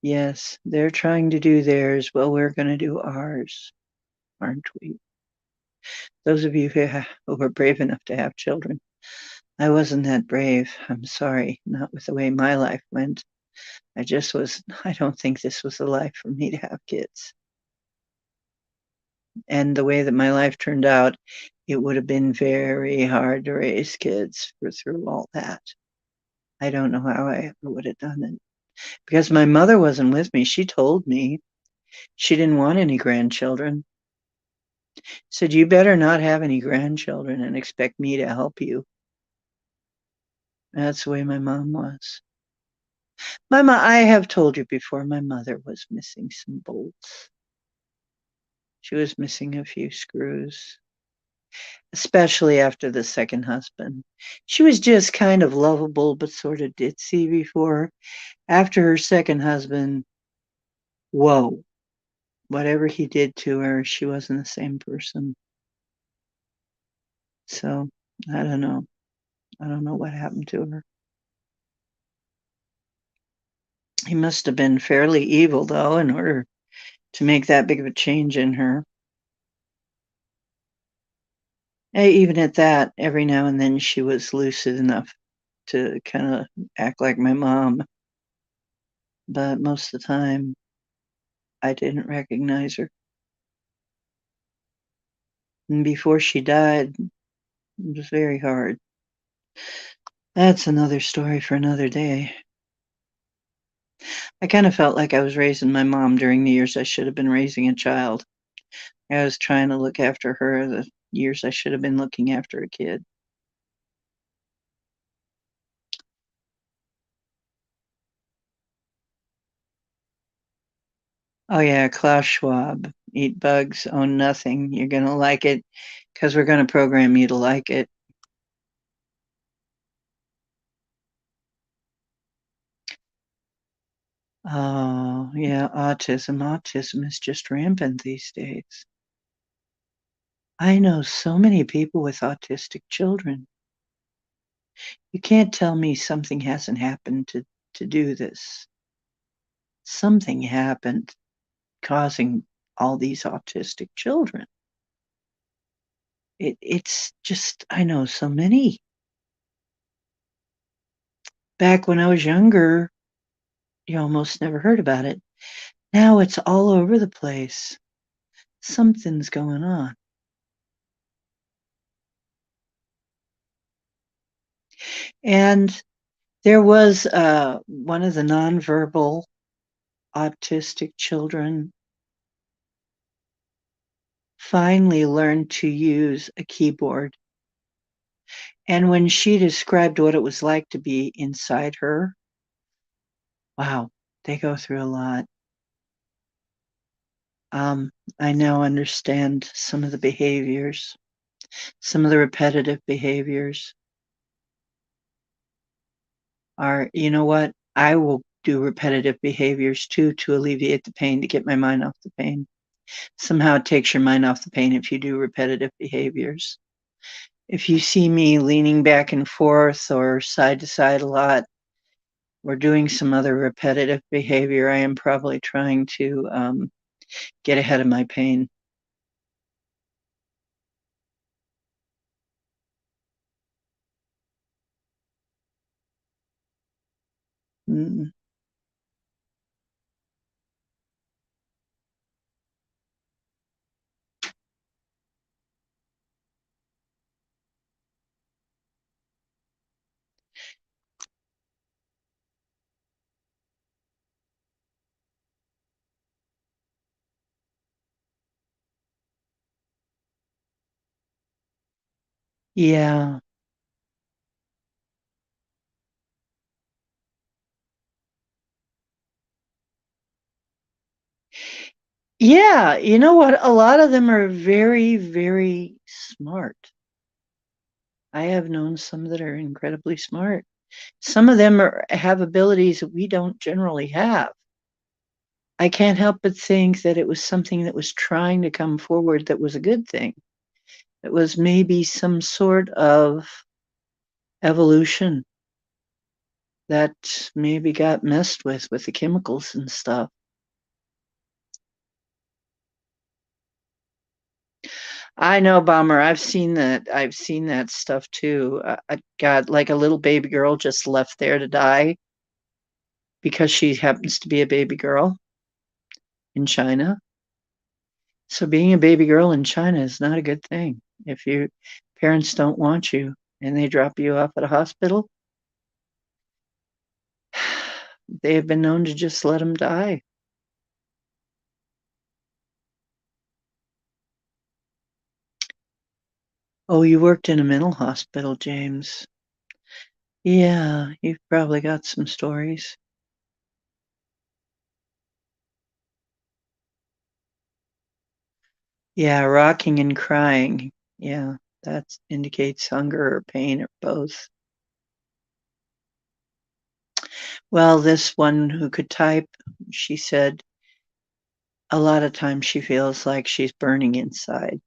Yes, they're trying to do theirs. Well, we're going to do ours, aren't we? Those of you who are brave enough to have children. I wasn't that brave. I'm sorry, not with the way my life went. I don't think this was the life for me to have kids. And the way that my life turned out, it would have been very hard to raise kids through all that. I don't know how I ever would have done it. Because my mother wasn't with me. She told me she didn't want any grandchildren. Said, you better not have any grandchildren and expect me to help you. That's the way my mom was. I have told you before, my mother was missing some bolts. She was missing a few screws, especially after the second husband. She was just kind of lovable, but sort of ditzy before. After her second husband, whoa, whatever he did to her, she wasn't the same person. So I don't know. I don't know what happened to her. He must have been fairly evil, though, in order to make that big of a change in her. Even at that, every now and then she was lucid enough to kind of act like my mom. But most of the time, I didn't recognize her. And before she died, it was very hard. That's another story for another day. I kind of felt like I was raising my mom during the years I should have been raising a child. I was trying to look after her the years I should have been looking after a kid. Oh, yeah, Klaus Schwab. Eat bugs, own nothing. You're going to like it because we're going to program you to like it. Oh, yeah, autism. Autism is just rampant these days. I know so many people with autistic children. You can't tell me something hasn't happened to do this. something happened causing all these autistic children. It's just, I know so many. Back when I was younger, you almost never heard about it. Now it's all over the place. Something's going on. And there was one of the nonverbal autistic children finally learned to use a keyboard. And when she described what it was like to be inside her, wow, they go through a lot. I now understand some of the behaviors, some of the repetitive behaviors are, you know what? I will do repetitive behaviors too to alleviate the pain, to get my mind off the pain. Somehow it takes your mind off the pain if you do repetitive behaviors. If you see me leaning back and forth or side to side a lot, or doing some other repetitive behavior, I am probably trying to get ahead of my pain. Mm. Yeah. Yeah, you know what? A lot of them are very, very smart. I have known some that are incredibly smart. Some of them have abilities that we don't generally have. I can't help but think that it was something that was trying to come forward that was a good thing. It was maybe some sort of evolution that maybe got messed with the chemicals and stuff. I know, bummer. I've seen that stuff too. I got like a little baby girl just left there to die because she happens to be a baby girl in China. So being a baby girl in China is not a good thing. If your parents don't want you and they drop you off at a hospital, they have been known to just let them die. Oh, you worked in a mental hospital, James. Yeah, you've probably got some stories. Yeah, rocking and crying. Yeah, that indicates hunger or pain or both. Well, this one who could type, she said a lot of times she feels like she's burning inside.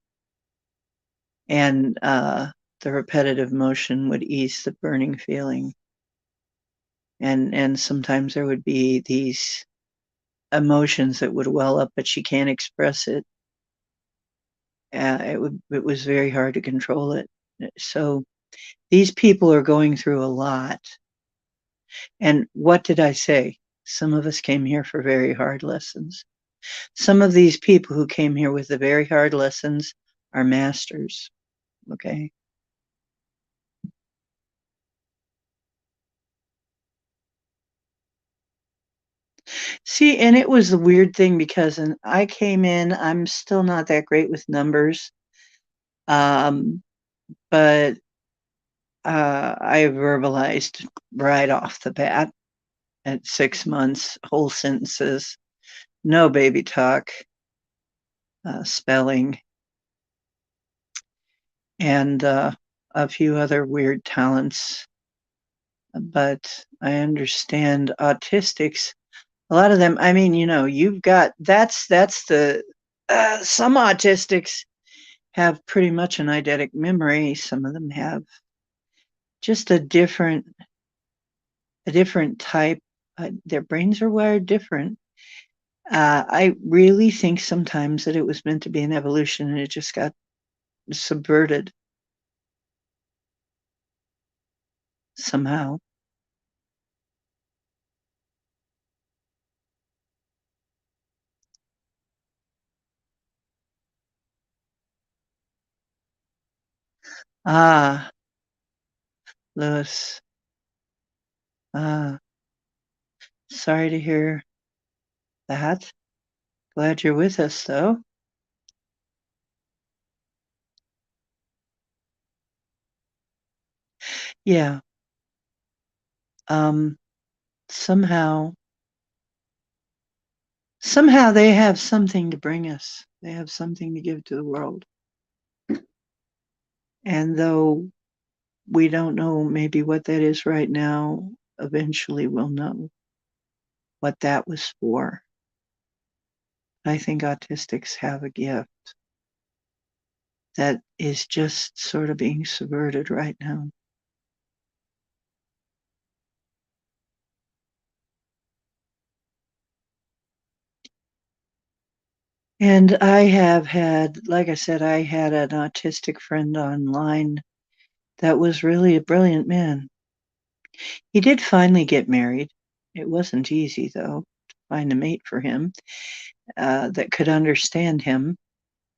And the repetitive motion would ease the burning feeling. And sometimes there would be these emotions that would well up, but she can't express it. It was very hard to control it. So these people are going through a lot. And what did I say? Some of us came here for very hard lessons. Some of these people who came here with the very hard lessons are masters. Okay. See, and it was the weird thing because I came in, I'm still not that great with numbers. Um, but I verbalized right off the bat at 6 months, whole sentences, no baby talk, spelling, and a few other weird talents. But I understand autistics. A lot of them, I mean, you know, you've got that's the some autistics have pretty much an eidetic memory. Some of them have just a different type. Their brains are wired different. I really think sometimes that it was meant to be an evolution and it just got subverted somehow. Ah, Lewis. Ah, sorry to hear that. Glad you're with us, though. Yeah. Um, somehow, somehow they have something to bring us. They have something to give to the world. And though we don't know maybe what that is right now, eventually we'll know what that was for. I think autistics have a gift that is just sort of being subverted right now. And I have had, like I said, I had an autistic friend online that was really a brilliant man. He did finally get married. It wasn't easy, though, to find a mate for him that could understand him,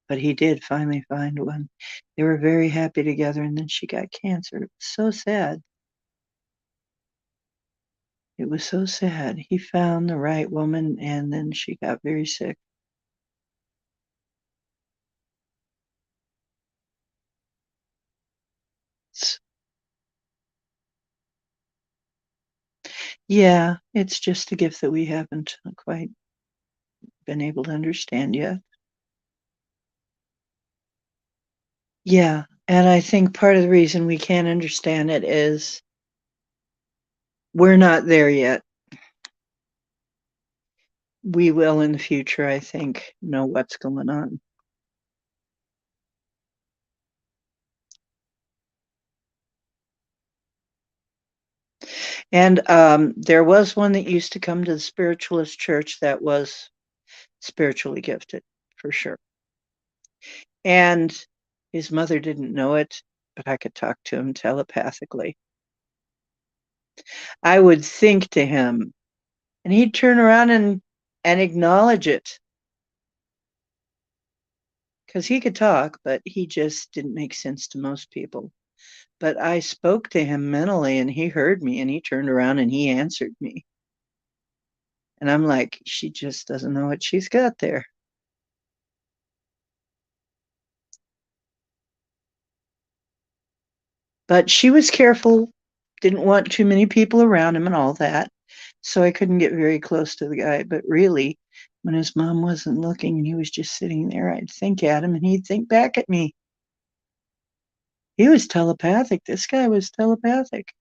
but he did finally find one. They were very happy together, and then she got cancer. It was so sad. It was so sad. He found the right woman, and then she got very sick. Yeah, it's just a gift that we haven't quite been able to understand yet. Yeah, and I think part of the reason we can't understand it is we're not there yet. We will in the future, I think, know what's going on. And there was one that used to come to the spiritualist church that was spiritually gifted, for sure. And his mother didn't know it, but I could talk to him telepathically. I would think to him, and he'd turn around and acknowledge it because he could talk, but he just didn't make sense to most people. But I spoke to him mentally and he heard me and he turned around and he answered me. And I'm like, she just doesn't know what she's got there. But she was careful, didn't want too many people around him and all that. So I couldn't get very close to the guy. But really, when his mom wasn't looking and he was just sitting there, I'd think at him and he'd think back at me. He was telepathic. This guy was telepathic.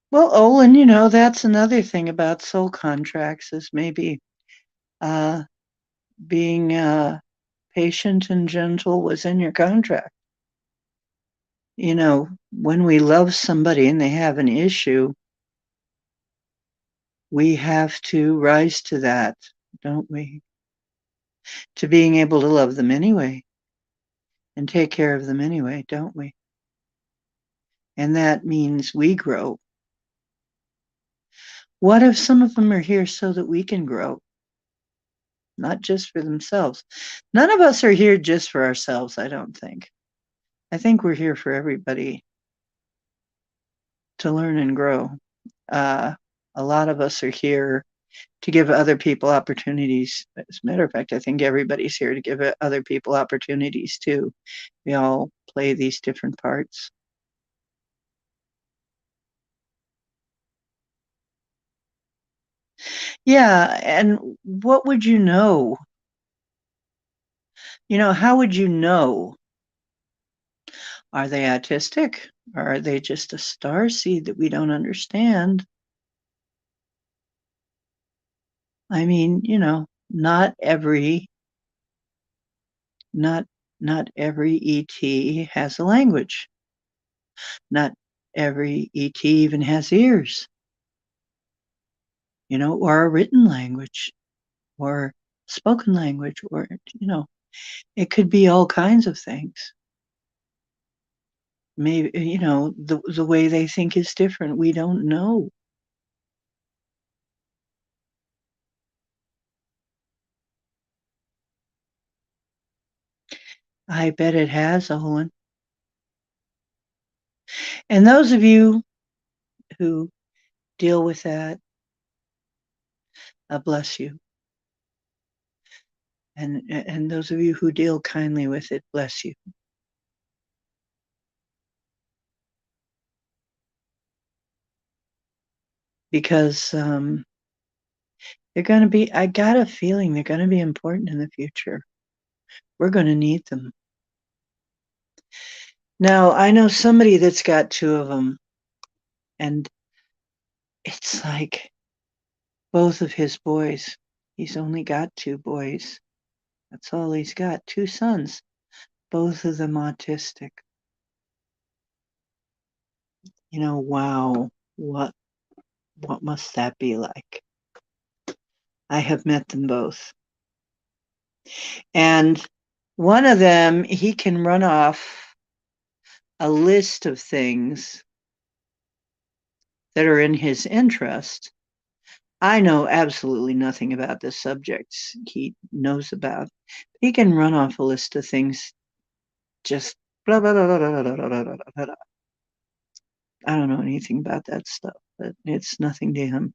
Well, Olin, that's another thing about soul contracts is maybe uh, being patient and gentle was in your contract. When we love somebody and they have an issue, we have to rise to that, don't we? To being able to love them anyway and take care of them anyway, don't we? And that means we grow. What if some of them are here so that we can grow, not just for themselves? None of us are here just for ourselves, I don't think. I think we're here for everybody to learn and grow. Uh, a lot of us are here to give other people opportunities. As a matter of fact, I think everybody's here to give other people opportunities too. We all play these different parts. Yeah, and what would you know? How would you know? Are they autistic? Or are they just a star seed that we don't understand? I mean, not every not not every ET has a language. Not every ET even has ears, or a written language or spoken language, or it could be all kinds of things. Maybe the way they think is different. We don't know. I bet it has, Olin. And those of you who deal with that, bless you. And those of you who deal kindly with it, bless you. Because they're going to be, I got a feeling they're going to be important in the future. We're going to need them. Now, I know somebody that's got two of them, and it's like both of his boys. He's only got two boys. That's all he's got. Two sons, both of them autistic. Wow, what must that be like? I have met them both. And one of them, he can run off a list of things that are in his interest. I know absolutely nothing about the subjects he knows about. He can run off a list of things, just blah, blah, blah, blah, blah, blah, blah, blah, blah, blah. I don't know anything about that stuff, but it's nothing to him.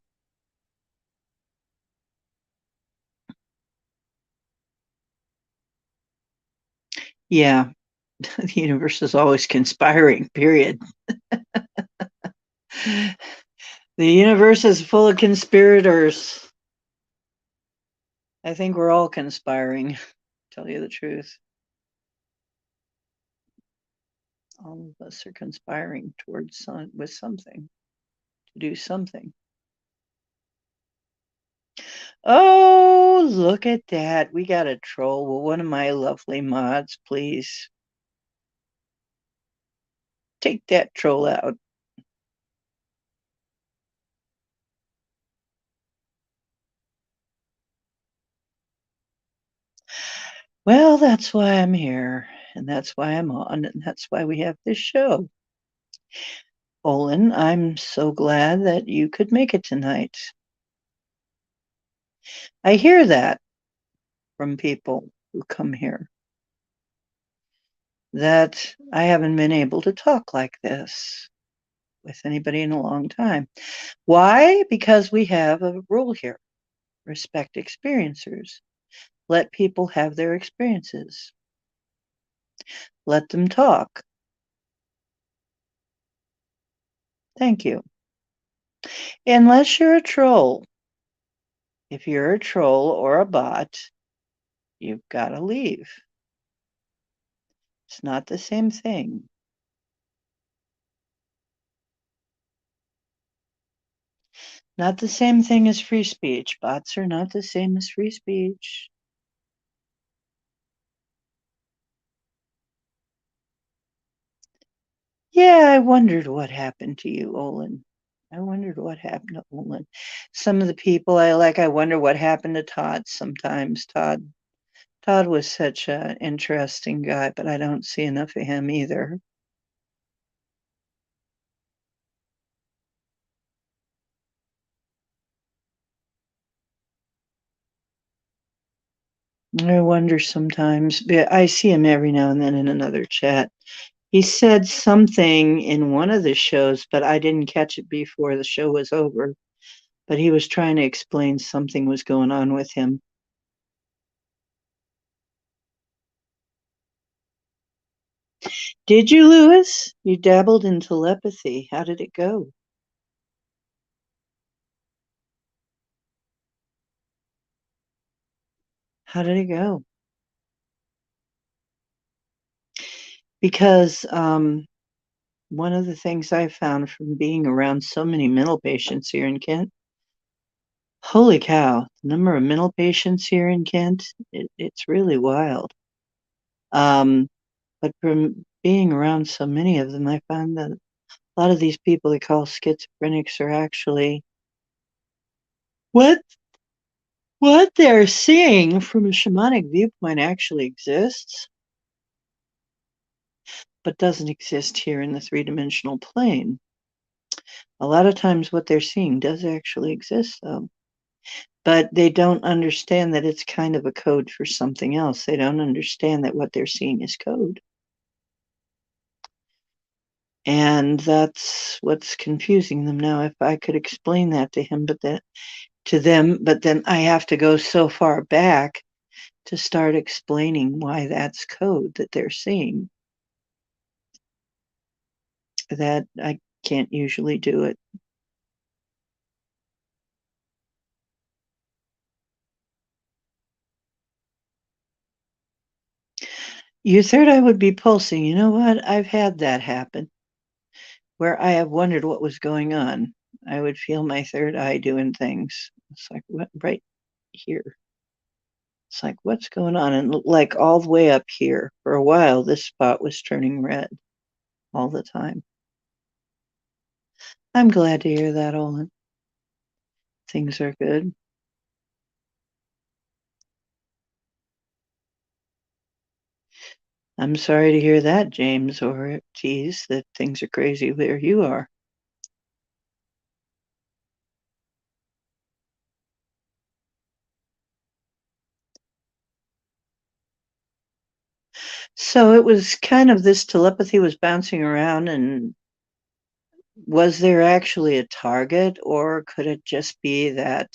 Yeah, the universe is always conspiring, period. The universe is full of conspirators. I think we're all conspiring, to tell you the truth. All of us are conspiring towards with something, to do something. Oh, look at that. We got a troll. Well, one of my lovely mods, please take that troll out. Well, that's why I'm here, and that's why I'm on, and that's why we have this show. Olin, I'm so glad that you could make it tonight. I hear that from people who come here, that I haven't been able to talk like this with anybody in a long time. Why? Because we have a rule here: respect experiencers. Let people have their experiences. Let them talk. Thank you. Unless you're a troll. If you're a troll or a bot, you've got to leave. It's not the same thing. Not the same thing as free speech. Bots are not the same as free speech. Yeah, I wondered what happened to you, Olin. I wondered what happened to Olin. Some of the people I like, I wonder what happened to Todd sometimes. Todd was such an interesting guy, but I don't see enough of him either. I wonder sometimes. I see him every now and then in another chat. He said something in one of the shows, but I didn't catch it before the show was over. But he was trying to explain something was going on with him. Did you, Lewis? You dabbled in telepathy. How did it go? How did it go? Because one of the things I found from being around so many mental patients here in Kent Holy cow, the number of mental patients here in Kent, it's really wild. Um, but from being around so many of them, I found that a lot of these people they call schizophrenics are actually what what they're seeing from a shamanic viewpoint actually exists, but doesn't exist here in the three-dimensional plane. A lot of times what they're seeing does actually exist, though. But they don't understand that it's kind of a code for something else. They don't understand that what they're seeing is code. And that's what's confusing them now. If I could explain that to him, but then I have to go so far back to start explaining why that's code that they're seeing that I can't usually do it. You third eye would be pulsing. You know what? I've had that happen where I have wondered what was going on. I would feel my third eye doing things. It's like, what, right here. It's like, what's going on? And like all the way up here. For a while, this spot was turning red all the time. I'm glad to hear that, Olin. Things are good. I'm sorry to hear that, James or Ortiz, that things are crazy where you are. So it was kind of this telepathy was bouncing around, and was there actually a target, or could it just be that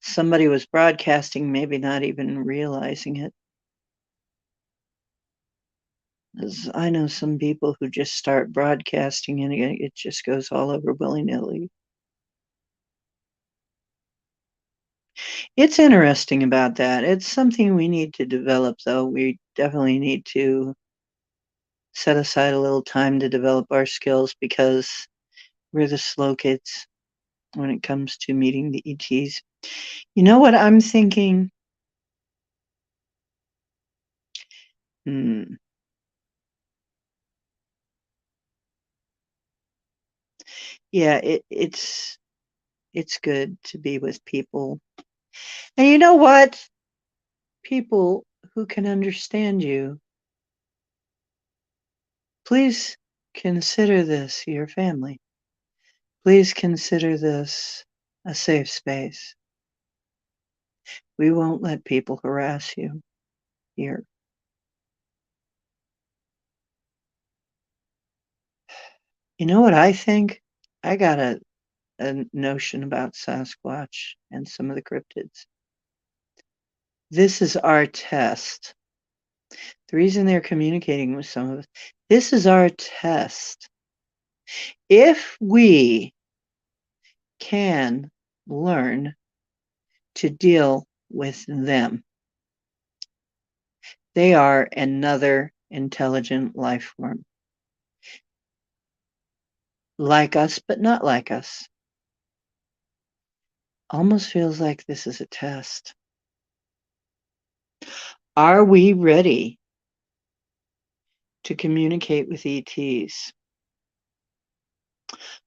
somebody was broadcasting, maybe not even realizing it? As I know some people who just start broadcasting and it just goes all over willy-nilly. It's interesting about that. It's something we need to develop, though. We definitely need to set aside a little time to develop our skills because we're the slow kids when it comes to meeting the ETs. You know what I'm thinking? Hmm. Yeah, it's good to be with people. And you know what? People who can understand you. Please consider this your family. Please consider this a safe space. We won't let people harass you here. You know what I think? I got a notion about Sasquatch and some of the cryptids. This is our test. The reason they're communicating with some of us, this is our test. If we can learn to deal with them, they are another intelligent life form. Like us, but not like us. Almost feels like this is a test. Are we ready to communicate with ETs?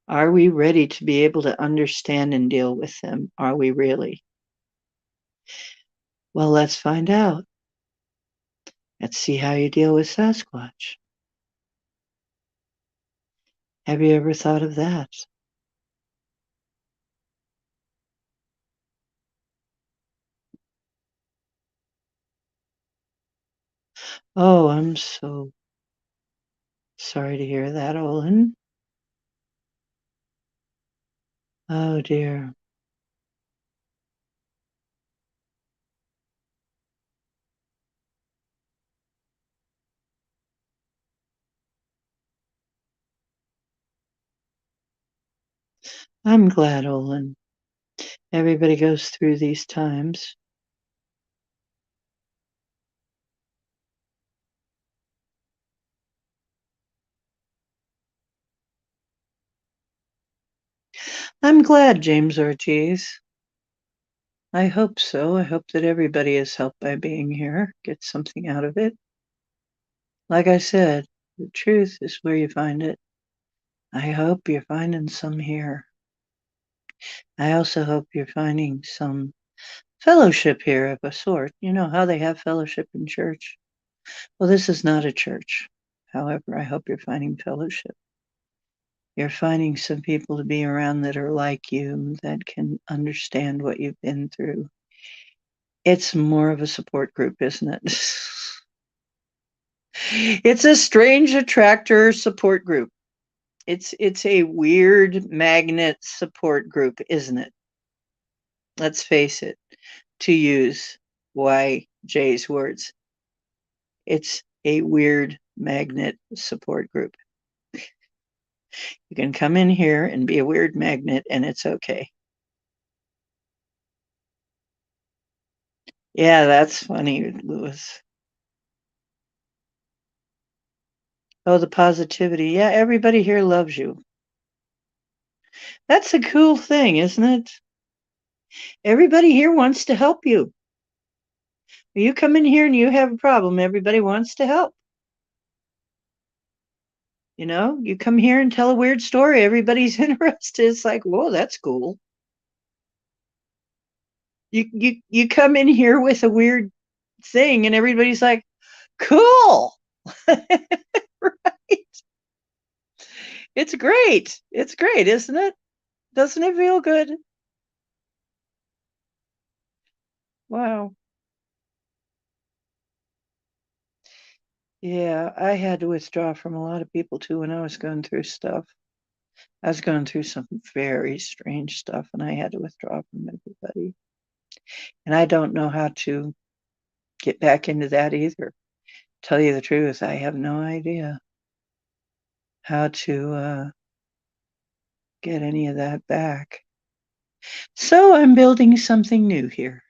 Are we ready to be able to understand and deal with them? Are we really? Well, let's find out. Let's see how you deal with Sasquatch. Have you ever thought of that? Oh, I'm so sorry to hear that, Olin. Oh dear. I'm glad, Olin. Everybody goes through these times. I'm glad, James Ortiz. I hope so. I hope that everybody is helped by being here, gets something out of it. Like I said, the truth is where you find it. I hope you're finding some here. I also hope you're finding some fellowship here of a sort. You know how they have fellowship in church? Well, this is not a church. However, I hope you're finding fellowship. You're finding some people to be around that are like you, that can understand what you've been through. It's more of a support group, isn't it? It's a strange attractor support group. It's a weird magnet support group, isn't it? Let's face it, to use YJ's words. It's a weird magnet support group. You can come in here and be a weird magnet and it's okay. Yeah, that's funny, Lewis. Oh, the positivity. Yeah, everybody here loves you. That's a cool thing, isn't it? Everybody here wants to help you. You come in here and you have a problem, everybody wants to help. You know, you come here and tell a weird story, everybody's interested. It's like, whoa, that's cool. You come in here with a weird thing and everybody's like, cool. Right? It's great. It's great, isn't it? Doesn't it feel good? Wow. Yeah, I had to withdraw from a lot of people too when I was going through stuff. I was going through some very strange stuff and I had to withdraw from everybody. And I don't know how to get back into that either. Tell you the truth, I have no idea how to get any of that back. So I'm building something new here.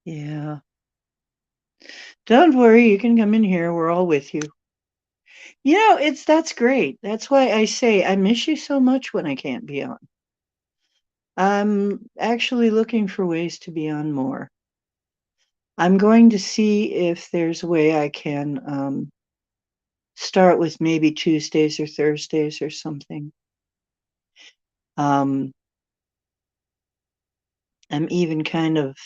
Yeah. Don't worry, you can come in here. We're all with you. You know, that's great. That's why I say I miss you so much when I can't be on. I'm actually looking for ways to be on more. I'm going to see if there's a way I can start with maybe Tuesdays or Thursdays or something. Um, I'm even kind of,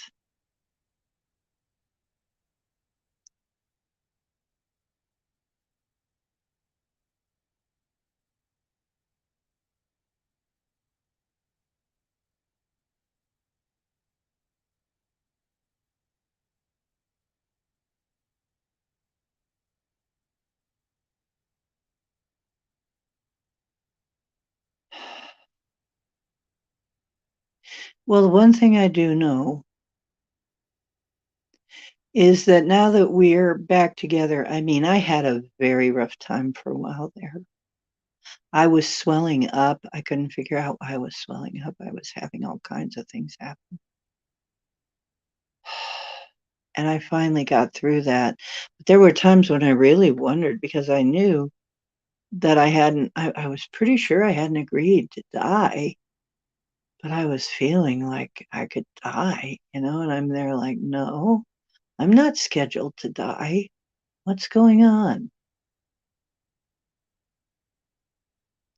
well, the one thing I do know is that now that we're back together, I mean, I had a very rough time for a while there. I was swelling up. I couldn't figure out why I was swelling up. I was having all kinds of things happen. And I finally got through that. But there were times when I really wondered because I knew that I was pretty sure I hadn't agreed to die, but I was feeling like I could die, you know, and I'm there like, no, I'm not scheduled to die. What's going on?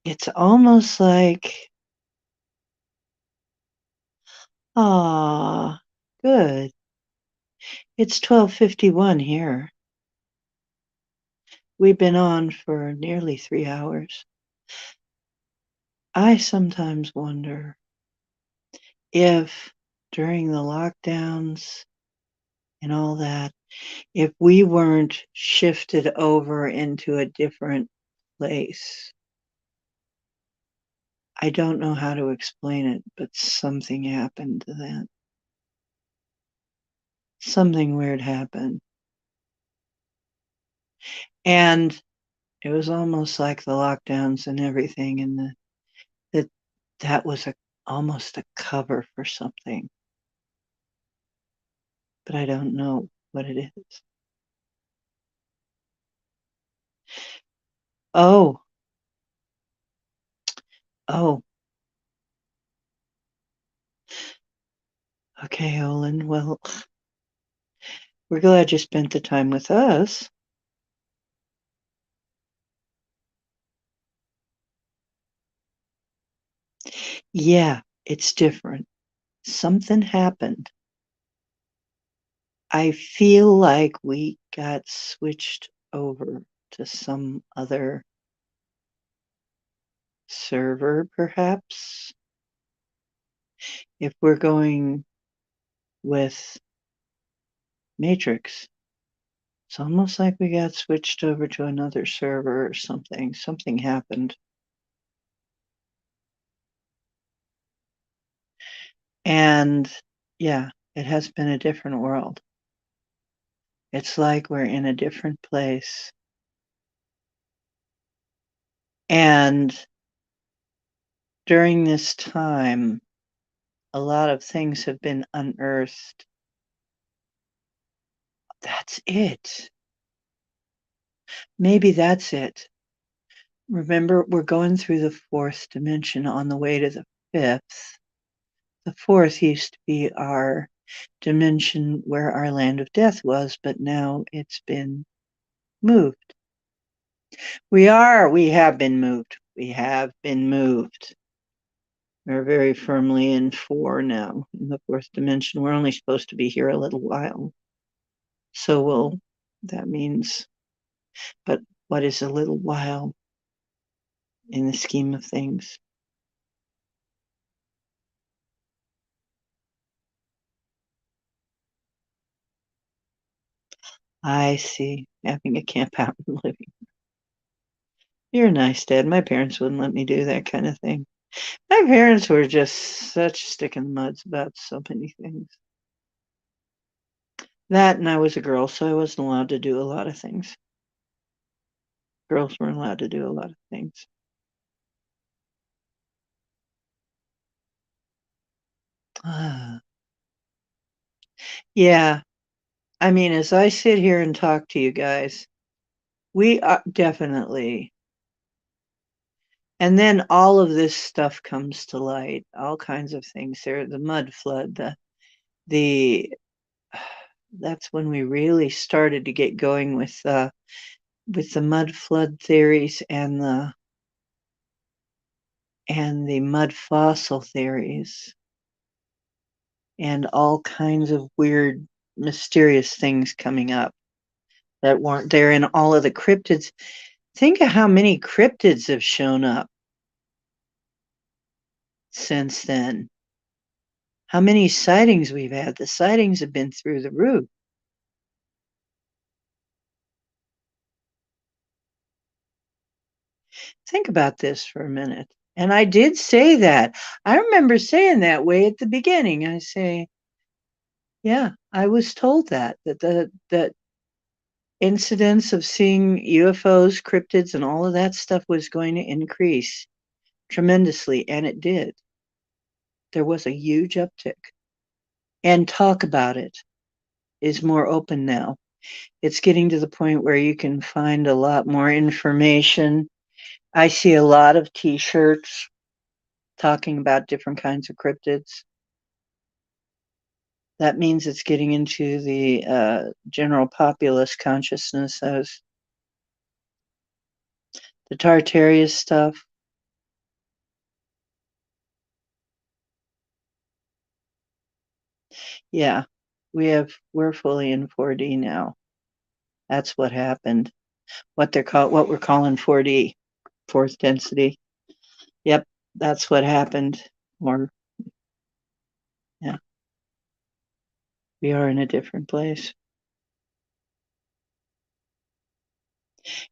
It's almost like, ah, good. It's 12:51 here. We've been on for nearly 3 hours. I sometimes wonder if during the lockdowns and all that, if we weren't shifted over into a different place. I don't know how to explain it, but something happened to that. Something weird happened. And It was almost like the lockdowns and everything, and that that was almost a cover for something, but I don't know what it is. Oh, oh, okay, Olin. Well, we're glad you spent the time with us. Yeah, it's different. Something happened. I feel like we got switched over to some other server, perhaps. If we're going with Matrix, it's almost like we got switched over to another server or something. Something happened. And yeah, it has been a different world. It's like we're in a different place. And during this time, a lot of things have been unearthed. That's it. Maybe that's it. Remember, we're going through the fourth dimension on the way to the fifth. The fourth used to be our dimension where our land of death was, but now it's been moved. We have been moved. We have been moved. We're very firmly in four now, in the fourth dimension. We're only supposed to be here a little while. So that means, but what is a little while in the scheme of things? I see. Having a camp out and living. You're nice, Dad. My parents wouldn't let me do that kind of thing. My parents were just such stick in the muds about so many things. That, and I was a girl, so I wasn't allowed to do a lot of things. Girls weren't allowed to do a lot of things. Ah, yeah. I mean, as I sit here and talk to you guys, we are definitely, and then all of this stuff comes to light, all kinds of things. There, the mud flood, the that's when we really started to get going with the mud flood theories and the mud fossil theories and all kinds of weird, mysterious things coming up that weren't there in all of the cryptids. Think of how many cryptids have shown up since then. How many sightings we've had. The sightings have been through the roof. Think about this for a minute. And I did say that. I remember saying that way at the beginning. I say, yeah, I was told that incidents of seeing UFOs, cryptids, and all of that stuff was going to increase tremendously, and it did. There was a huge uptick. And talk about it is more open now. It's getting to the point where you can find a lot more information. I see a lot of t-shirts talking about different kinds of cryptids. That means it's getting into the general populace consciousness as the Tartarius stuff. Yeah, we're fully in 4D now. That's what happened. What we're calling 4D, fourth density. Yep, that's what happened. Or yeah, we are in a different place.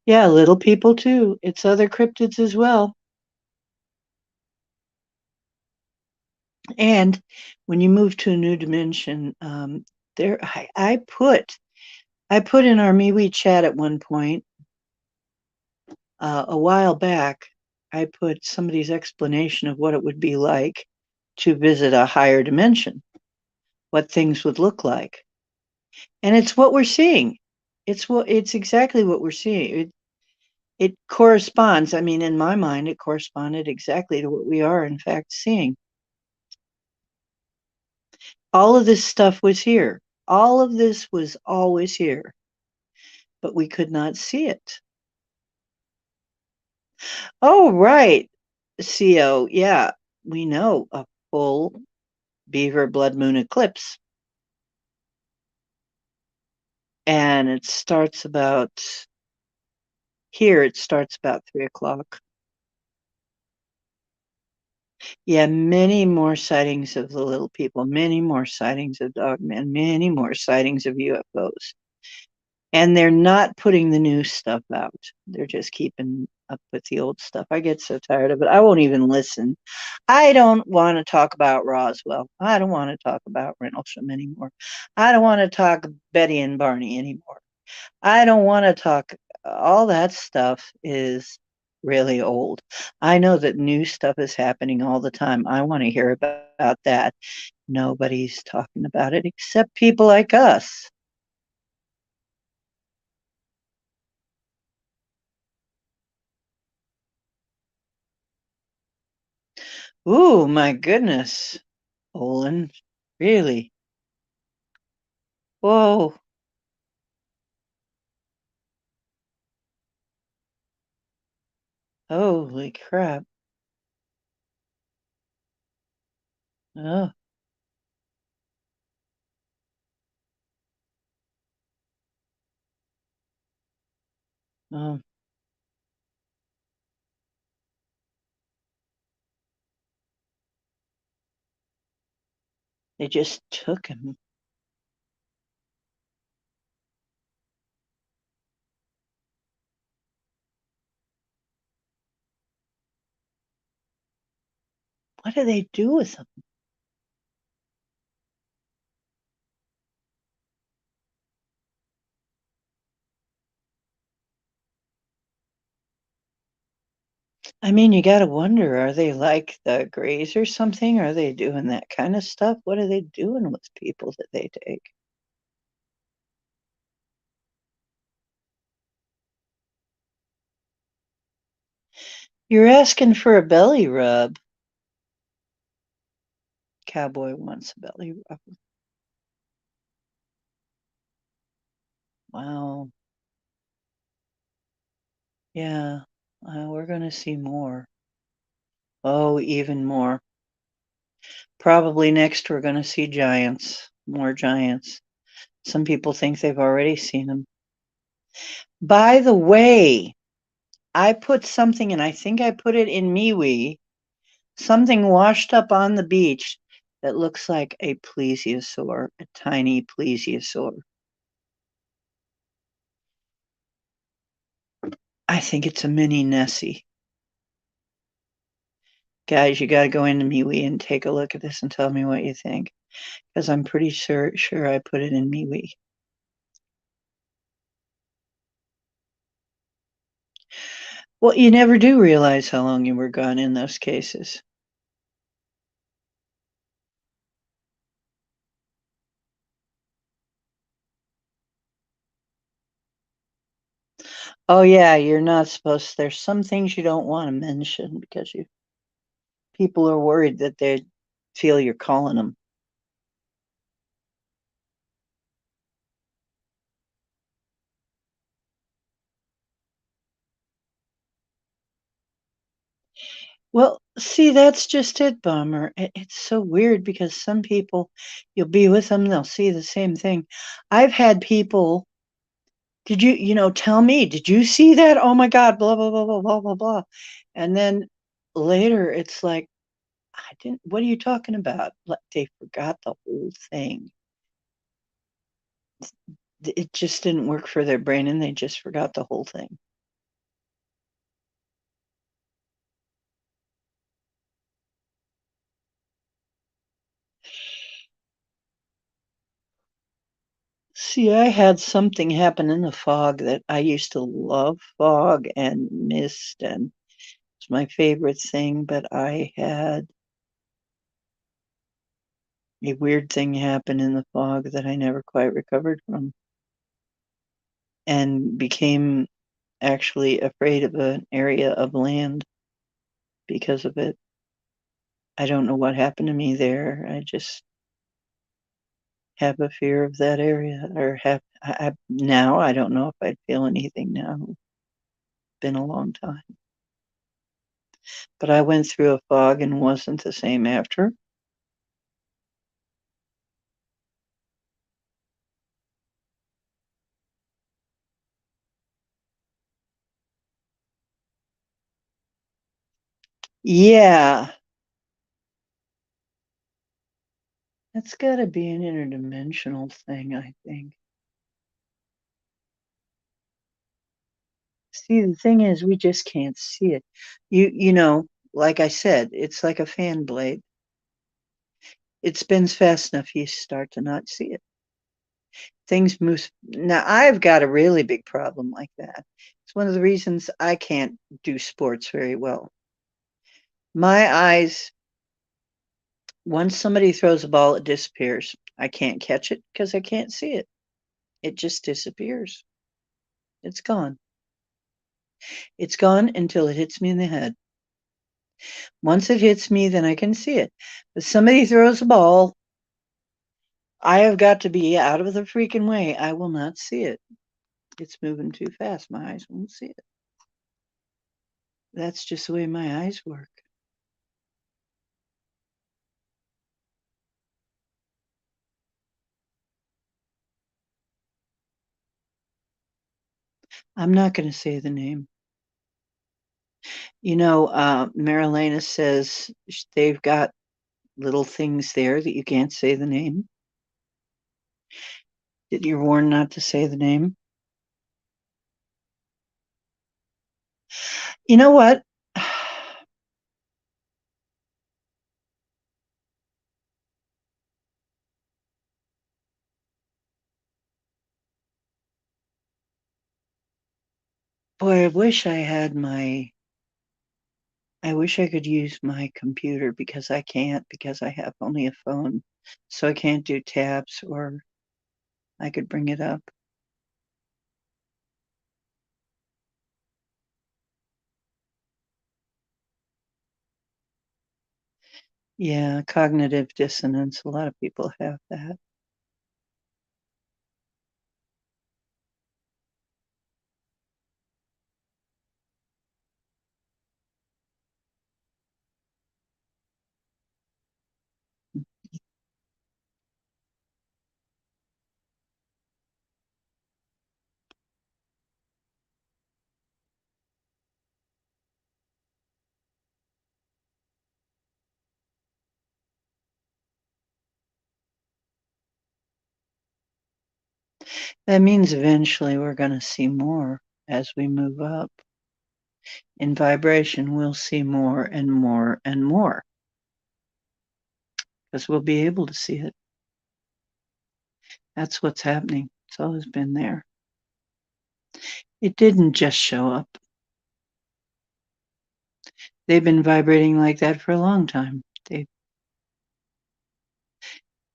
Yeah, little people too. It's other cryptids as well. And when you move to a new dimension, there I put in our MeWe chat at one point A while back, I put somebody's explanation of what it would be like to visit a higher dimension, what things would look like. And it's what we're seeing. It's exactly what we're seeing. It corresponds. I mean, in my mind, it corresponded exactly to what we are, in fact, seeing. All of this stuff was here. All of this was always here, but we could not see it. Oh, right. CO, yeah, we know a full beaver blood moon eclipse. And it starts about here, it starts about 3 o'clock. Yeah, many more sightings of the little people, many more sightings of dogmen, many more sightings of UFOs. And they're not putting the new stuff out. They're just keeping up with the old stuff. I get so tired of it. I won't even listen. I don't want to talk about Roswell. I don't want to talk about Rendlesham anymore. I don't want to talk Betty and Barney anymore. I don't want to talk. All that stuff is really old. I know that new stuff is happening all the time. I want to hear about that. Nobody's talking about it except people like us. Ooh, my goodness, Olin. Really? Whoa. Holy crap. Oh, oh, they just took him. What do they do with him? I mean, you got to wonder, are they like the Greys or something? Are they doing that kind of stuff? What are they doing with people that they take? You're asking for a belly rub. Cowboy wants a belly rub. Wow. Yeah. We're going to see more. Oh, even more. Probably next, we're going to see giants, more giants. Some people think they've already seen them. By the way, I put something, and I think I put it in MeWe, something washed up on the beach that looks like a plesiosaur, a tiny plesiosaur. I think it's a mini Nessie. Guys, you got to go into MeWe and take a look at this and tell me what you think, because I'm pretty sure I put it in MeWe. Well, you never do realize how long you were gone in those cases. Oh yeah, you're not supposed. There's some things you don't want to mention because you people are worried that they feel you're calling them. Well, see, that's just it, Bummer. It's so weird because some people, you'll be with them, they'll see the same thing. I've had people, did tell me, did you see that? Oh my God, blah, blah, blah, blah, blah, blah, blah. And then later it's like, I didn't, what are you talking about? Like they forgot the whole thing. It just didn't work for their brain and they just forgot the whole thing. See, I had something happen in the fog that I used to love fog and mist, and it's my favorite thing, but I had a weird thing happen in the fog that I never quite recovered from and became actually afraid of an area of land because of it. I don't know what happened to me there. I just have a fear of that area, or have now. I don't know if I'd feel anything now. It's been a long time. But I went through a fog and wasn't the same after. Yeah, that's got to be an interdimensional thing, I think. See, the thing is, we just can't see it. Like I said, it's like a fan blade. It spins fast enough, you start to not see it. Things move. Now, I've got a really big problem like that. It's one of the reasons I can't do sports very well. My eyes, once somebody throws a ball, it disappears. I can't catch it because I can't see it. It just disappears. It's gone. It's gone until it hits me in the head. Once it hits me, then I can see it. If somebody throws a ball, I have got to be out of the freaking way. I will not see it. It's moving too fast. My eyes won't see it. That's just the way my eyes work. I'm not going to say the name. Marilena says they've got little things there that you can't say the name. You're warned not to say the name. You know what? Boy, I wish I could use my computer because I can't, because I have only a phone. So I can't do tabs, or I could bring it up. Yeah, cognitive dissonance. A lot of people have that. That means eventually we're going to see more as we move up. In vibration, we'll see more and more and more because we'll be able to see it. That's what's happening. It's always been there. It didn't just show up. They've been vibrating like that for a long time.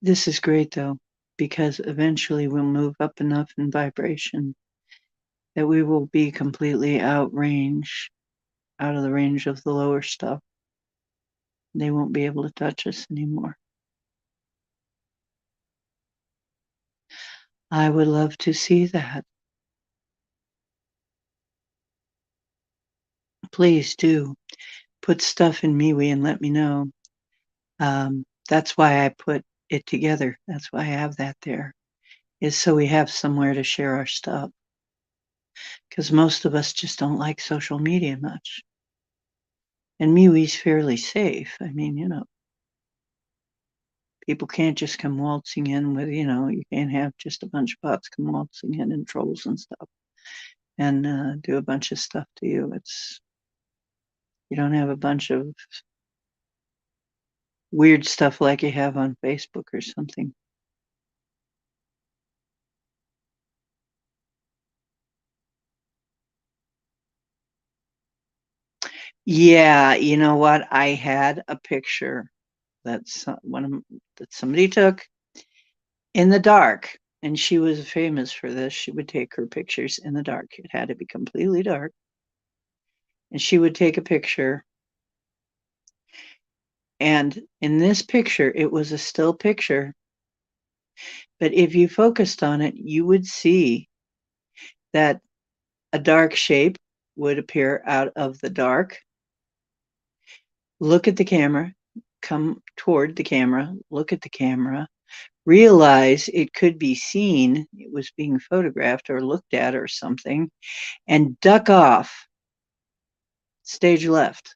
This is great though, because eventually we'll move up enough in vibration that we will be completely out of the range of the lower stuff. They won't be able to touch us anymore. I would love to see that. Please do put stuff in MeWe and let me know. That's why I put it together. That's why I have that there, is so we have somewhere to share our stuff. Because most of us just don't like social media much. And MeWe's fairly safe. I mean, people can't just come waltzing in with, you can't have just a bunch of bots come waltzing in and trolls and stuff and do a bunch of stuff to you. You don't have a bunch of weird stuff like you have on Facebook or something. Yeah, you know what? I had a picture that somebody took in the dark, and she was famous for this. She would take her pictures in the dark. It had to be completely dark, and she would take a picture. And in this picture, it was a still picture, but if you focused on it, you would see that a dark shape would appear out of the dark. Look at the camera, come toward the camera, look at the camera, realize it could be seen, it was being photographed or looked at or something, and duck off, stage left.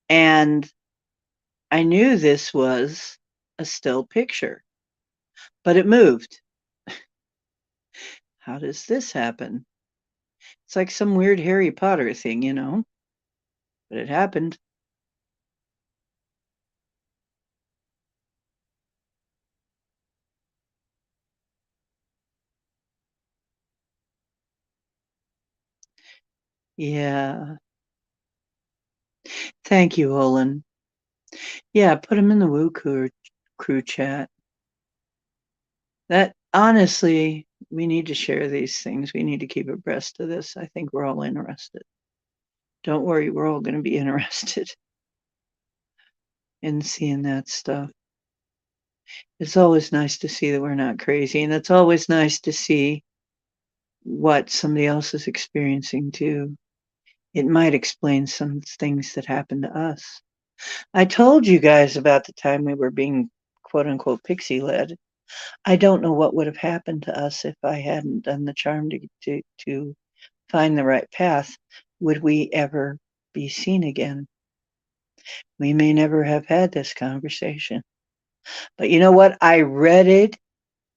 And I knew this was a still picture, but it moved. How does this happen? It's like some weird Harry Potter thing, but it happened. Yeah. Thank you, Olin. Yeah, put him in the crew chat. That honestly, we need to share these things. We need to keep abreast of this. I think we're all interested. Don't worry, we're all going to be interested in seeing that stuff. It's always nice to see that we're not crazy, and it's always nice to see what somebody else is experiencing too. It might explain some things that happened to us. I told you guys about the time we were being quote unquote pixie led. I don't know what would have happened to us if I hadn't done the charm to find the right path. Would we ever be seen again? We may never have had this conversation. But you know what? I read it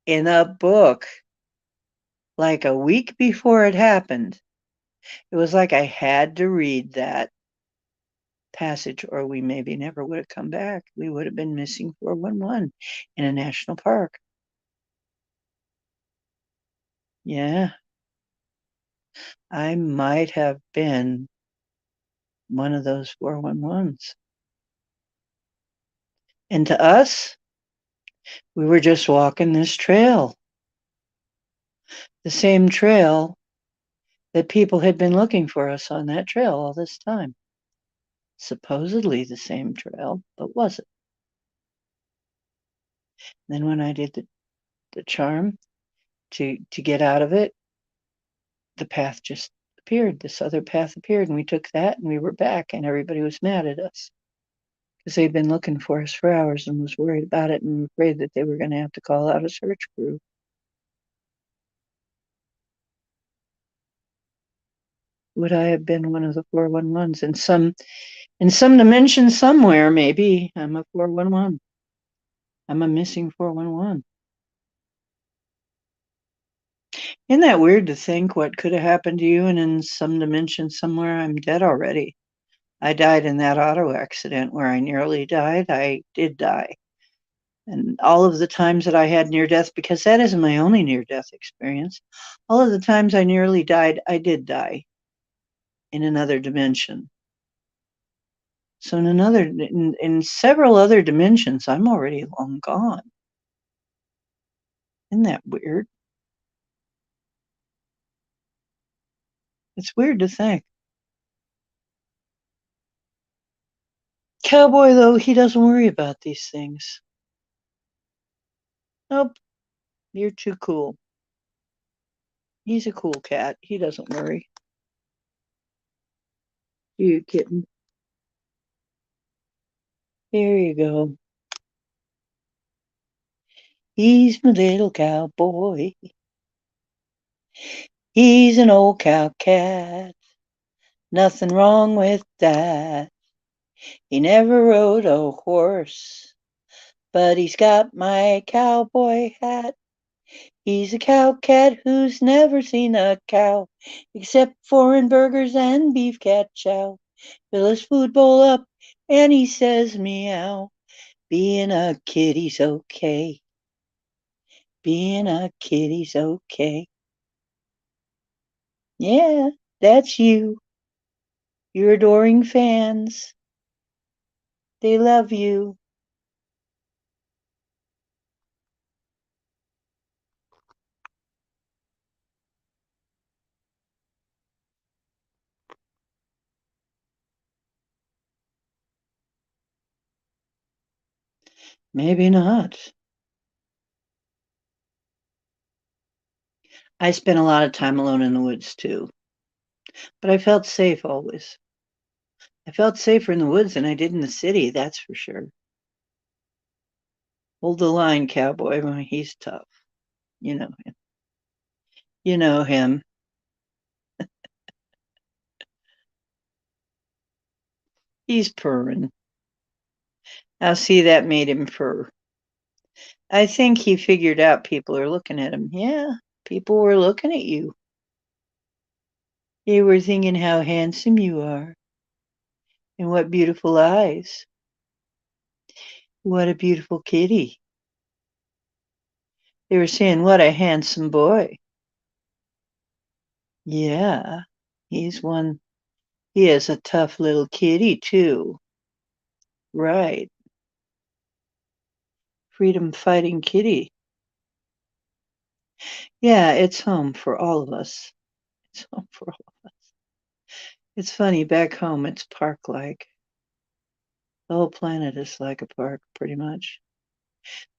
in a book like a week before it happened. It was like I had to read that passage, or we maybe never would have come back. We would have been missing 411 in a national park. Yeah, I might have been one of those 411s. And to us, we were just walking this trail, the same trail that people had been looking for us on that trail all this time. Supposedly the same trail, but was it? Then when I did the charm to get out of it, the path just appeared. This other path appeared, and we took that, and we were back, and everybody was mad at us because they'd been looking for us for hours and was worried about it and afraid that they were going to have to call out a search crew. Would I have been one of the 411s in some dimension somewhere? Maybe I'm a 411. I'm a missing 411. Isn't that weird to think what could have happened to you, and in some dimension somewhere I'm dead already? I died in that auto accident where I nearly died. I did die. And all of the times that I had near death, because that isn't my only near death experience, all of the times I nearly died, I did die in another dimension. So in several other dimensions, I'm already long gone. Isn't that weird? It's weird to think. Cowboy, though, he doesn't worry about these things. Nope, you're too cool. He's a cool cat. He doesn't worry. You kitten. There you go. He's my little cowboy. He's an old cow cat. Nothing wrong with that. He never rode a horse, but he's got my cowboy hat. He's a cow cat who's never seen a cow, except foreign burgers and beef cat chow. Fill his food bowl up and he says meow. Being a kitty's okay. Being a kitty's okay. Yeah, that's you. Your adoring fans, they love you. Maybe not. I spent a lot of time alone in the woods too, but I felt safe always. I felt safer in the woods than I did in the city, that's for sure. Hold the line, cowboy. Well, he's tough. You know him. You know him. He's purring. I'll see that made him purr. I think he figured out people are looking at him. Yeah, people were looking at you. They were thinking how handsome you are and what beautiful eyes. What a beautiful kitty. They were saying, what a handsome boy. Yeah, he's one. He is a tough little kitty, too. Right. Freedom fighting kitty. Yeah, it's home for all of us. It's home for all of us. It's funny, back home, it's park like. The whole planet is like a park, pretty much.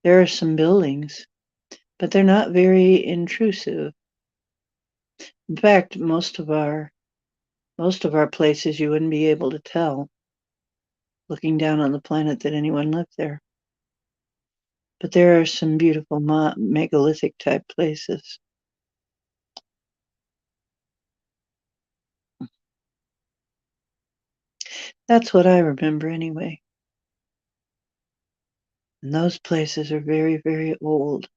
There are some buildings, but they're not very intrusive. In fact, most of our places you wouldn't be able to tell looking down on the planet that anyone lived there. But there are some beautiful megalithic type places. That's what I remember anyway. And those places are very, very old.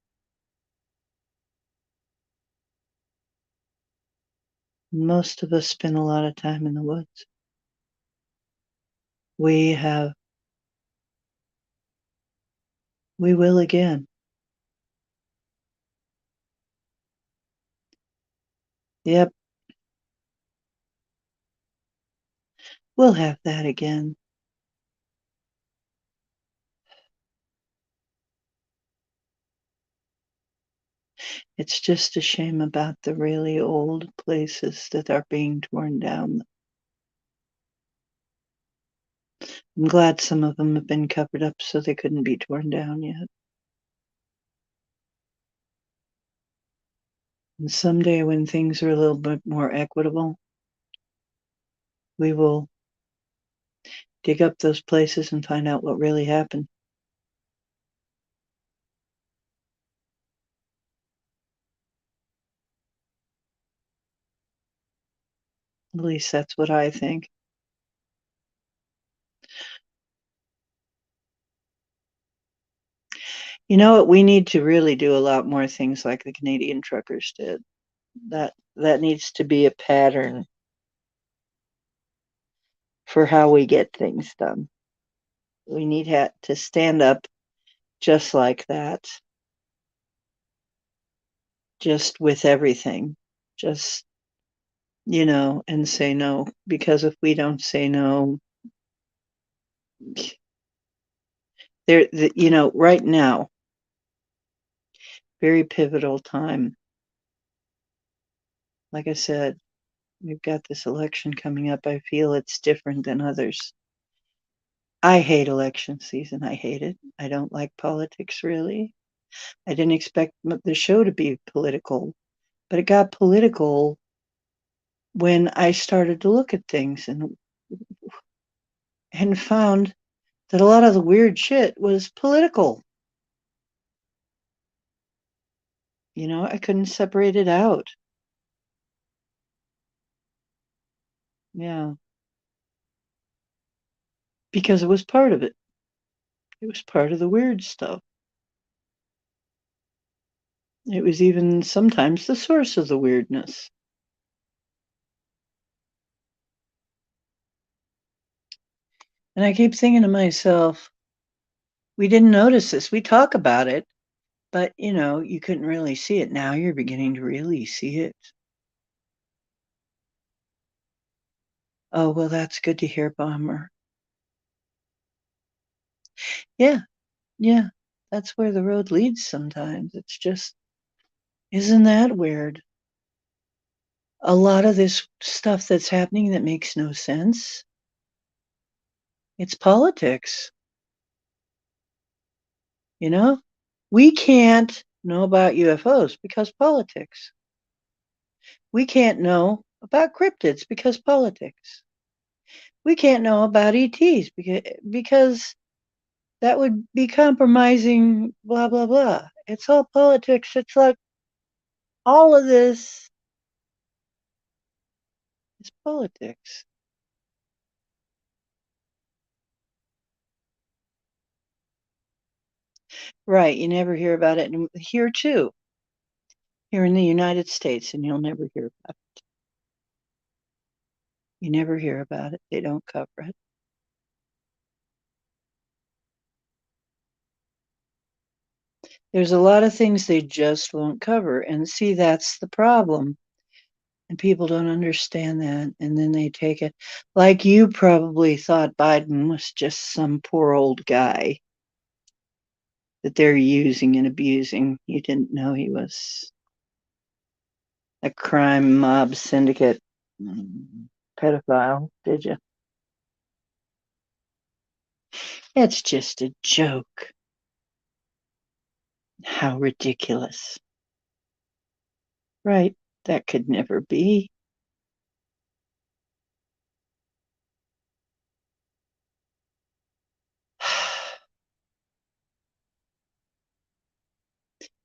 Most of us spend a lot of time in the woods. We have, we will again. Yep, we'll have that again. It's just a shame about the really old places that are being torn down. I'm glad some of them have been covered up so they couldn't be torn down yet. And someday, when things are a little bit more equitable, we will dig up those places and find out what really happened. At least that's what I think. You know what? We need to really do a lot more things like the Canadian truckers did. That needs to be a pattern for how we get things done. We need to stand up just like that, just with everything, just and say no. Because if we don't say no, right now, very pivotal time. Like I said, we've got this election coming up. I feel it's different than others. I hate election season. I hate it. I don't like politics really. I didn't expect the show to be political, but it got political when I started to look at things and found that a lot of the weird shit was political. I couldn't separate it out. Yeah, because it was part of it. It was part of the weird stuff. It was even sometimes the source of the weirdness. And I keep thinking to myself, we didn't notice this. We talk about it, but you couldn't really see it. Now you're beginning to really see it. Oh, well, that's good to hear, Bomber. Yeah, yeah. That's where the road leads sometimes. It's just, isn't that weird? A lot of this stuff that's happening that makes no sense, it's politics, you know? We can't know about UFOs because politics. We can't know about cryptids because politics. We can't know about ETs because that would be compromising blah blah blah. It's all politics. It's like all of this is politics. Right, you never hear about it here too. Here in the United States, and you'll never hear about it. You never hear about it. They don't cover it. There's a lot of things they just won't cover. And see, that's the problem. And people don't understand that. And then they take it like you probably thought Biden was just some poor old guy that they're using and abusing. You didn't know he was a crime mob syndicate pedophile, did you? It's just a joke. How ridiculous. Right. That could never be.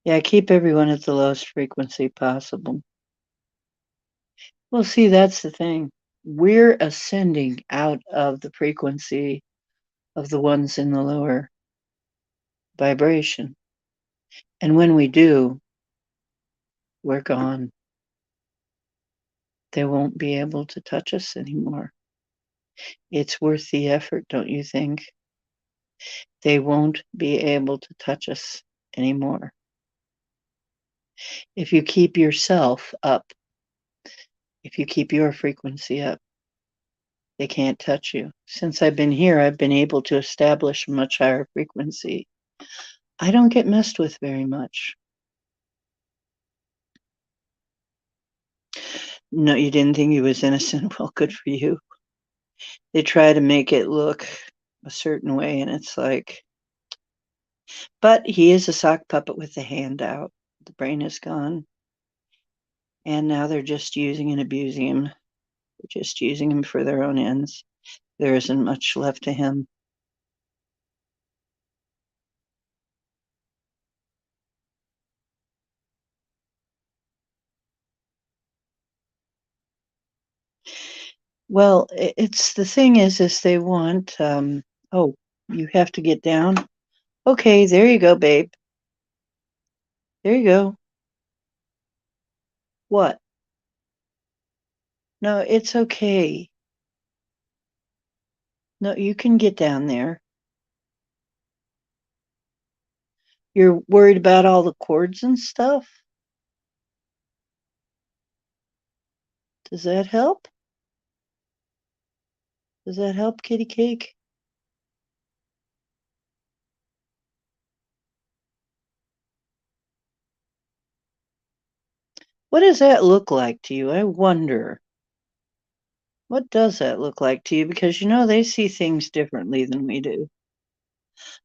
Yeah, keep everyone at the lowest frequency possible. Well, see, that's the thing. We're ascending out of the frequency of the ones in the lower vibration. And when we do, we're gone. They won't be able to touch us anymore. It's worth the effort, don't you think? They won't be able to touch us anymore. If you keep yourself up, if you keep your frequency up, they can't touch you. Since I've been here, I've been able to establish a much higher frequency. I don't get messed with very much. No, you didn't think he was innocent? Well, good for you. They try to make it look a certain way, and it's like, but he is a sock puppet with the hand out. The brain is gone. And now they're just using and abusing him. They're just using him for their own ends. There isn't much left to him. Well, it's the thing is they want, oh, you have to get down. Okay, there you go, babe. There you go. What? No, it's okay. No, you can get down there. You're worried about all the cords and stuff? Does that help? Does that help, kitty cake? What does that look like to you? I wonder. What does that look like to you? Because you know they see things differently than we do.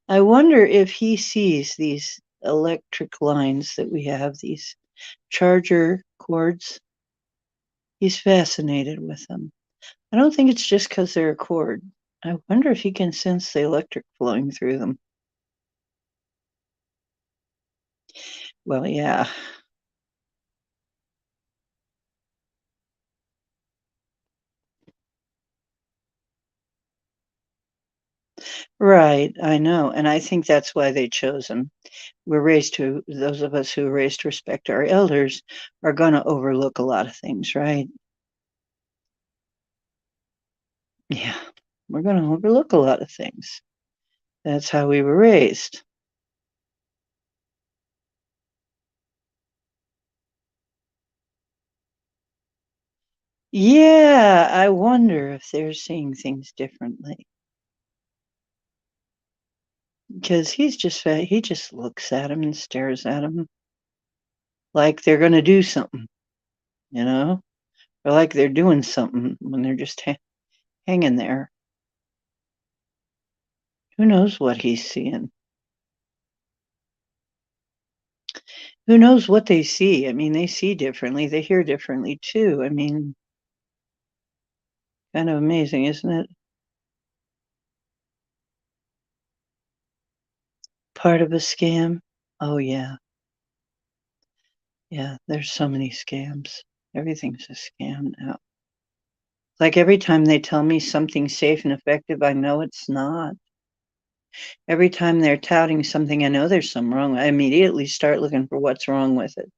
I wonder if he sees these electric lines that we have, these charger cords. He's fascinated with them. I don't think it's just because they're a cord. I wonder if he can sense the electric flowing through them. Well, yeah. Right, I know. And I think that's why they chose him. We're raised to, those of us who are raised to respect our elders are going to overlook a lot of things, right? Yeah, we're going to overlook a lot of things. That's how we were raised. Yeah, I wonder if they're seeing things differently. Because he just looks at him and stares at him like they're going to do something, you know? Or like they're doing something when they're just hanging there. Who knows what he's seeing? Who knows what they see? I mean, they see differently, they hear differently too. I mean, kind of amazing, isn't it? Part of a scam? Oh, yeah. Yeah, there's so many scams. Everything's a scam now. Like every time they tell me something's safe and effective, I know it's not. Every time they're touting something, I know there's something wrong. I immediately start looking for what's wrong with it.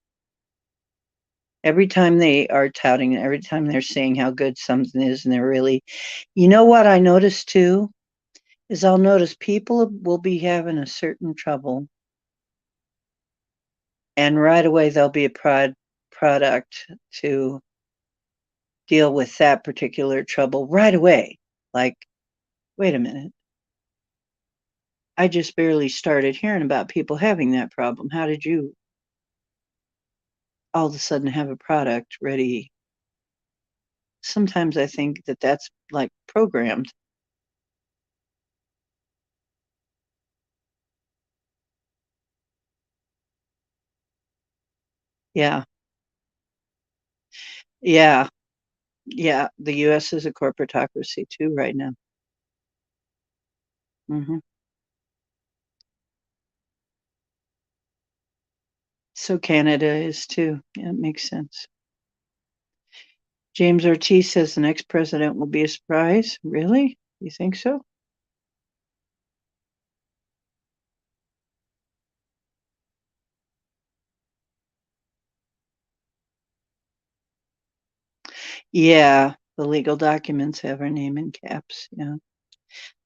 Every time they are touting, every time they're saying how good something is, and they're really, you know what I notice too, is I'll notice people will be having a certain trouble, and right away there'll be a product to deal with that particular trouble right away. Like, wait a minute. I just barely started hearing about people having that problem. How did you all of a sudden have a product ready? Sometimes I think that that's like programmed. Yeah. Yeah. Yeah. The US is a corporatocracy too right now. Hmm. So Canada is too. Yeah, it makes sense. James Ortiz says the next president will be a surprise. Really? You think so? Yeah. The legal documents have our name in caps. Yeah.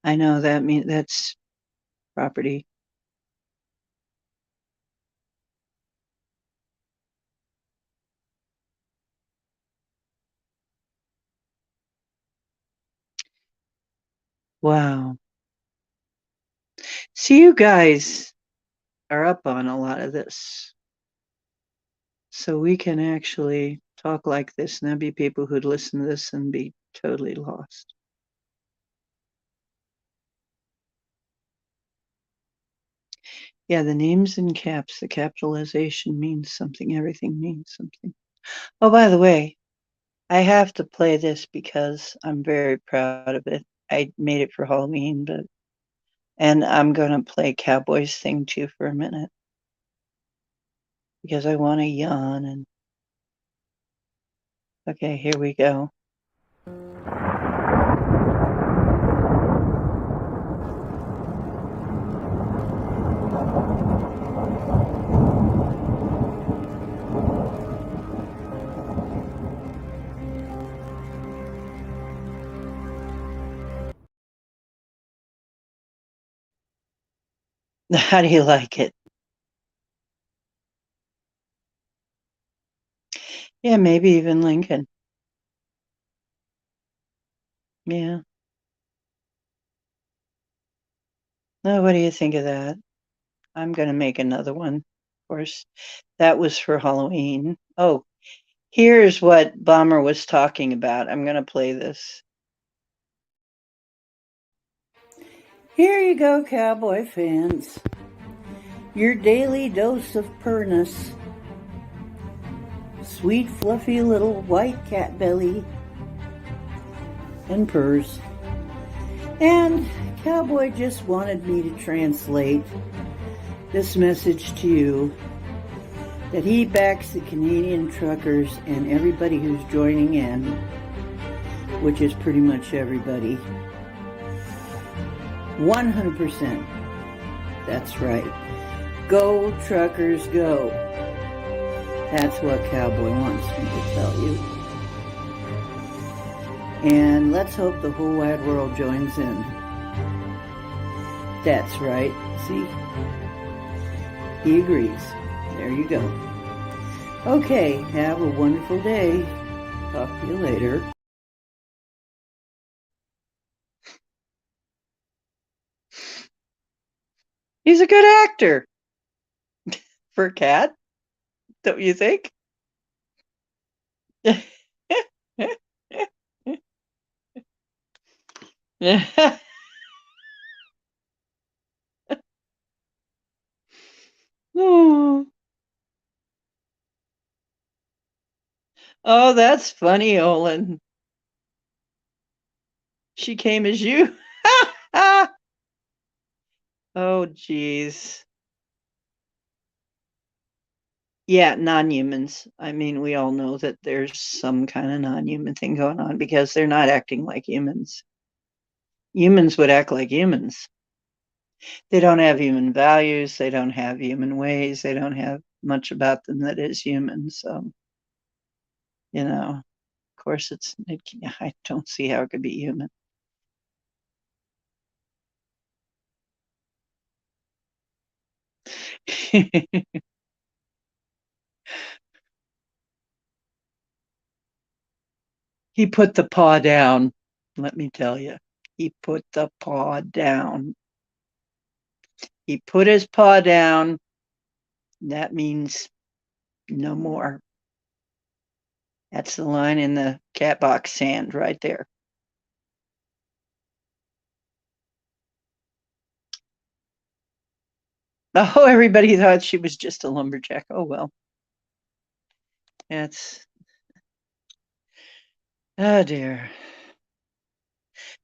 I know that means that's property. Wow. So you guys are up on a lot of this. So we can actually talk like this, and there'd be people who'd listen to this and be totally lost. Yeah, the names in caps, the capitalization means something, everything means something. Oh, by the way, I have to play this because I'm very proud of it. I made it for Halloween, and I'm gonna play Cowboys thing too for a minute because I want to yawn and okay, here we go. How do you like it? Yeah, maybe even Lincoln. Yeah. Oh, what do you think of that? I'm going to make another one. Of course, that was for Halloween. Oh, here's what Bomber was talking about. I'm going to play this. Here you go, cowboy fans. Your daily dose of purness. Sweet, fluffy little white cat belly and purrs. And Cowboy just wanted me to translate this message to you that he backs the Canadian truckers and everybody who's joining in, which is pretty much everybody. 100%. That's right. Go, truckers, go. That's what Cowboy wants me to tell you. And let's hope the whole wide world joins in. That's right. See? He agrees. There you go. Okay, have a wonderful day. Talk to you later. He's a good actor for a cat, don't you think? Oh, that's funny, Olin. She came as you. Oh, geez. Yeah, non-humans. I mean, we all know that there's some kind of non-human thing going on because they're not acting like humans. Humans would act like humans. They don't have human values. They don't have human ways. They don't have much about them that is human. So, of course, I don't see how it could be human. He put the paw down. Let me tell you, he put the paw down. He put his paw down. That means no more. That's the line in the cat box sand right there. Oh, everybody thought she was just a lumberjack. Oh, well. That's, oh dear.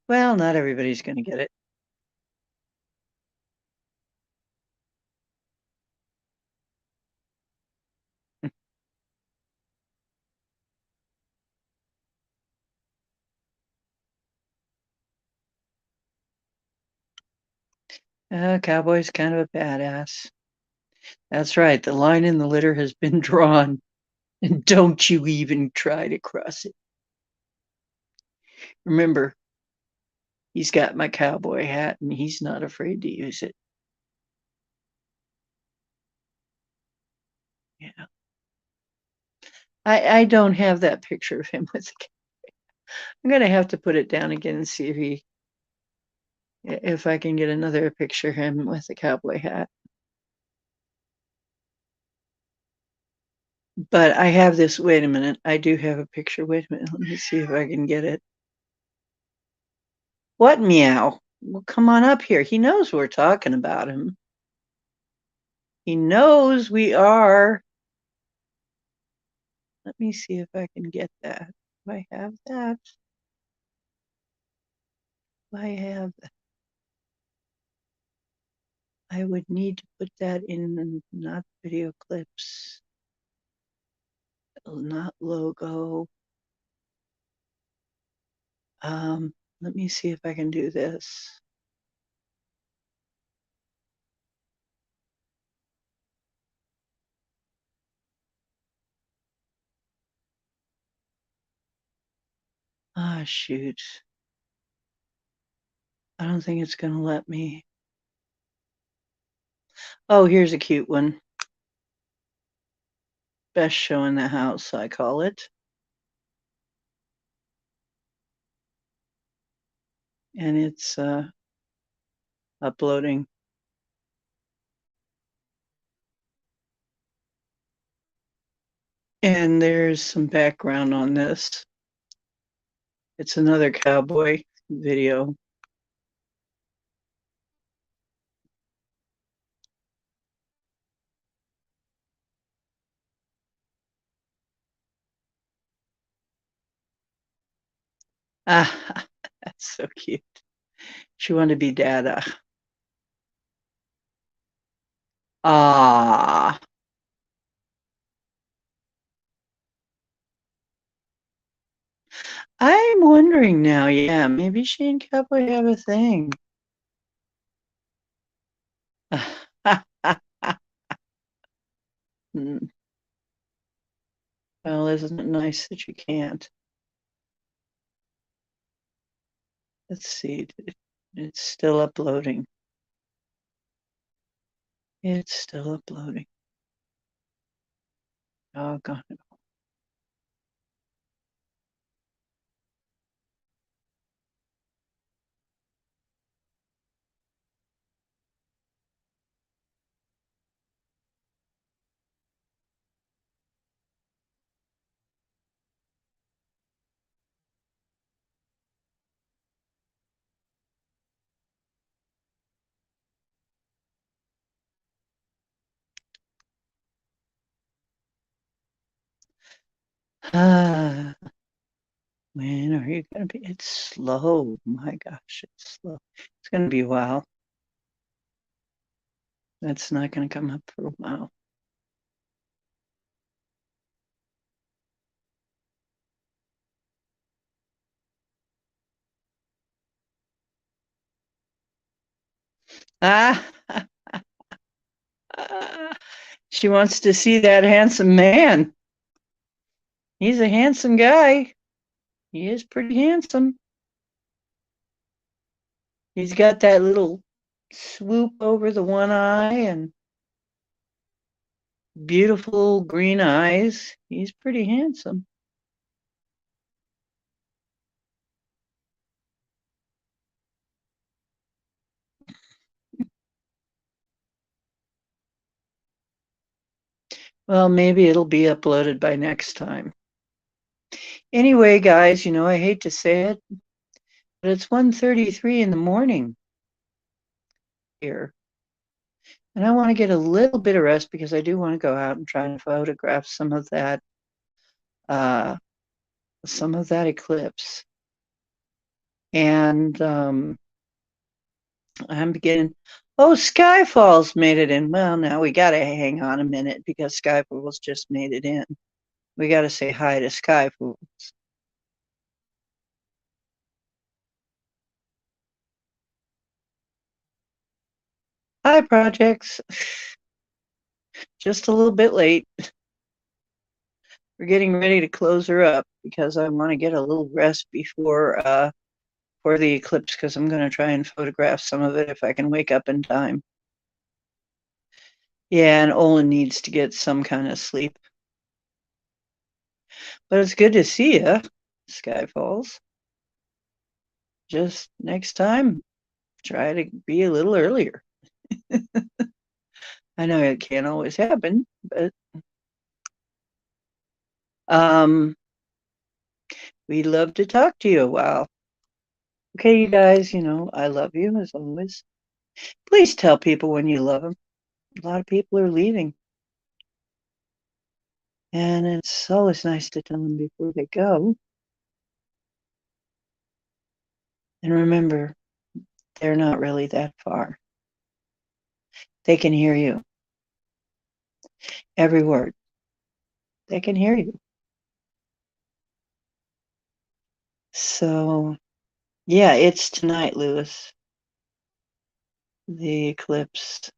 Well, not everybody's going to get it. Cowboy's kind of a badass. That's right. The line in the litter has been drawn, and don't you even try to cross it. Remember, he's got my cowboy hat, and he's not afraid to use it. Yeah. I don't have that picture of him with the. I'm gonna have to put it down again and see if I can get another picture of him with a cowboy hat. But I have this. Wait a minute. I do have a picture. Wait a minute. Let me see if I can get it. What meow? Well, come on up here. He knows we're talking about him. He knows we are. Let me see if I can get that. Do I have that? Do I have that? I would need to put that in not video clips, not logo. Let me see if I can do this. Ah, shoot. I don't think it's going to let me. Oh, here's a cute one. Best show in the house, I call it. And it's uploading. And there's some background on this. It's another cowboy video. Ah, that's so cute. She wanted to be Dada. Ah, I'm wondering now. Yeah, maybe she and Cowboy have a thing. Well, isn't it nice that you can't? Let's see. It's still uploading. It's still uploading. Oh, God. Ah, when are you going to be? It's slow. My gosh, it's slow. It's going to be a while. That's not going to come up for a while. Ah, she wants to see that handsome man. He's a handsome guy. He is pretty handsome. He's got that little swoop over the one eye and beautiful green eyes. He's pretty handsome. Well, maybe it'll be uploaded by next time. Anyway, guys, I hate to say it, but it's 1:33 in the morning here. And I want to get a little bit of rest because I do want to go out and try and photograph uh, some of that eclipse. And I'm beginning. Oh, Skyfall's made it in. Well, now we got to hang on a minute because Skyfall's just made it in. We got to say hi to Skyfall. Hi, projects. Just a little bit late. We're getting ready to close her up because I want to get a little rest before for the eclipse because I'm going to try and photograph some of it if I can wake up in time. Yeah, and Olin needs to get some kind of sleep. But it's good to see you, Skyfalls. Just next time, try to be a little earlier. I know it can't always happen, but um, we'd love to talk to you a while. Okay, you guys, I love you as always. Please tell people when you love them. A lot of people are leaving. And it's always nice to tell them before they go. And remember, they're not really that far. They can hear you. Every word. They can hear you. So, yeah, it's tonight, Lewis. The eclipse.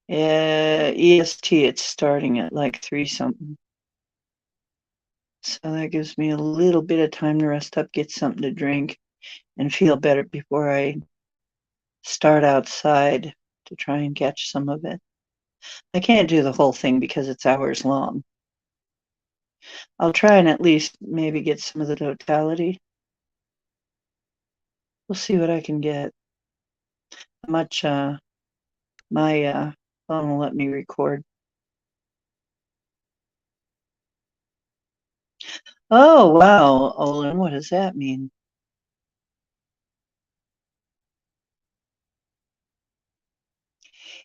EST, it's starting at like 3 something. So that gives me a little bit of time to rest up, get something to drink, and feel better before I start outside to try and catch some of it. I can't do the whole thing because it's hours long. I'll try and at least maybe get some of the totality. We'll see what I can get. How much my phone will let me record. Oh, wow, Olin, what does that mean?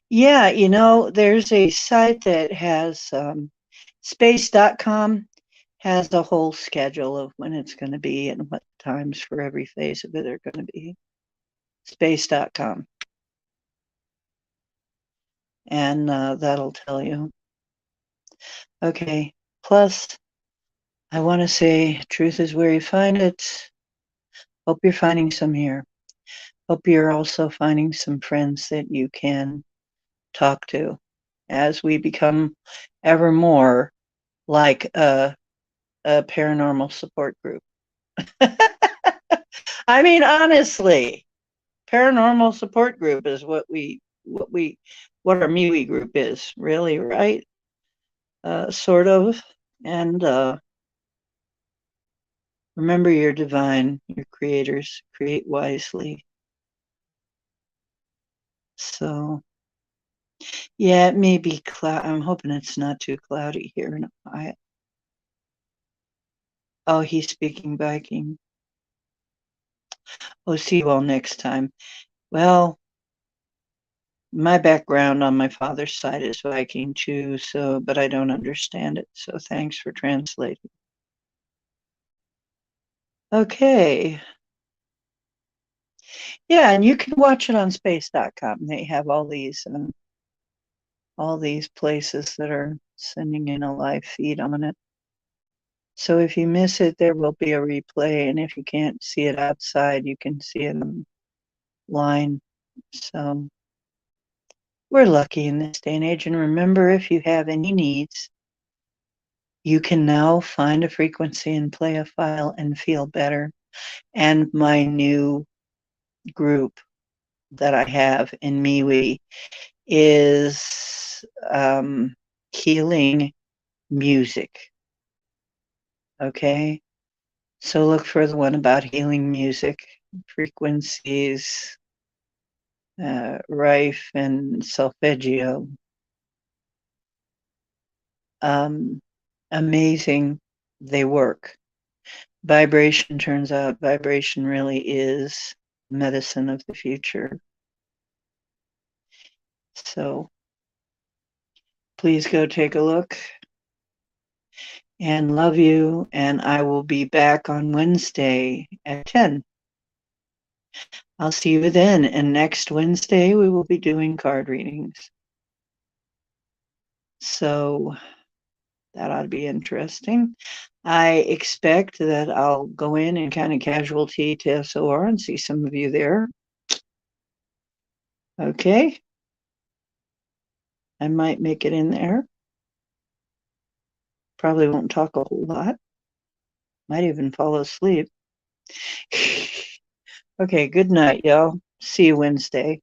Yeah, there's a site that has space.com has a whole schedule of when it's going to be and what times for every phase of it are going to be. Space.com. And that'll tell you. Okay. Plus, I want to say truth is where you find it. Hope you're finding some here. Hope you're also finding some friends that you can talk to as we become ever more like a paranormal support group. I mean, honestly, paranormal support group is what our MeWe group is, really, right? Sort of. And remember, you're divine, you're creators, create wisely. So, yeah, it may be cloud. I'm hoping it's not too cloudy here in Ohio. Oh, he's speaking Viking. We'll see you all next time. Well, My background on my father's side is Viking too, so but I don't understand it. So thanks for translating. Okay. Yeah, and you can watch it on space.com. They have all these places that are sending in a live feed on it. So if you miss it, there will be a replay, and if you can't see it outside, you can see it online. So we're lucky in this day and age. And remember, if you have any needs, you can now find a frequency and play a file and feel better. And my new group that I have in MeWe is healing music. Okay. So look for the one about healing music, frequencies, rife and solfeggio. Um, Amazing. They work. Vibration, turns out vibration really is medicine of the future. So please go take a look, and love you. And I will be back on Wednesday at 10. I'll see you then. And next Wednesday, we will be doing card readings. So that ought to be interesting. I expect that I'll go in and kind of casualty to SOR and see some of you there. Okay. I might make it in there. Probably won't talk a whole lot. Might even fall asleep. Okay, good night, y'all. See you Wednesday.